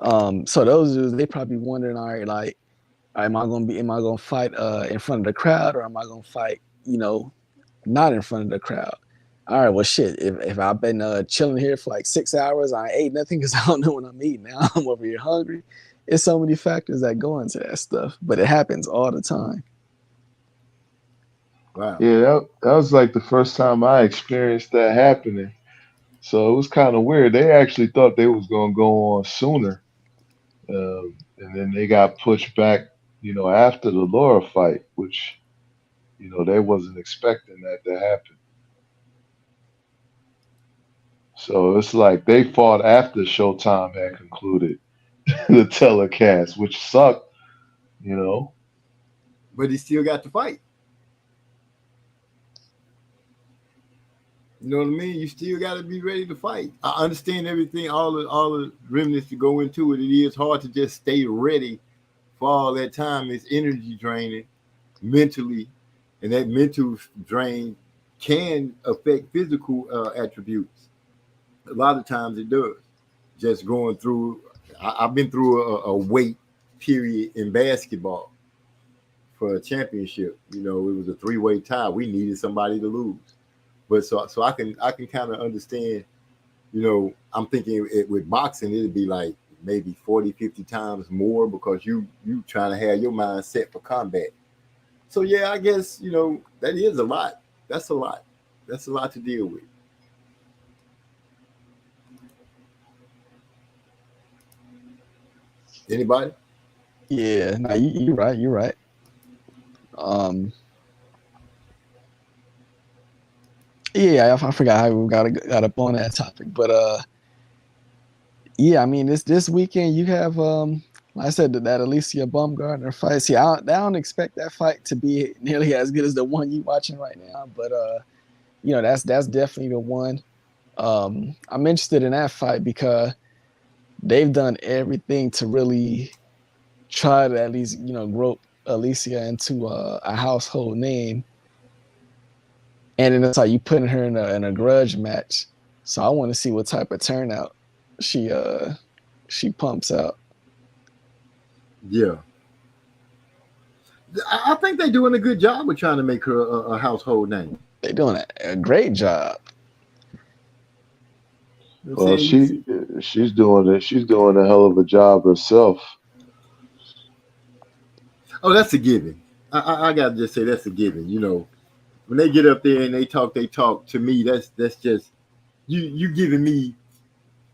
So those dudes, they probably wondering, all right, like, am I gonna fight in front of the crowd, or am I gonna fight, not in front of the crowd? All right, well, shit. If I've been chilling here for like 6 hours, I ain't ate nothing because I don't know what I'm eating. Now I'm over here hungry. It's so many factors that go into that stuff, but it happens all the time. Wow. Yeah, that was like the first time I experienced that happening. So it was kind of weird. They actually thought they was gonna go on sooner, and then they got pushed back, after the Laura fight, which, they wasn't expecting that to happen. So it's like they fought after Showtime had concluded the telecast, which sucked, But he still got to fight. You know what I mean? You still got to be ready to fight. I understand everything, all the remnants to go into it. It is hard to just stay ready for all that time. It's energy draining mentally, and that mental drain can affect physical attributes. A lot of times it does. Just going through, I've been through a weight period in basketball for a championship. It was a 3-way tie. We needed somebody to lose. But so I can kind of understand, I'm thinking with boxing, it'd be like maybe 40, 50 times more because you trying to have your mind set for combat. So yeah, I guess, that is a lot. That's a lot. That's a lot to deal with. Anybody? Yeah, no, you're right. You're right. Yeah, I forgot how we got up on that topic, but yeah, I mean this weekend you have like I said, that Alicia Baumgartner fight. See, I don't expect that fight to be nearly as good as the one you watching right now, but that's definitely the one. I'm interested in that fight because they've done everything to really try to at least grope Alicia into a household name. And then it's like you putting her in a grudge match. So I want to see what type of turnout she pumps out. Yeah. I think they're doing a good job with trying to make her a household name. They're doing a great job. Well, she's doing it. She's doing a hell of a job herself. Oh, that's a given. I gotta just say that's a given. When they get up there and they talk. To me, that's just you giving me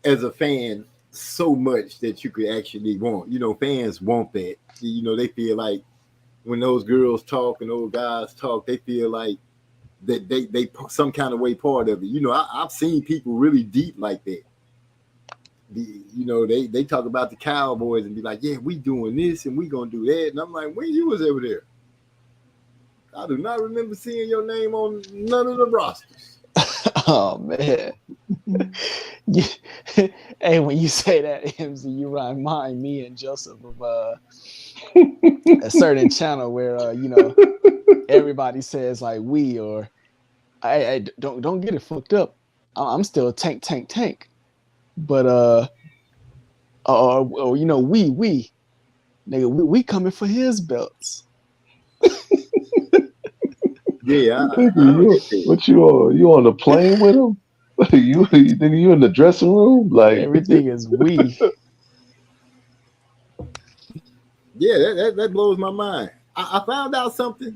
as a fan so much that you could actually want. Fans want that. They feel like when those girls talk and those guys talk, they feel like that they some kind of way part of it. I've seen people really deep like that. They talk about the Cowboys and be like, yeah, we doing this and we gonna do that. And I'm like, when you was over there? I do not remember seeing your name on none of the rosters. Oh man. Hey, when you say that, MZ, you remind me and Joseph of a certain channel where everybody says like we, or I don't get it fucked up. I'm still a tank. But we nigga, we coming for his belts. Yeah, What you on? You on the plane with him? you in the dressing room? Like Everything is we. Yeah, that blows my mind. I found out something,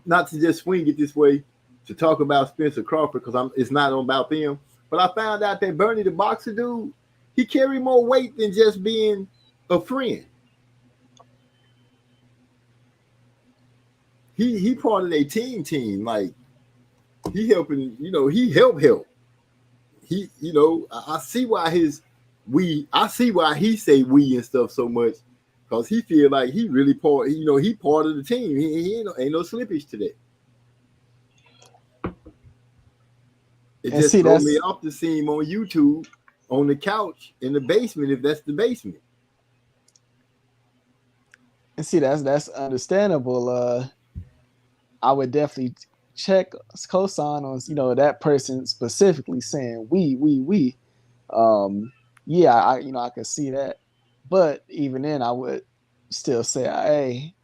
not to just swing it this way, to talk about Spencer Crawford because it's not about them. But I found out that Bernie the boxer dude, he carried more weight than just being a friend. he part of a team. Like he helping, he help. He, I see why I see why he say we and stuff so much, because he feel like he really he part of the team. He ain't no slippage to that. It And just see, throw that's me off to see him on YouTube on the couch in the basement, if that's the basement. that's understandable. I would definitely check cosign on that person specifically saying we. Yeah, I can see that, but even then, I would still say, hey,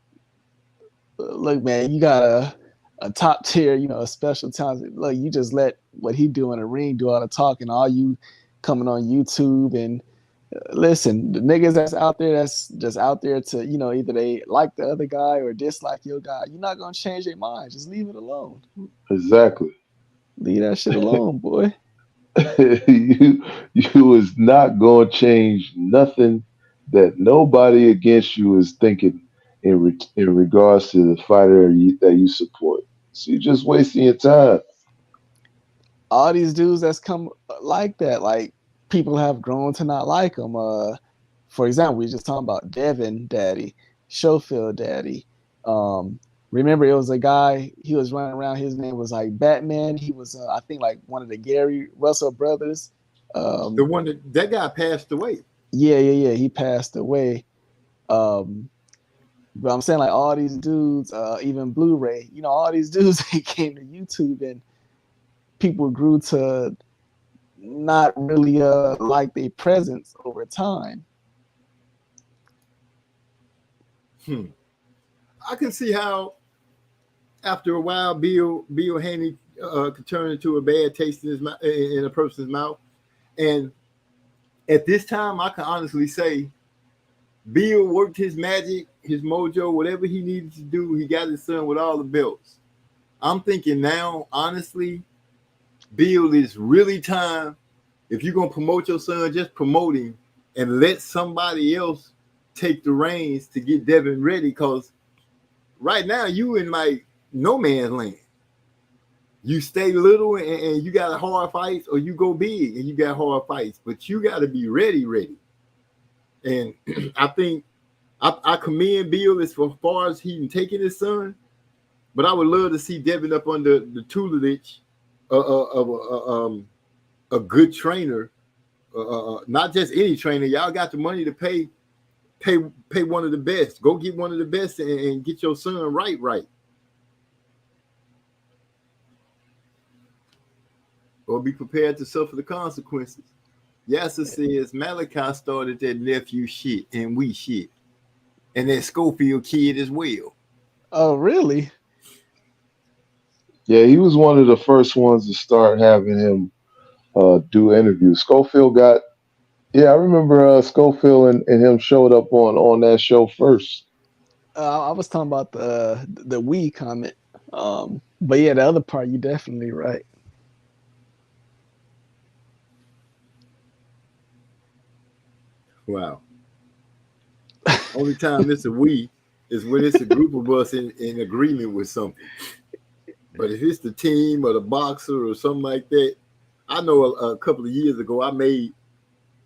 look, man, you got a top tier, a special talent. Look, you just let what he do in the ring do all the talking. All you coming on YouTube and listen, the niggas that's out there, that's just out there to, either they like the other guy or dislike your guy. You're not gonna change their mind. Just leave it alone. Exactly. Leave that shit alone, boy. you is not going to change nothing that nobody against you is thinking in regards to the fighter that you support. So you're just wasting your time. All these dudes that's come like that, like people have grown to not like them. For example, we just talking about Devin Daddy, Schofield Daddy. Remember, it was a guy, he was running around, his name was like Batman. He was, I think, like one of the Gary Russell brothers. The one that guy passed away. Yeah. He passed away. But I'm saying, like, all these dudes, even Blu-ray, all these dudes, they came to YouTube and people grew to not really like their presence over time. I can see how after a while Bill Haney could turn into a bad taste in a person's mouth. And at this time, I can honestly say Bill worked his magic, his mojo, whatever he needed to do. He got his son with all the belts. I'm thinking now, honestly, Bill, is really time. If you're going to promote your son, just promote him and let somebody else take the reins to get Devin ready, because right now you in like no man's land. You stay little and you got hard fights, or you go big and you got hard fights, but you got to be ready. And I think I commend Bill as far as he taking his son, but I would love to see Devin up under the tutelage of a good trainer, not just any trainer. Y'all got the money to pay one of the best. Go get one of the best and get your son right. Or be prepared to suffer the consequences. Yasser says Malachi started that nephew shit and we shit. And that Schofield kid as well. Oh, really? Yeah, he was one of the first ones to start having him do interviews. Schofield I remember Schofield and him showed up on that show first. I was talking about the we comment. But yeah, the other part, you're definitely right. Wow. Only time it's a we is when it's a group of us in agreement with something. But if it's the team or the boxer or something like that, I know a couple of years ago I made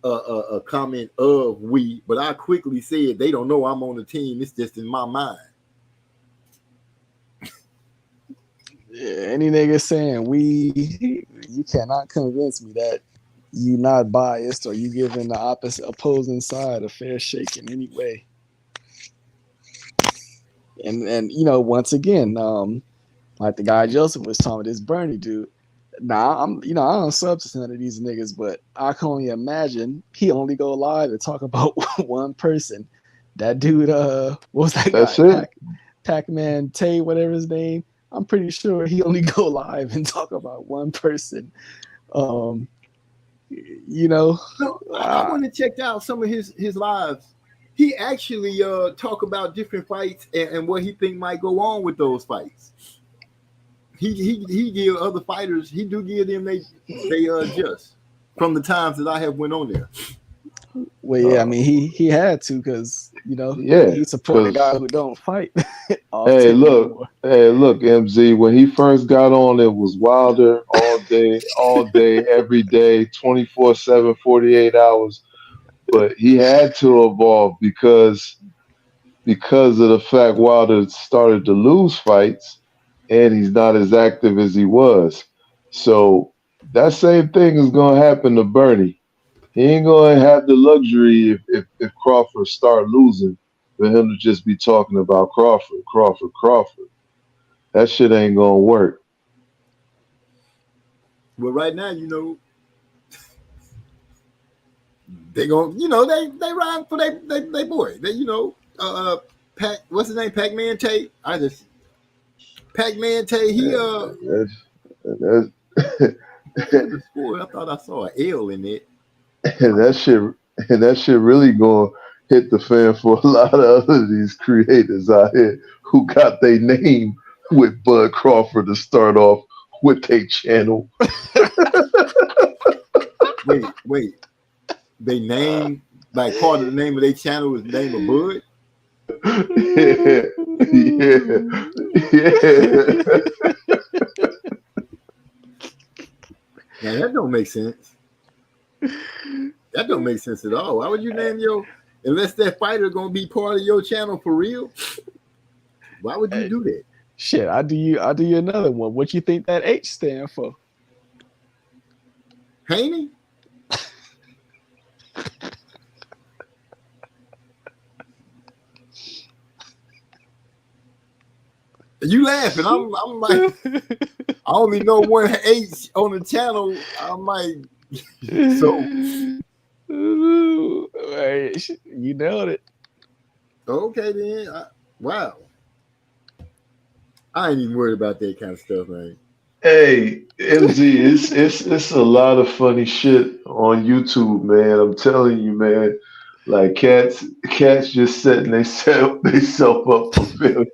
a comment of we, but I quickly said they don't know I'm on the team. It's just in my mind. Yeah, any nigga saying we, you cannot convince me that you not biased or you giving the opposing side a fair shake in any way. And once again, like the guy Joseph was talking about, this Bernie dude. Nah, I don't sub to none of these niggas, but I can only imagine he only go live to talk about one person. That dude, what was that That's guy? it. Pac-Man Tay, whatever his name. I'm pretty sure he only go live and talk about one person. So I want to check out some of his lives. He actually talk about different fights and what he think might go on with those fights. He give other fighters, he do give them they adjust from the times that I have went on there. Well, yeah, I mean he had to because Yeah, he supported a 'cause guy who don't fight off Hey, TV look, anymore. MZ. When he first got on, it was Wilder all day, every day, 24/7, 48 hours. But he had to evolve because of the fact Wilder started to lose fights, and he's not as active as he was. So that same thing is gonna happen to Bernie. He ain't gonna have the luxury if Crawford start losing for him to just be talking about Crawford, Crawford, Crawford. That shit ain't gonna work. Well, right now, they gonna, they ride for they boy. Pac, what's his name? Pac-Man Tate. Pac-Man Tate. He That's, I thought I saw an L in it. that shit really gonna hit the fan for a lot of other these creators out here who got their name with Bud Crawford to start off with their channel. Wait. They name like part of the name of their channel is the name of Bud. Yeah. Now that don't make sense. That don't make sense at all. Why would you name unless that fighter gonna be part of your channel for real? Why would you do that? Shit, I'll do you another one. What you think that H stand for? Haney? You laughing? I'm like, I only know one H on the channel. I'm like, so you nailed it. Okay then. Wow. I ain't even worried about that kind of stuff, man. Hey, MZ, it's a lot of funny shit on YouTube, man. I'm telling you, man. Like cats just setting themselves up for failure.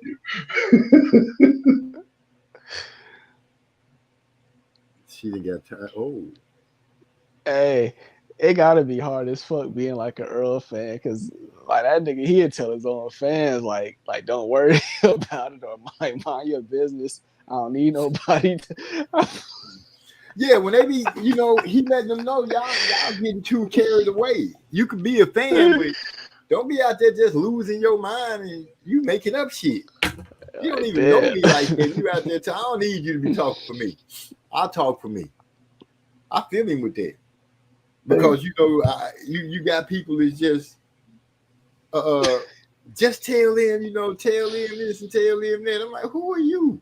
She done got tired. Oh. Hey, it gotta be hard as fuck being like an Earl fan, because like that nigga, he'd tell his own fans like don't worry about it, or mind your business. I don't need nobody. Yeah, when they be, he letting them know y'all getting too carried away. You could be a fan, but don't be out there just losing your mind and you making up shit. You don't even know me like that. You out there, I don't need you to be talking for me. I'll talk for me. I feel him with that because you got people that's just tell them, tell them this and tell them that. I'm like, who are you?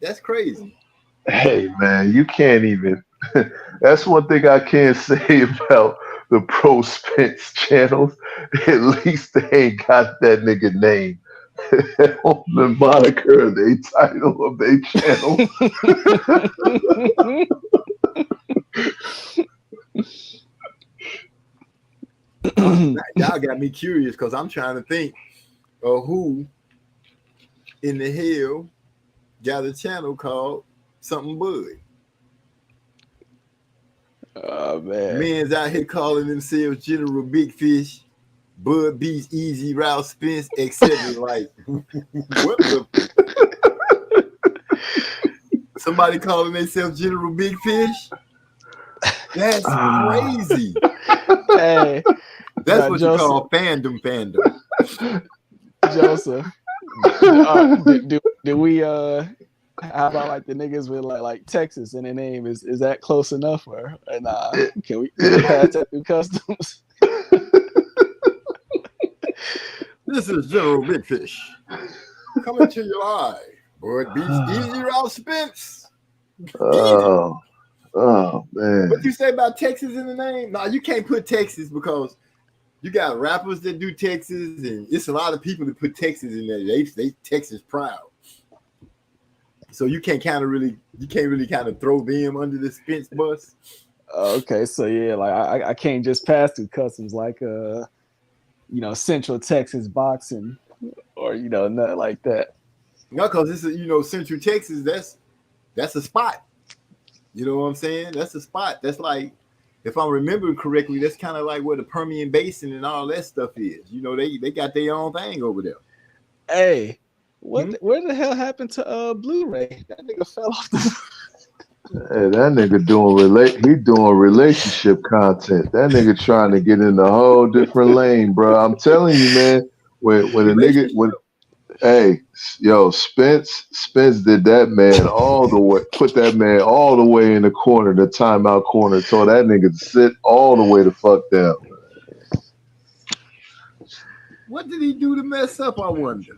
That's crazy. Hey man, you can't even. That's one thing I can't say about the pro Spence channels. At least they ain't got that nigga name on the moniker, they title of their channel. Y'all got me curious because I'm trying to think of who in the hell got a channel called something Bud. Oh man, Men's out here calling themselves General Big Fish, Bud Beats, Easy Ralph Spence, etc. Like, what the? Somebody calling themselves General Big Fish? That's crazy. Hey, that's what Joseph, you call fandom. Joseph, do we how about like the niggas with like Texas in their name? Is that close enough, or nah? Can we pass that through customs? This is General Big Fish coming to your eye. Bud Beats, Easy Ralph Spence. Oh man. What you say about Texas in the name? No, you can't put Texas because you got rappers that do Texas, and it's a lot of people that put Texas in there. They Texas proud. So you can't really kind of throw them under the Spence bus. Okay, so yeah, like I can't just pass through customs like Central Texas boxing or nothing like that. No, because this is Central Texas. That's a spot. You know what I'm saying? That's a spot. That's like if I'm remembering correctly, that's kind of like where the Permian Basin and all that stuff is. You know, they got their own thing over there. Hey, where the hell happened to Blu-ray? That nigga fell off the Hey, that nigga doing relationship content. That nigga trying to get in a whole different lane, bro. I'm telling you, man. Spence did that man all the way, put that man all the way in the corner, the timeout corner, told that nigga to sit all the way the fuck down. What did he do to mess up, I wonder?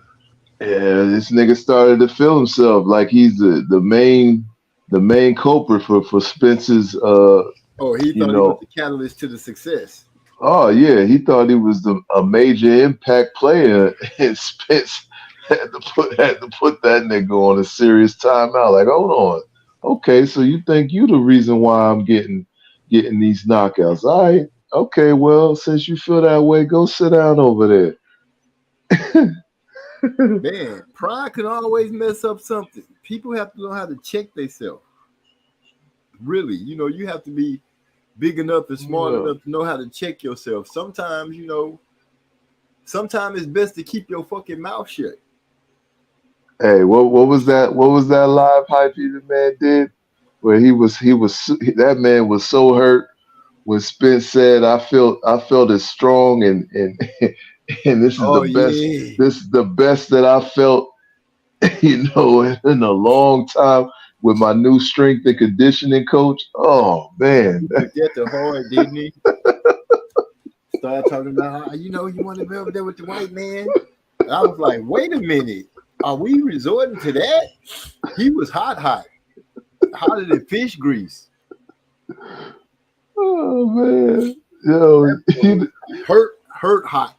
Yeah, this nigga started to feel himself like he's the main culprit for Spence's he thought he was the catalyst to the success. Oh yeah, he thought he was a major impact player, and Spence had to put that nigga on a serious timeout. Like, hold on, okay, so you think you the reason why I'm getting these knockouts? All right, okay, well, since you feel that way, go sit down over there. Man, pride can always mess up something. People have to know how to check themselves. Really, you have to be big enough and smart enough to know how to check yourself. Sometimes, it's best to keep your fucking mouth shut. Hey, what was that? What was that live hype the man did? Where that man was so hurt when Spence said, "I felt as strong and and this is the best. Yeah. This is the best that I felt, in a long time with my new strength and conditioning coach." Oh man, he forget the hard, didn't he? Started talking about how you want to be over there with the white man. I was like, wait a minute, are we resorting to that? He was hot, hotter than fish grease. Oh man, yo, hurt hot.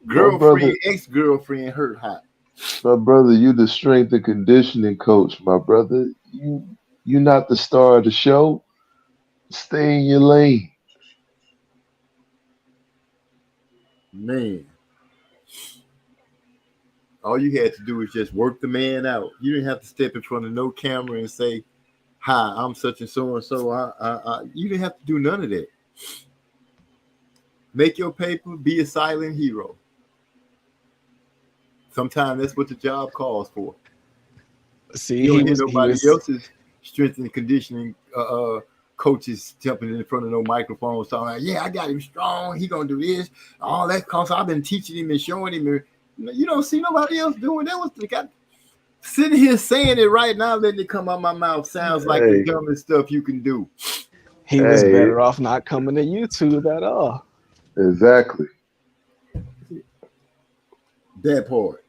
Girlfriend, ex-girlfriend hurt hot. My brother, you the strength and conditioning coach, my brother. You not the star of the show. Stay in your lane. Man. All you had to do was just work the man out. You didn't have to step in front of no camera and say, "Hi, I'm such and so and so." You didn't have to do none of that. Make your paper, be a silent hero. Sometimes that's what the job calls for. See, you don't hear nobody else's strength and conditioning coaches jumping in front of no microphones talking like, "Yeah, I got him strong. He gonna do this. All that cause I've been teaching him and showing him." You don't see nobody else doing that. Was the guy sitting here saying it right now, letting it come out my mouth sounds like the dumbest stuff you can do. He was better off not coming to YouTube at all. Exactly. That part.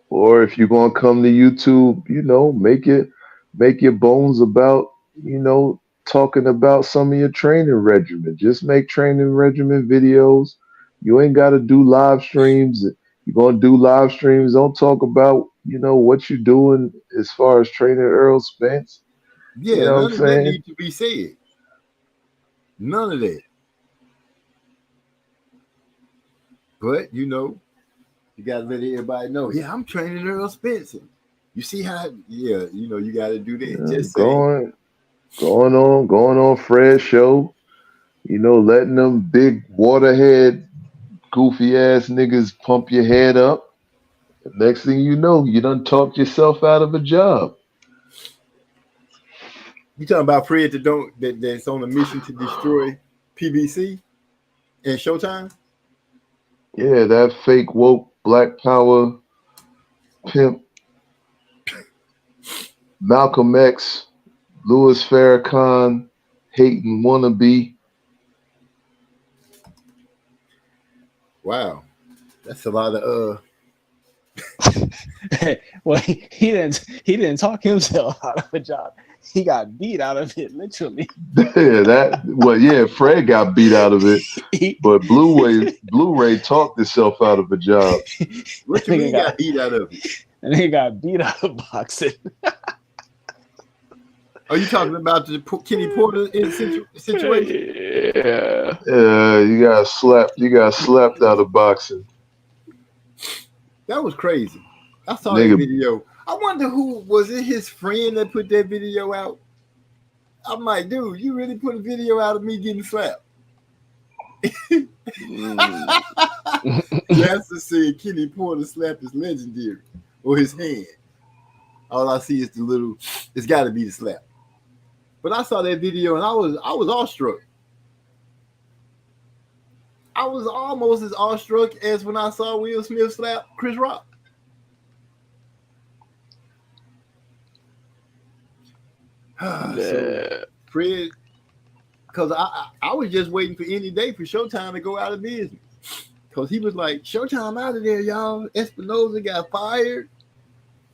Or if you're gonna come to YouTube, make your bones about, talking about some of your training regimen. Just make training regimen videos. You ain't gotta do live streams. You're gonna do live streams. Don't talk about, what you're doing as far as training Earl Spence. Yeah, none of that need to be said. None of that. But you gotta let everybody know. Yeah, I'm training Earl Spence. You see how? Yeah, you gotta do that. Yeah, just going on Fred's show. Letting them big waterhead, goofy ass niggas pump your head up. The next thing you know, you done talked yourself out of a job. You talking about Fred that's on a mission to destroy PBC and Showtime? Yeah, that fake woke Black Power pimp, Malcolm X, Louis Farrakhan, hating wannabe. Wow, that's a lot of Well, he didn't talk himself out of a job. He got beat out of it, literally. Fred got beat out of it, but Blu-ray talked himself out of a job. What you mean got beat out of it? And he got beat out of boxing. Are you talking about the Kenny Porter situation? Yeah, you got slapped out of boxing. That was crazy. I saw that video. I wonder who was it. His friend that put that video out. I'm like, dude, you really put a video out of me getting slapped? Yasser said Kenny Porter slap is legendary, or his hand. All I see is the little. It's got to be the slap. But I saw that video and I was awestruck. I was almost as awestruck as when I saw Will Smith slap Chris Rock. So, Fred, because I was just waiting for any day for Showtime to go out of business. Because he was like, Showtime out of there, y'all. Espinosa got fired.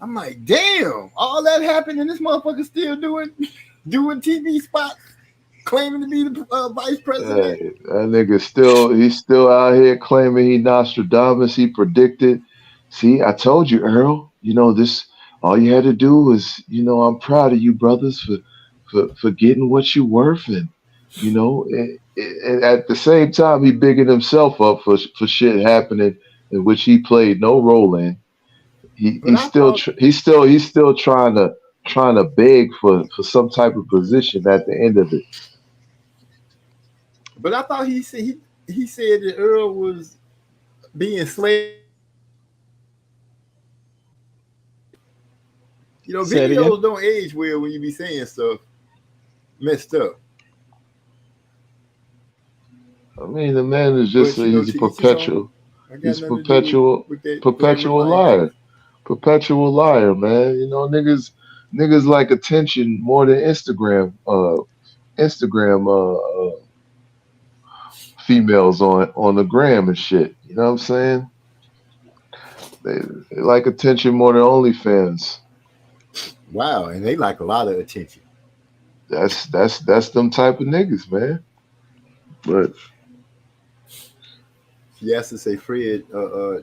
I'm like, damn, all that happened and this motherfucker still doing TV spots, claiming to be the vice president. Hey, that nigga he's still out here claiming he Nostradamus. He predicted. See, I told you, Earl. You know this. All you had to do was, I'm proud of you, brothers, for getting what you worth, and and at the same time, he bigging himself up for shit happening in which he played no role in. He's still trying to beg for some type of position at the end of it. But I thought he said that Earl was being slaved. Videos don't age well when you be saying stuff messed up. I mean, the man is just he's a perpetual liar. Perpetual liar, man. Niggas like attention more than Instagram females on the gram and shit. You know what I'm saying? They like attention more than OnlyFans. Wow, and they like a lot of attention. That's them type of niggas, man. But Yes, to say Fred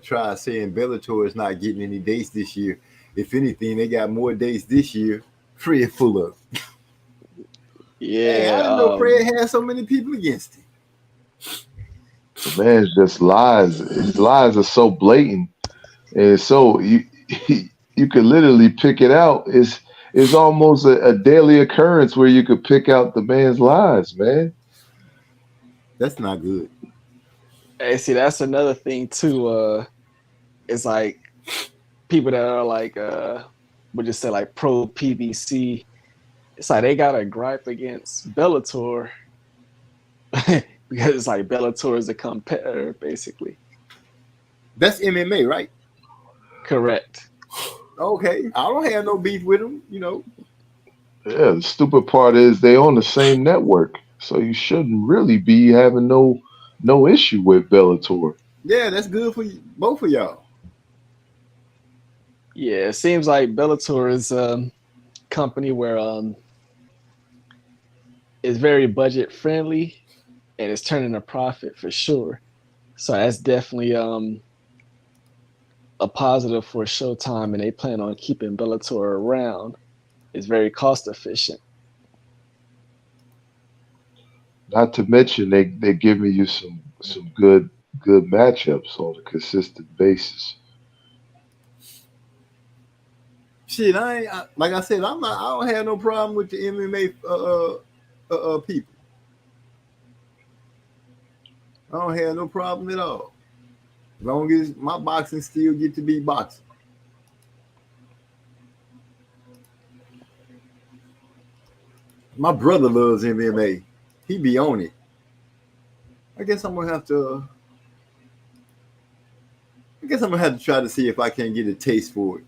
tried saying Bellator is not getting any dates this year. If anything, they got more dates this year. Fred full of. Yeah, hey, I didn't know Fred had so many people against him. The man's just lies. His lies are so blatant, and so you could literally pick it out. It's almost a daily occurrence where you could pick out the man's lies, man. That's not good. Hey, see, that's another thing too. It's like people that are like, would just say like pro PBC. It's like they got a gripe against Bellator because it's like Bellator is a competitor, basically. That's MMA, right? Correct. Okay, I don't have no beef with them, Yeah, the stupid part is they on the same network, so you shouldn't really be having no issue with Bellator. Yeah, that's good for you, both of y'all. Yeah, it seems like Bellator is a company where it's very budget friendly and it's turning a profit for sure. So that's definitely a positive for Showtime, and they plan on keeping Bellator around. It's very cost efficient. Not to mention they giving you some good matchups on a consistent basis. Shit, like I said, I don't have no problem with the MMA people. I don't have no problem at all. As long as my boxing still get to be boxing. My brother loves MMA. He be on it. I guess I'm gonna have to try to see if I can get a taste for it.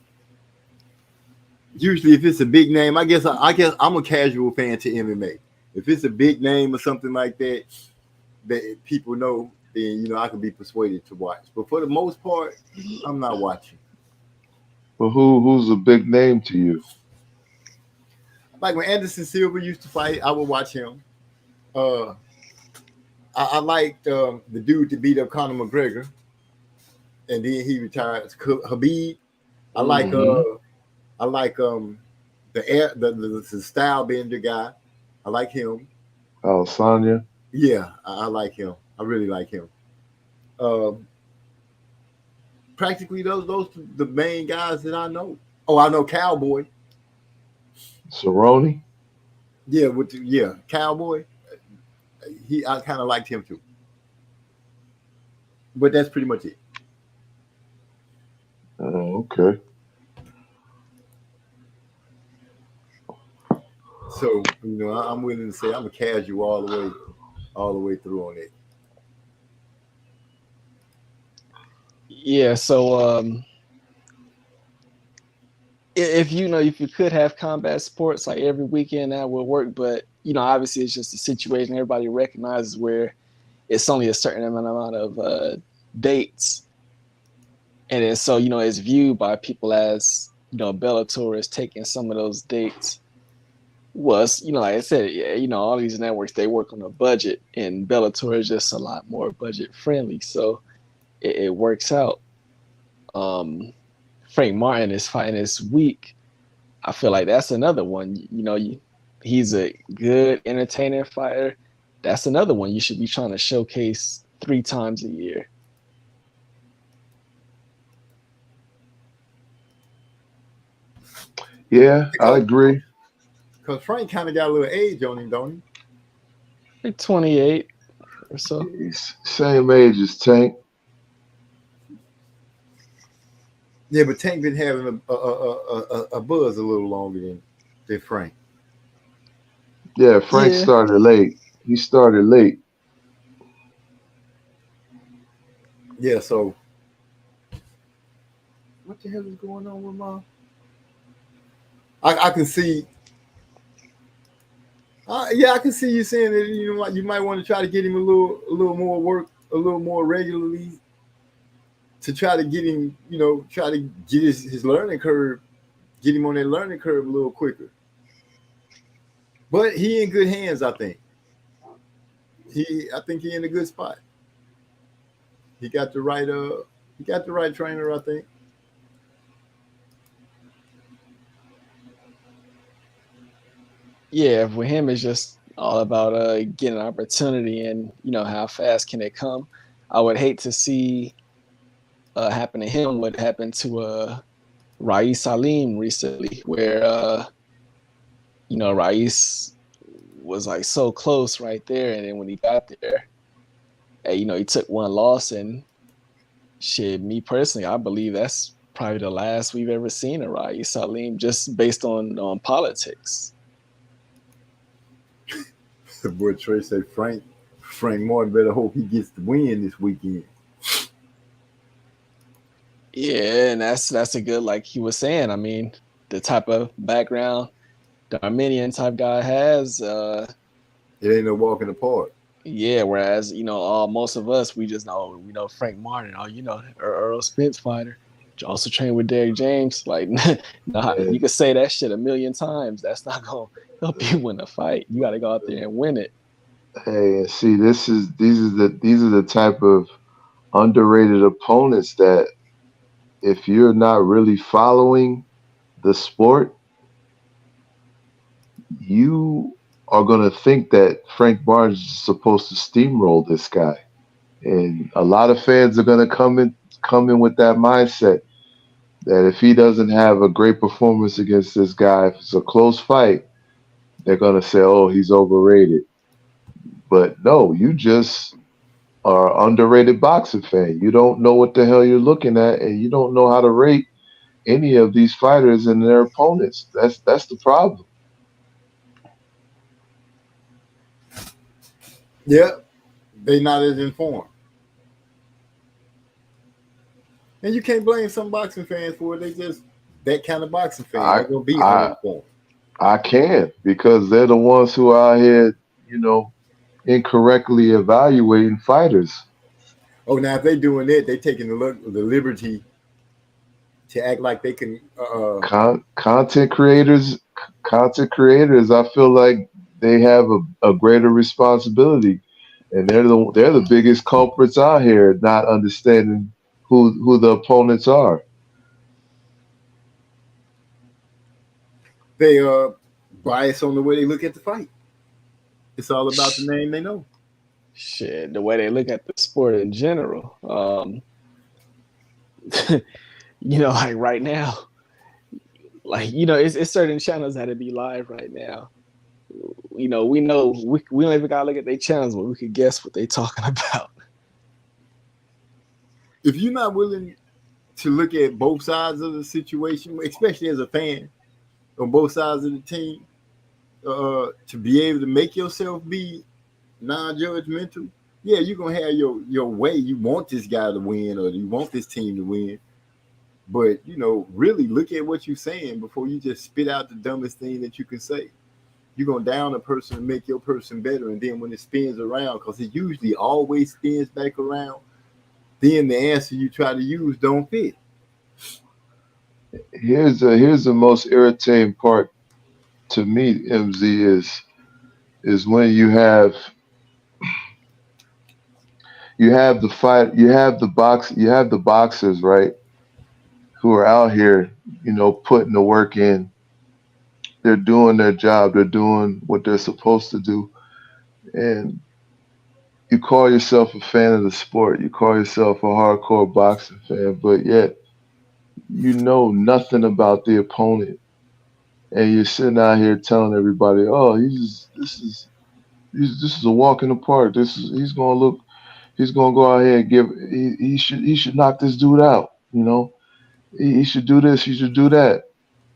Usually, if it's a big name, I guess I'm a casual fan to MMA. If it's a big name or something like that people know, then I can be persuaded to watch. But for the most part, I'm not watching. But who's a big name to you? Like when Anderson Silva used to fight, I would watch him. I liked the dude that beat up Conor McGregor, and then he retired. Khabib. I like the style bender guy. I like him. Oh, Sonya. Yeah, I like him. I really like him. Practically those the main guys that I know. Oh, I know Cowboy. Cerrone. Yeah, Cowboy. I kind of liked him too. But that's pretty much it. Oh, okay. So I'm willing to say I'm a casual all the way through on it. Yeah, so if you could have combat sports like every weekend, that would work. But obviously it's just a situation everybody recognizes where it's only a certain amount of dates, and then so it's viewed by people as Bellator is taking some of those dates. Was like I said, yeah, all these networks, they work on a budget, and Bellator is just a lot more budget friendly, so it works out. Frank Martin is fighting this week. I feel like that's another one. He's a good, entertaining fighter. That's another one you should be trying to showcase 3 times a year. Yeah, I agree. Because Frank kind of got a little age on him, don't he? Like 28 or so. He's same age as Tank. Yeah, but Tank been having a buzz a little longer than Frank. Yeah, Frank started late. He started late. Yeah, so what the hell is going on with my? I can see. I can see you saying that you might want to try to get him a little more work, a little more regularly, to try to get him, try to get his learning curve, get him on that learning curve a little quicker. But he in good hands, I think. I think he in a good spot. He got the right trainer, I think. Yeah, with him it's just all about getting an opportunity, and how fast can it come. I would hate to see happen to him what happened to Rais Salim recently, where Rais was like so close right there, and then when he got there, he took one loss, and shit, me personally, I believe that's probably the last we've ever seen of Rais Salim, just based on politics. The boy Trey said Frank Martin better hope he gets the win this weekend. Yeah, and that's a good, like he was saying. I mean, the type of background the Armenian type guy has, it ain't no walk in the park. Yeah, whereas most of us, we know Frank Martin, Earl Spence fighter, also trained with Derek James. Like, you could say that shit a million times. That's not gonna help you win a fight. You got to go out there and win it. Hey, see, these are the type of underrated opponents that if you're not really following the sport, you are going to think that Frank Barnes is supposed to steamroll this guy. And a lot of fans are going to come in with that mindset that if he doesn't have a great performance against this guy, if it's a close fight, they're going to say, oh, he's overrated. But no, you just are an underrated boxing fan. You don't know what the hell you're looking at, and you don't know how to rate any of these fighters and their opponents. That's the problem. Yeah, they not as informed. And you can't blame some boxing fans for it. They just that kind of boxing fan. They're going to be uninformed. I can, because they're the ones who are out here, incorrectly evaluating fighters. Oh, now if they're doing it, they're taking the liberty to act like they can. Content creators, I feel like they have a greater responsibility, and they're the biggest culprits out here, not understanding who the opponents are. They are biased on the way they look at the fight. It's all about the name they know. Shit, the way they look at the sport in general. Like right now, like it's certain channels that would be live right now we know we don't even gotta look at their channels, but we could guess what they talking about. If you're not willing to look at both sides of the situation, especially as a fan on both sides of the team, to be able to make yourself be non-judgmental, yeah, you're gonna have your way. You want this guy to win, or you want this team to win. But really look at what you're saying before you just spit out the dumbest thing that you can say. You're gonna down a person and make your person better, and then when it spins around, because it usually always spins back around, then the answer you try to use don't fit. Here's the most irritating part to me, MZ, is when you have the fight, you have the boxers, right, who are out here, putting the work in. They're doing their job. They're doing what they're supposed to do. And you call yourself a fan of the sport. You call yourself a hardcore boxing fan, but yet you know nothing about the opponent. And you're sitting out here telling everybody, "Oh, this is a walk in the park. He's gonna go out here and he should knock this dude out. He should do this. He should do that."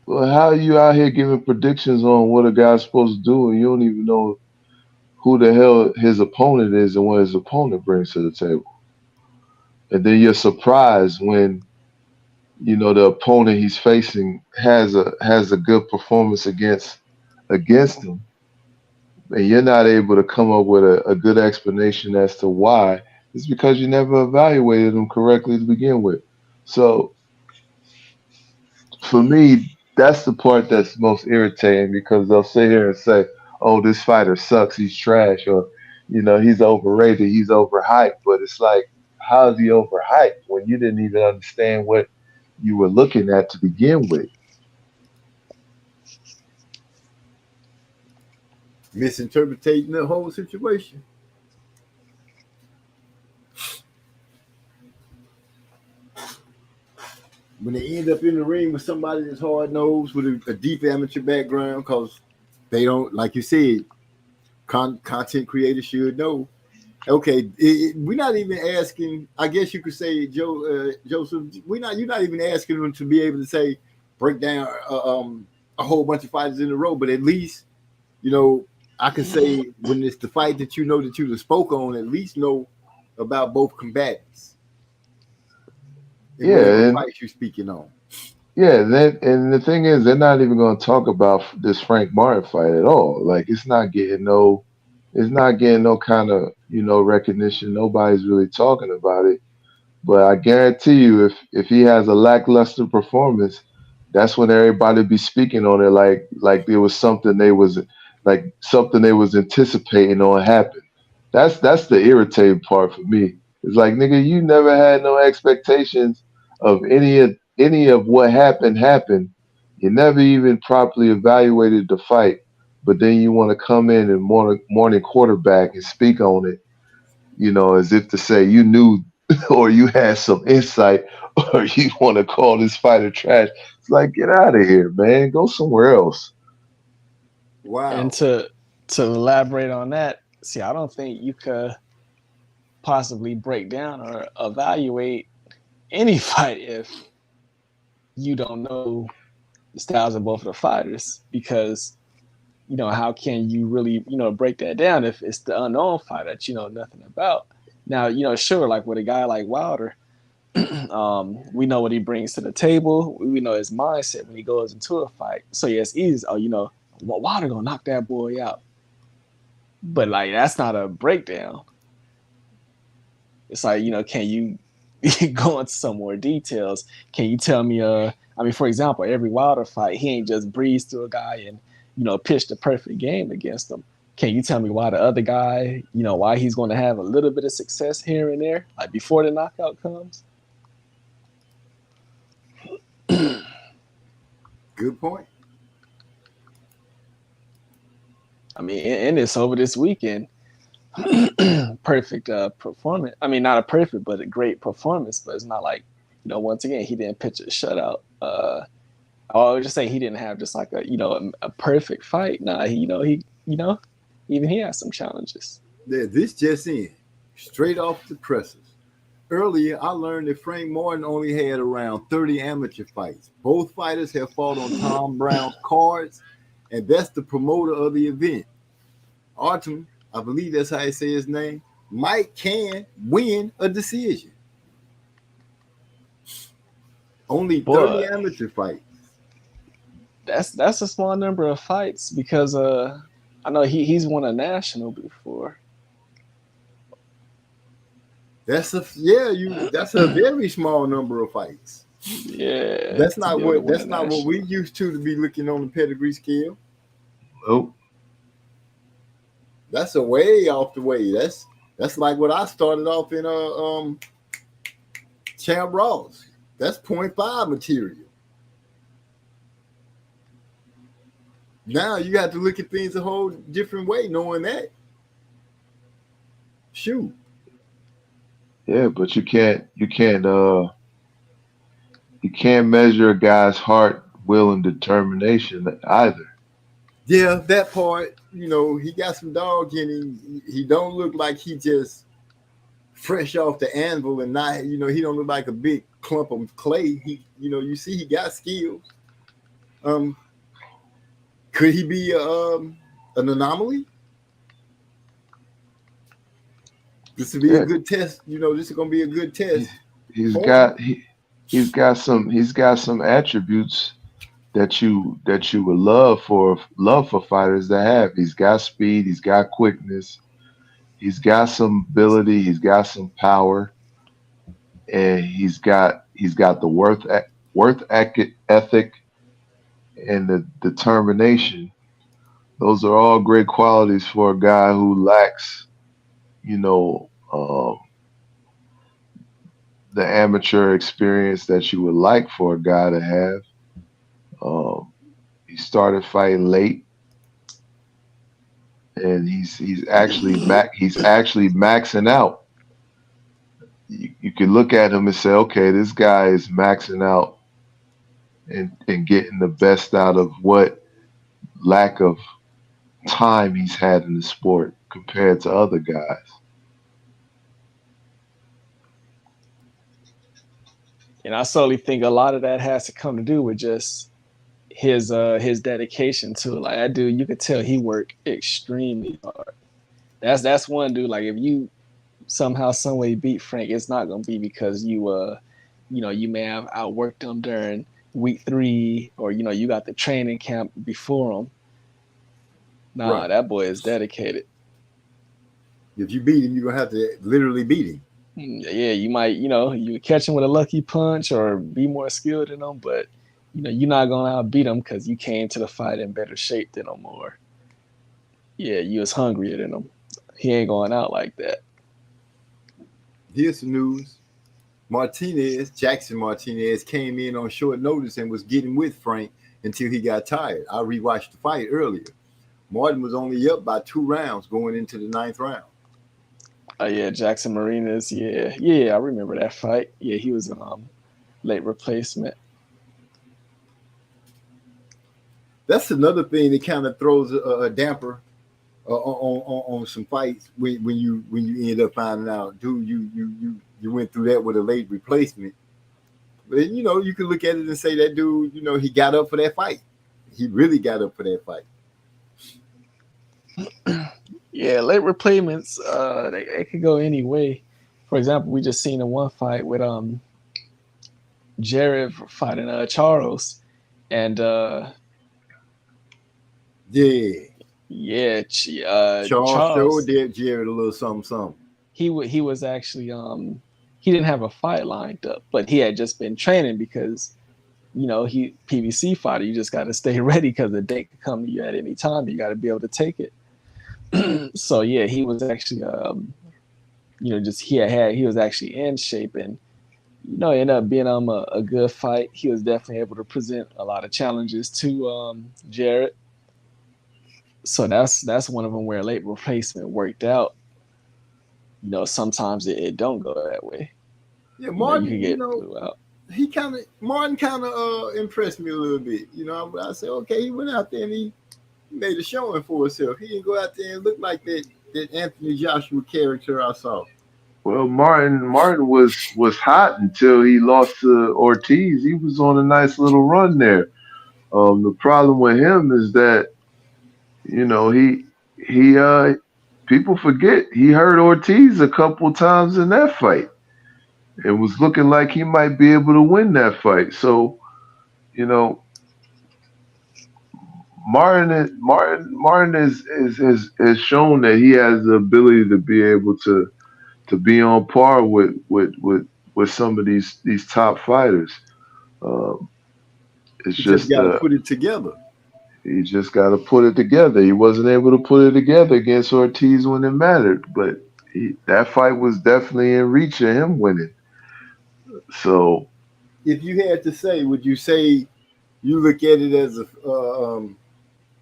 Well, how are you out here giving predictions on what a guy's supposed to do, and you don't even know who the hell his opponent is and what his opponent brings to the table? And then you're surprised when the opponent he's facing has a good performance against him, and you're not able to come up with a good explanation as to why. It's because you never evaluated him correctly to begin with. So for me, that's the part that's most irritating, because they'll sit here and say, "Oh, this fighter sucks. He's trash," or he's overrated. He's overhyped. But it's like, how is he overhyped when you didn't even understand what you were looking at to begin with? Misinterpreting the whole situation. When they end up in the ring with somebody that's hard nosed with a deep amateur background, because they don't, like you said, content creators should know. Okay, we're not even asking. I guess you could say, Joseph. You're not even asking them to be able to say break down a whole bunch of fighters in a row, but at least I can say when it's the fight that that you spoke on, at least know about both combatants. Yeah, fight you're speaking on. Yeah, and the thing is, they're not even going to talk about this Frank Martin fight at all. Like, it's not getting no kind of recognition. Nobody's really talking about it. But I guarantee you, if he has a lackluster performance, that's when everybody be speaking on it like there was something they was anticipating on happen. That's the irritating part for me. It's like, nigga, you never had no expectations of any of what happened. You never even properly evaluated the fight, but then you want to come in and morning quarterback and speak on it, as if to say you knew or you had some insight, or you want to call this fighter trash. It's like, get out of here, man. Go somewhere else. Wow. And to elaborate on that, see, I don't think you could possibly break down or evaluate any fight if you don't know the styles of both of the fighters, because how can you really break that down if it's the unknown fighter that you know nothing about? Now, sure, like with a guy like Wilder, we know what he brings to the table. We know his mindset when he goes into a fight. So yeah, it's easy. Oh, Wilder gonna knock that boy out. But like, that's not a breakdown. It's like, can you go into some more details? Can you tell me, for example, every Wilder fight, he ain't just breeze through a guy and, pitch the perfect game against him. Can you tell me why the other guy, why he's going to have a little bit of success here and there, like before the knockout comes? Good point. I mean, and it's over this weekend. Perfect performance. I mean, not a perfect, but a great performance. But it's not like, once again, he didn't pitch a shutout. I would just say he didn't have just like a perfect fight. Nah, he you know, even he has some challenges. Yeah, this just in, straight off the presses. Earlier, I learned that Frank Martin only had around 30 amateur fights. Both fighters have fought on Tom Brown's cards, and that's the promoter of the event. Artem, I believe that's how you say his name, can win a decision. Only 30 amateur fights. That's a small number of fights because I know he's won a national before. That's a very small number of fights. Yeah, That's not what we used to be looking on the pedigree scale. Nope. That's a way off the way. That's like what I started off in Champ Ross. That's 0.5 material. Now you have to look at things a whole different way, knowing that. Shoot. Yeah, but you can't measure a guy's heart, will, and determination either. Yeah, that part, he got some dog in him. He don't look like he just fresh off the anvil and not, he don't look like a big clump of clay. You see he got skills. Could he be an anomaly? This would be a good test. This is going to be a good test. He's got some attributes that you would love for fighters to have. He's got speed. He's got quickness. He's got some ability. He's got some power, and he's got the worth ethic and the determination. Those are all great qualities for a guy who lacks, the amateur experience that you would like for a guy to have. He started fighting late, and he's actually maxing out. You can look at him and say, okay, this guy is maxing out and getting the best out of what lack of time he's had in the sport compared to other guys. And I solely think a lot of that has to come to do with just his dedication to it. Like that dude, you could tell he worked extremely hard. That's one dude. Like if you somehow, some way beat Frank, it's not gonna be because you may have outworked him during week 3 or you got the training camp before him. Nah, right. That boy is dedicated. If you beat him, you're gonna have to literally beat him. Yeah, you might, you catch him with a lucky punch or be more skilled than him, but you're not gonna outbeat him because you came to the fight in better shape than him, or you was hungrier than him. He ain't going out like that. Here's some news. Jackson Martinez came in on short notice and was getting with Frank until he got tired. I rewatched the fight earlier. Martin was only up by 2 rounds going into the 9th round. Jackson Martinez. Yeah, I remember that fight. Yeah, he was late replacement. That's another thing that kind of throws a damper on some fights when you end up finding out, dude, you went through that with a late replacement. But you can look at it and say that dude, he got up for that fight. He really got up for that fight. Yeah, late replacements, they could go any way. For example, we just seen in one fight with Jared fighting Charles, and Charles showed Jared a little something. He was actually he didn't have a fight lined up, but he had just been training because he PBC fighter. You just got to stay ready because the date could come to you at any time. You got to be able to take it. So yeah, he was actually he was actually in shape, and ended up being a good fight. He was definitely able to present a lot of challenges to Jared. So that's one of them where late replacement worked out. Sometimes it don't go that way. Yeah, Martin, you can get blew out. Martin kind of impressed me a little bit. I said, okay, he went out there and He made a showing for himself. He didn't go out there and look like that Anthony Joshua character I saw. Well, Martin was hot until he lost to Ortiz. He was on a nice little run there. The problem with him is that he people forget he hurt Ortiz a couple times in that fight. It was looking like he might be able to win that fight. So, Martin has shown that he has the ability to be able to be on par with some of these top fighters. It's He just just got to put it together. he just got to put it together. He wasn't able to put it together against Ortiz when it mattered, but that fight was definitely in reach of him winning. So, If you had to say, would you say you look at it as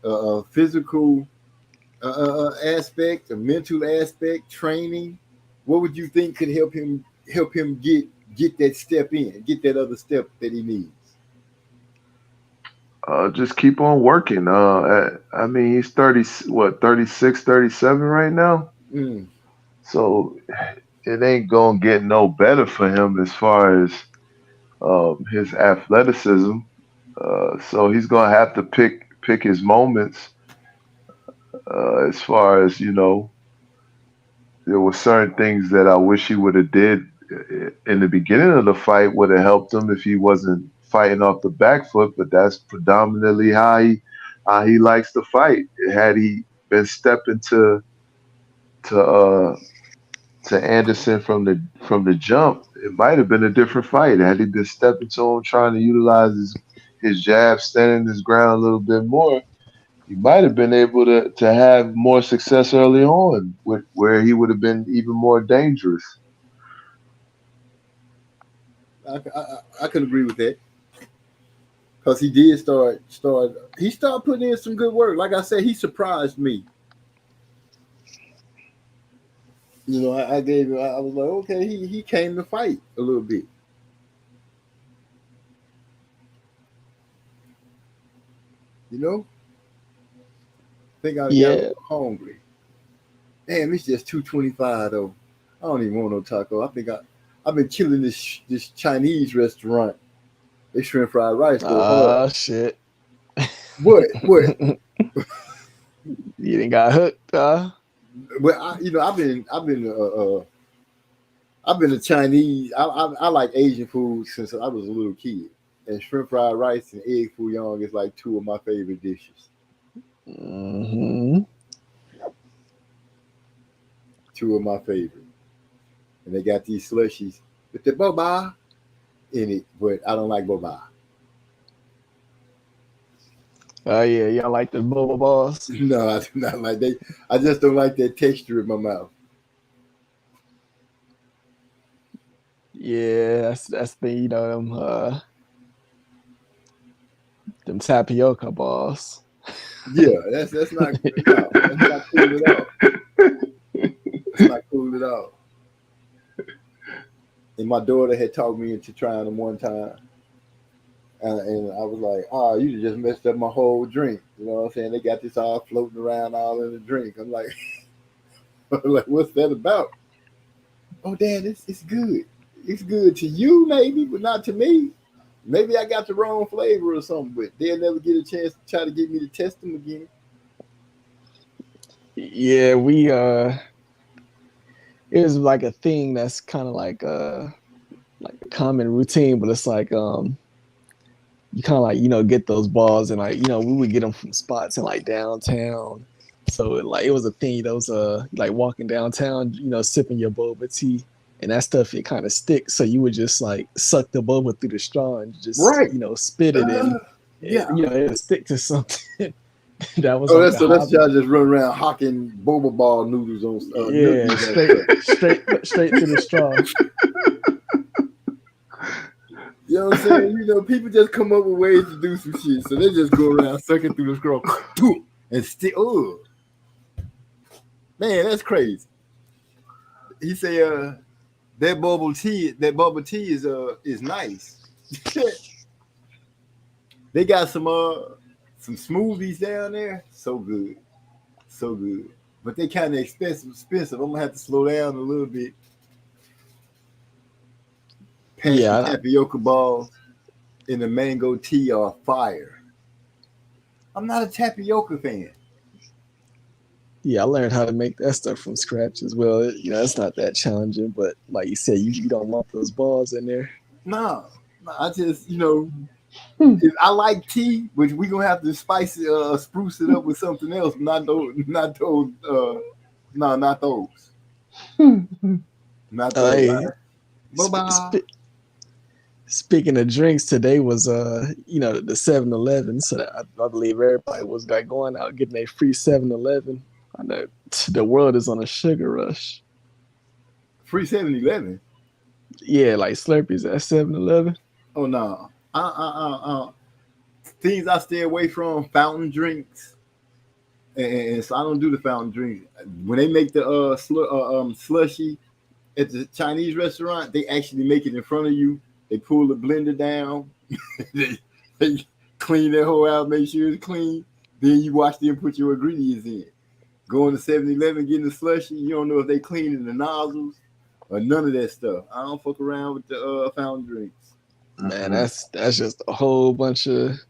a physical aspect, a mental aspect, training? What would you think could help him get that step in, get that other step that he needs? just keep on working. I mean, he's 36, 37 right now. Mm. So it ain't gonna get no better for him as far as his athleticism. So he's gonna have to pick his moments. As far as there were certain things that I wish he would have did in the beginning of the fight would have helped him if he wasn't fighting off the back foot. But that's predominantly how he likes to fight. Had he been stepping to Anderson from the jump, it might have been a different fight. Had he been stepping to him, trying to utilize his jab, standing his ground a little bit more, he might have been able to have more success early on, where he would have been even more dangerous. I could agree with that, because he did start putting in some good work. Like I said, he surprised me. I was like, okay, he came to fight a little bit. I think I got a little hungry. Damn, it's just 2:25 though. I don't even want no taco. I think I've been killing this Chinese restaurant. They shrimp fried rice. Oh shit! What? You didn't got hooked, Well, I've been a Chinese. I like Asian food since I was a little kid, and shrimp fried rice and egg foo young is like two of my favorite dishes. Mm-hmm. Two of my favorite, and they got these slushies with the boba in it, but I don't like boba. Oh yeah, y'all like the boba balls? No, I do not like that. I just don't like that texture in my mouth. Yeah, that's the them tapioca balls. Yeah, that's not good. No, that's not cool at all. It's not cool at all. And my daughter had talked me into trying them one time. And I was like, oh, you just messed up my whole drink. You know what I'm saying? They got this all floating around all in the drink. I'm like, what's that about? Oh, Dad, it's good. It's good to you, maybe, but not to me. Maybe I got the wrong flavor or something, but they'll never get a chance to try to get me to test them again. Yeah, we it was like a thing that's kind of like a common routine, but it's like you kind of like get those balls, and like we would get them from spots in like downtown. So it was a thing that was like walking downtown, sipping your boba tea. And that stuff, it kind of sticks. So you would just like suck the boba through the straw and just, spit it in. Yeah. It would stick to something. That was that's y'all just run around hawking boba ball noodles on straight to the straw. You know what I'm saying? People just come up with ways to do some shit. So they just go around sucking through the straw and stick. Oh, man, that's crazy. He say, that bubble tea is nice. They got some some smoothies down there. So good. So good. But they kind of expensive. I'm gonna have to slow down a little bit. Passion Yeah, tapioca balls and the mango tea are fire. I'm not a tapioca fan. yeah, I learned how to make that stuff from scratch as well. It's not that challenging, but like you said, you don't want those balls in there. No, I just I like tea, but we gonna have to spice it, spruce it up with something else. Not those. Not those. No, not those. Not those. Hey, Bye bye. speaking of drinks, today was the 7-Eleven, so I believe everybody was like going out getting a free 7-Eleven. I know the world is on a sugar rush. Free 7-Eleven. Yeah, like Slurpees at 7-Eleven. Oh no. Things I stay away from: fountain drinks, and so I don't do the fountain drinks. When they make the slushy at the Chinese restaurant, they actually make it in front of you. They pull the blender down, they clean that whole out, make sure it's clean. Then you watch them put your ingredients in. Going to 7-Eleven, getting the slushy, you don't know if they cleaning the nozzles or none of that stuff. I don't fuck around with the fountain drinks. Man, that's just a whole bunch of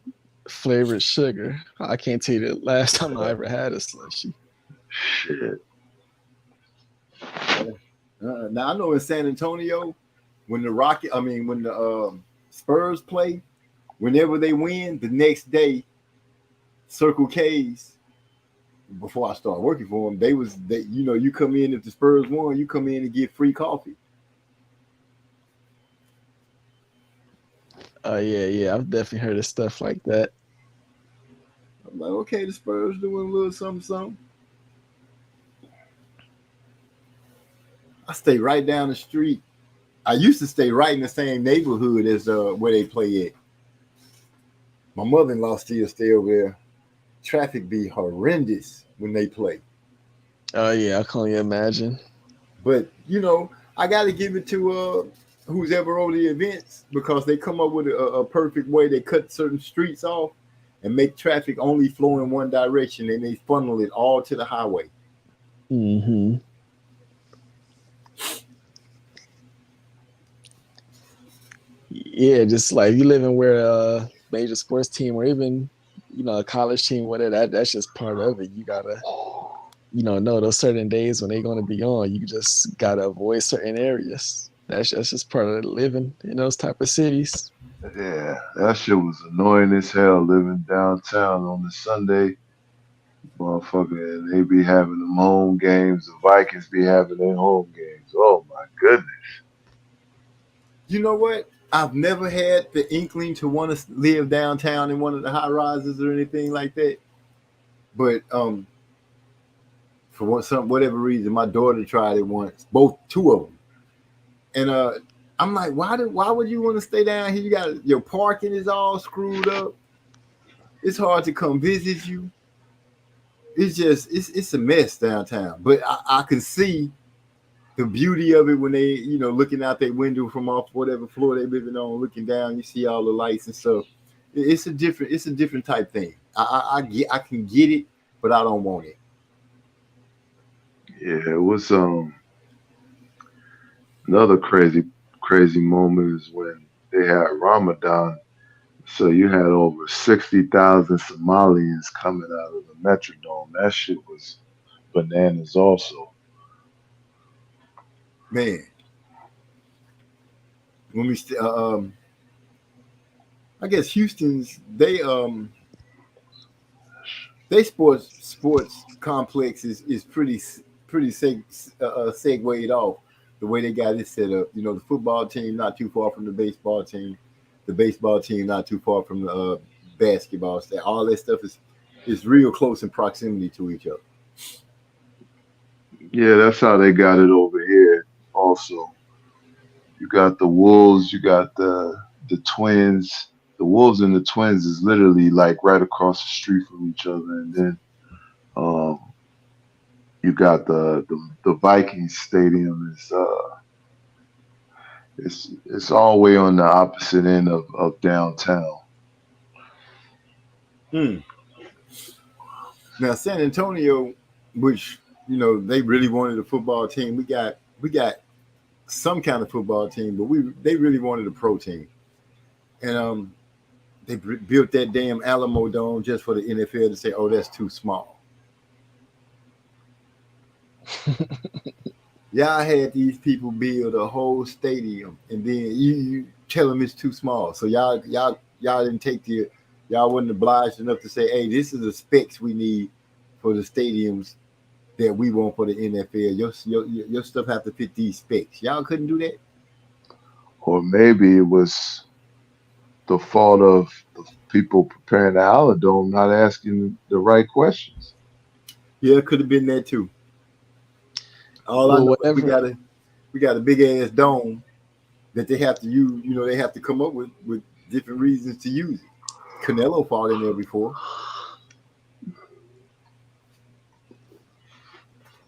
flavored sugar. I can't tell you the last time I ever had a slushy. Shit. Now I know in San Antonio, when the Spurs play, whenever they win, the next day, Circle K's. Before I started working for them, you come in if the Spurs won, you come in and get free coffee. Yeah, I've definitely heard of stuff like that. I'm like, okay, the Spurs doing a little something. I stay right down the street. I used to stay right in the same neighborhood as where they play at. My mother-in-law still stay over there. Traffic be horrendous when they play. Oh yeah, I can only imagine. But I got to give it to who's ever over the events, because they come up with a perfect way. They cut certain streets off and make traffic only flow in one direction, and they funnel it all to the highway. Mm-hmm. Yeah, just like you live in where a major sports team or even a college team, whatever, that's just part of it. You gotta know those certain days when they're going to be on. You just gotta avoid certain areas. That's just part of living in those type of cities. Yeah, that shit was annoying as hell living downtown on the Sunday. Motherfucker, and they be having them home games. The Vikings be having their home games. Oh my goodness. You know what? I've never had the inkling to want to live downtown in one of the high rises or anything like that. But for whatever reason, my daughter tried it once, two of them. And I'm like, why would you want to stay down here? You got your parking is all screwed up. It's hard to come visit you. It's just it's a mess downtown. But I can see the beauty of it when they, looking out their window from off whatever floor they're living on, looking down, you see all the lights and stuff. It's a different type thing. I can get it, but I don't want it. Yeah, it was another crazy moment is when they had Ramadan. So you had over 60,000 Somalians coming out of the Metrodome. That shit was bananas also. Man, when we I guess Houston's they sports complex is pretty segued off the way they got it set up. The football team not too far from the baseball team not too far from the basketball. All that stuff is real close in proximity to each other. Yeah, that's how they got it over here. Also, you got the Wolves, you got the Twins. The Wolves and the Twins is literally like right across the street from each other, and then you got the Vikings stadium it's all the way on the opposite end of downtown. Now San Antonio, which they really wanted a football team. We got some kind of football team, but they really wanted a pro team, and they built that damn Alamo Dome just for the NFL to say, "Oh, that's too small." Y'all had these people build a whole stadium, and then you tell them it's too small. So y'all didn't take y'all wasn't obliged enough to say, "Hey, this is the specs we need for the stadiums that we want for the NFL. Your stuff have to fit these specs." Y'all couldn't do that. Or maybe it was the fault of the people preparing the Aladome not asking the right questions. Yeah, it could have been that too. All I know is we got a big ass dome that they have to use. They have to come up with different reasons to use it. Canelo fought in there before.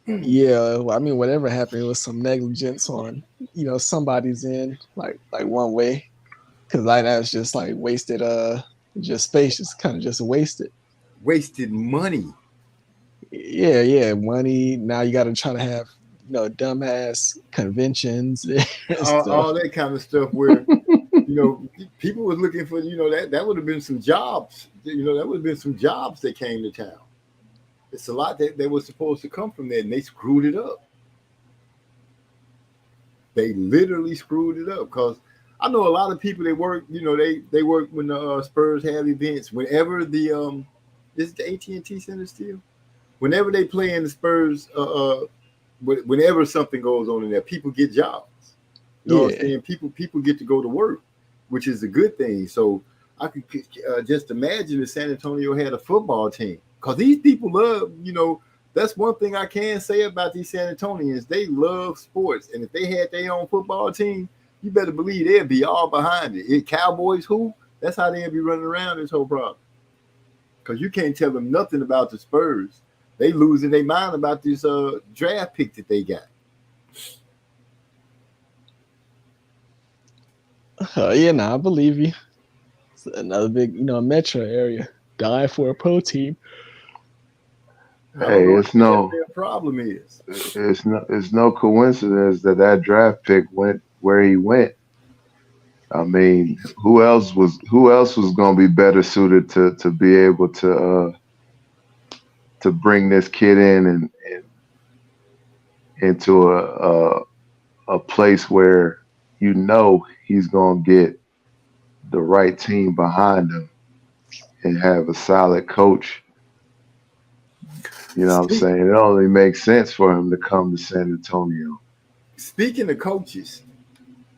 Yeah, well, I mean, whatever happened, it was some negligence on, somebody's end, like one way, because that's just like wasted, just space, just kind of just wasted. Wasted money. Yeah, money. Now you got to try to have, dumbass conventions, all that kind of stuff where, people was looking for, that would have been some jobs. That would have been some jobs that came to town. It's a lot that was supposed to come from that, and they screwed it up. They literally screwed it up, because I know a lot of people that work, they work when the Spurs have events. Whenever the is the AT&T Center still? Whenever they play in the Spurs, whenever something goes on in there, people get jobs. You know what I'm saying? People get to go to work, which is a good thing. So I could just imagine if San Antonio had a football team. Because these people love, that's one thing I can say about these San Antonians. They love sports. And if they had their own football team, you better believe they'd be all behind it. Cowboys who? That's how they'd be running around this whole problem. Because you can't tell them nothing about the Spurs. They losing their mind about this draft pick that they got. I believe you. It's another big, metro area. Die for a pro team. Hey, it's no problem is. It's no coincidence that draft pick went where he went. I mean, who else was going to be better suited to be able to bring this kid in and into a place where he's going to get the right team behind him and have a solid coach. You know what I'm saying? It only makes sense for him to come to San Antonio. Speaking of coaches,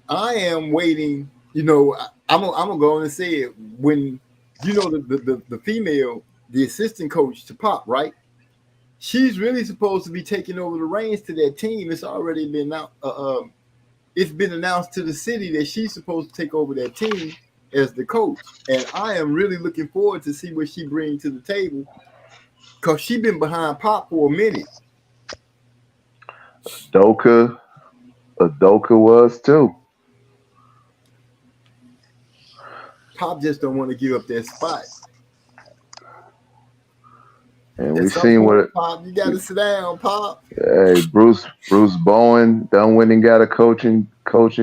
I am waiting. I'm gonna go on and say it. When the female, the assistant coach to Pop, right? She's really supposed to be taking over the reins to that team. It's already been out. It's been announced to the city that she's supposed to take over that team as the coach, and I am really looking forward to see what she brings to the table. Because she's been behind Pop for a minute. Adoka was too. Pop just don't want to give up that spot. And we've seen what Pop, you got to sit down, Pop. Hey, Bruce Bowen done went and got a coaching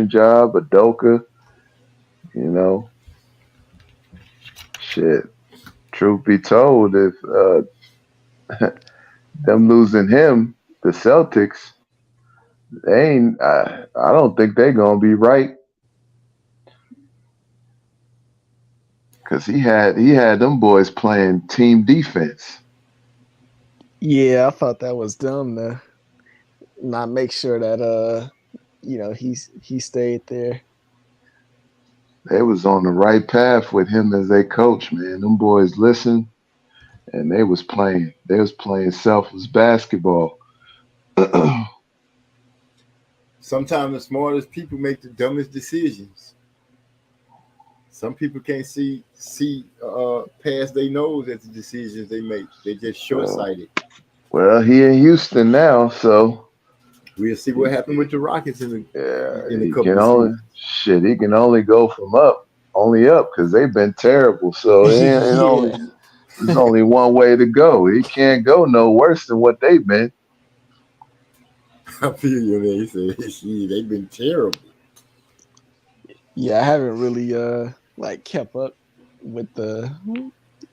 job. Adoka, shit. Truth be told, if them losing him, the Celtics, they ain't. I don't think they're gonna be right, because he had them boys playing team defense. Yeah, I thought that was dumb to not make sure that he stayed there. They was on the right path with him as their coach, man. Them boys listened. And they was playing selfless basketball. Sometimes the smartest people make the dumbest decisions. Some people can't see past their nose at the decisions they make. They just short-sighted. Well, he in Houston now, so we'll see what happened with the Rockets in a couple of seasons. He can only go from up, because they've been terrible. So There's only one way to go. He can't go no worse than what they've been. I feel you, man. He said, "Shit, they've been terrible." Yeah, I haven't really like kept up with the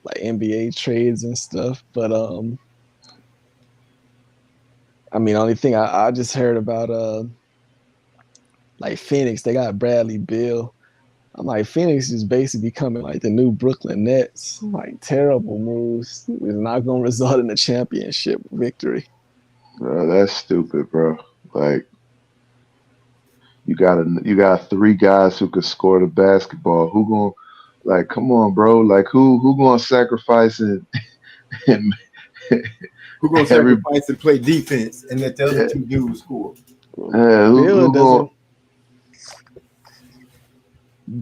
like NBA trades and stuff, but I mean, only thing I just heard about like Phoenix, they got Bradley Beal. I'm like, Phoenix is basically becoming like the new Brooklyn Nets. Like terrible moves. It's not gonna result in a championship victory. Bro, that's stupid, bro. Like you got three guys who could score the basketball. Who gonna like come on, bro? Like who gonna sacrifice and Who gonna every sacrifice and play defense and let the other yeah, two dudes score? Bill who gonna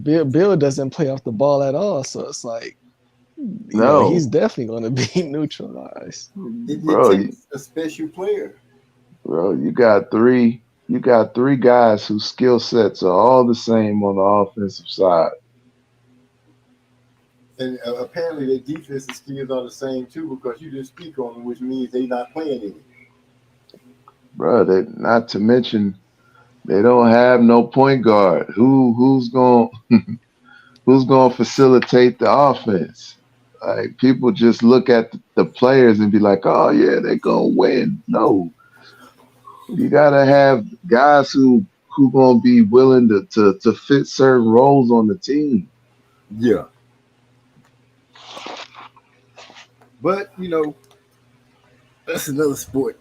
Bill doesn't play off the ball at all, so it's like he's no, definitely going to be neutralized. It bro, takes a special player. bro, you got three guys whose skill sets are all the same on the offensive side. And apparently their defensive skills are the same too, because you didn't speak on them, which means they're not playing any. Bro, not to mention they don't have no point guard. Who's gonna facilitate the offense? Like people just look at the players and be like, "Oh yeah, they're gonna win." No, you gotta have guys who gonna be willing to fit certain roles on the team. Yeah. But, that's another sport.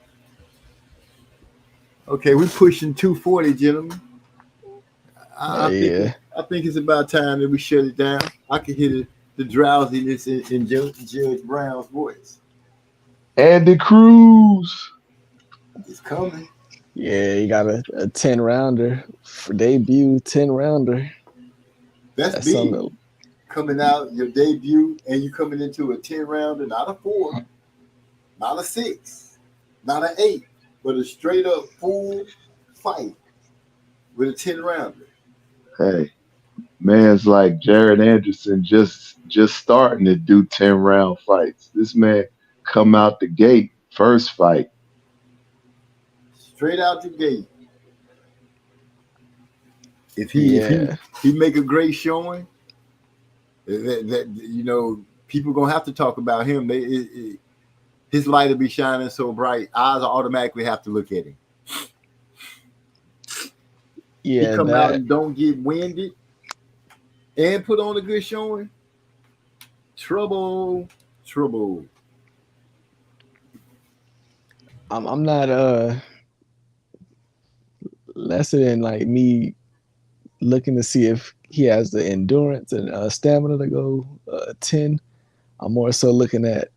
Okay, we're pushing 240, gentlemen. I think it's about time that we shut it down. I can hear the drowsiness in Judge Brown's voice. Andy Cruz. It's coming. Yeah, you got a 10-rounder for debut 10-rounder. That's big. Coming out, your debut, and you coming into a 10-rounder, not a 4, not a 6, not an 8, but a straight up full fight with a 10-rounder. Hey, man's like Jared Anderson just starting to do 10-round fights. This man come out the gate, first fight. Straight out the gate. If he make a great showing, that people gonna have to talk about him. His light will be shining so bright, eyes automatically have to look at him. Yeah, he come out and don't get winded and put on a good showing. Trouble. I'm not lesser than like me looking to see if he has the endurance and stamina to go 10. I'm more so looking at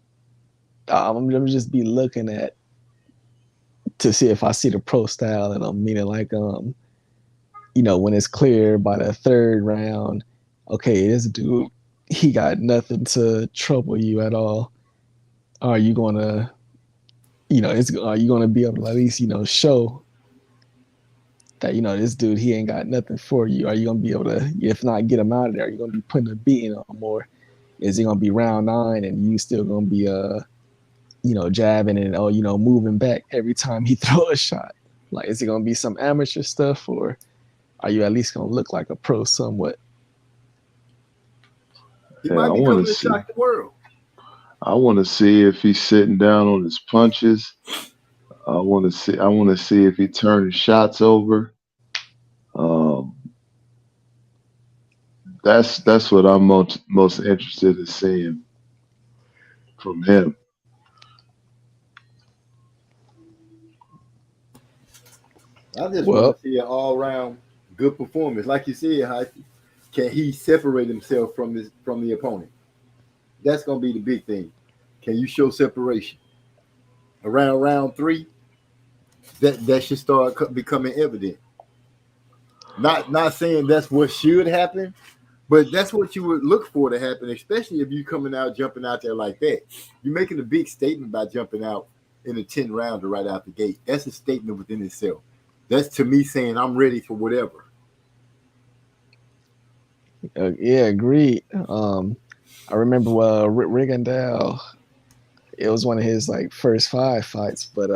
I'm just be looking at to see if I see the pro style, and I'm meaning like when it's clear by the 3rd round, okay, this dude, he got nothing to trouble you at all. Are you gonna are you gonna be able to at least show that this dude, he ain't got nothing for you? Are you gonna be able to, if not get him out of there, are you gonna be putting a beating on him, or is it gonna be round 9 and you still gonna be jabbing and moving back every time he throw a shot? Like, is it gonna be some amateur stuff, or are you at least gonna look like a pro somewhat? He might be coming to shock the world. I want to see if he's sitting down on his punches. I want to see if he turning shots over. That's what I'm most interested in seeing from him. I just want to see an all-round good performance. Like you said, how can he separate himself from the opponent? That's going to be the big thing. Can you show separation? Around round 3, that should start becoming evident. Not saying that's what should happen, but that's what you would look for to happen, especially if you jumping out there like that. You're making a big statement by jumping out in a 10-rounder right out the gate. That's a statement within itself. That's to me saying I'm ready for whatever. Yeah, agreed. I remember Rigondeaux. It was one of his like first 5 fights, but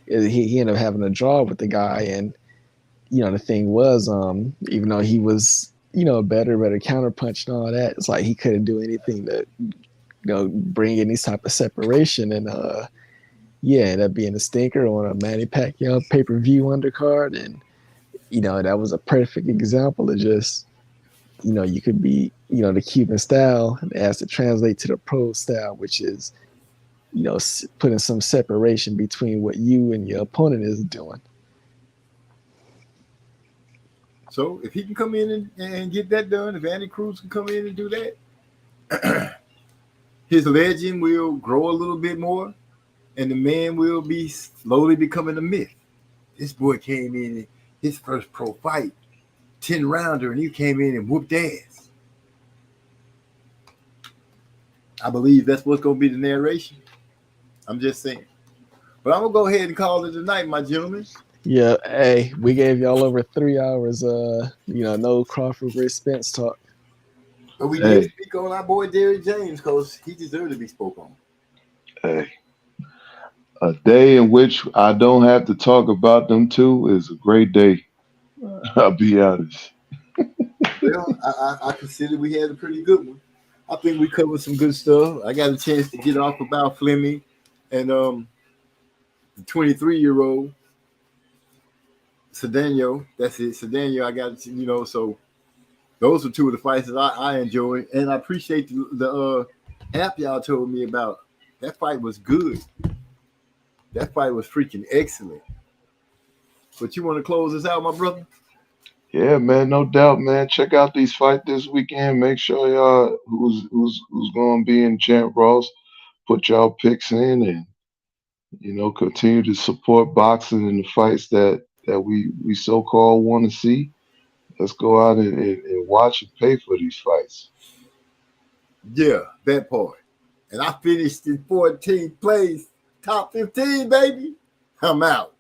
he ended up having a draw with the guy, and the thing was, even though he was a better counterpunch and all that, it's like he couldn't do anything to bring any type of separation, and ended up being a stinker on a Manny Pacquiao pay-per-view undercard, and that was a perfect example of just you could be the Cuban style and it has to translate to the pro style, which is putting some separation between what you and your opponent is doing. So if he can come in and get that done, if Andy Cruz can come in and do that, his legend will grow a little bit more, and the man will be slowly becoming a myth. This boy came in his first pro fight, 10-rounder, and he came in and whooped ass. I believe that's what's going to be the narration. I'm just saying. But I'm going to go ahead and call it a night, my gentlemen. Yeah, hey, we gave y'all over 3 hours. No Crawford versus Spence talk. But we did speak on our boy Derrick James because he deserved to be spoke on. Hey, a day in which I don't have to talk about them two is a great day. I'll be honest. Well, I consider we had a pretty good one. I think we covered some good stuff. I got a chance to get off about Fleming and the 23-year-old Cedeno. That's it, Cedeno. I got so those are two of the fights that I enjoyed, and I appreciate the app y'all told me about. That fight was good. That fight was freaking excellent. But you want to close this out, my brother? Yeah, man, no doubt, man. Check out these fights this weekend. Make sure y'all who's going to be in Champ Ross, put y'all picks in, and continue to support boxing and the fights that we so-called want to see. Let's go out and watch and pay for these fights. Yeah, that part. And I finished in 14th place, top 15, baby. I'm out.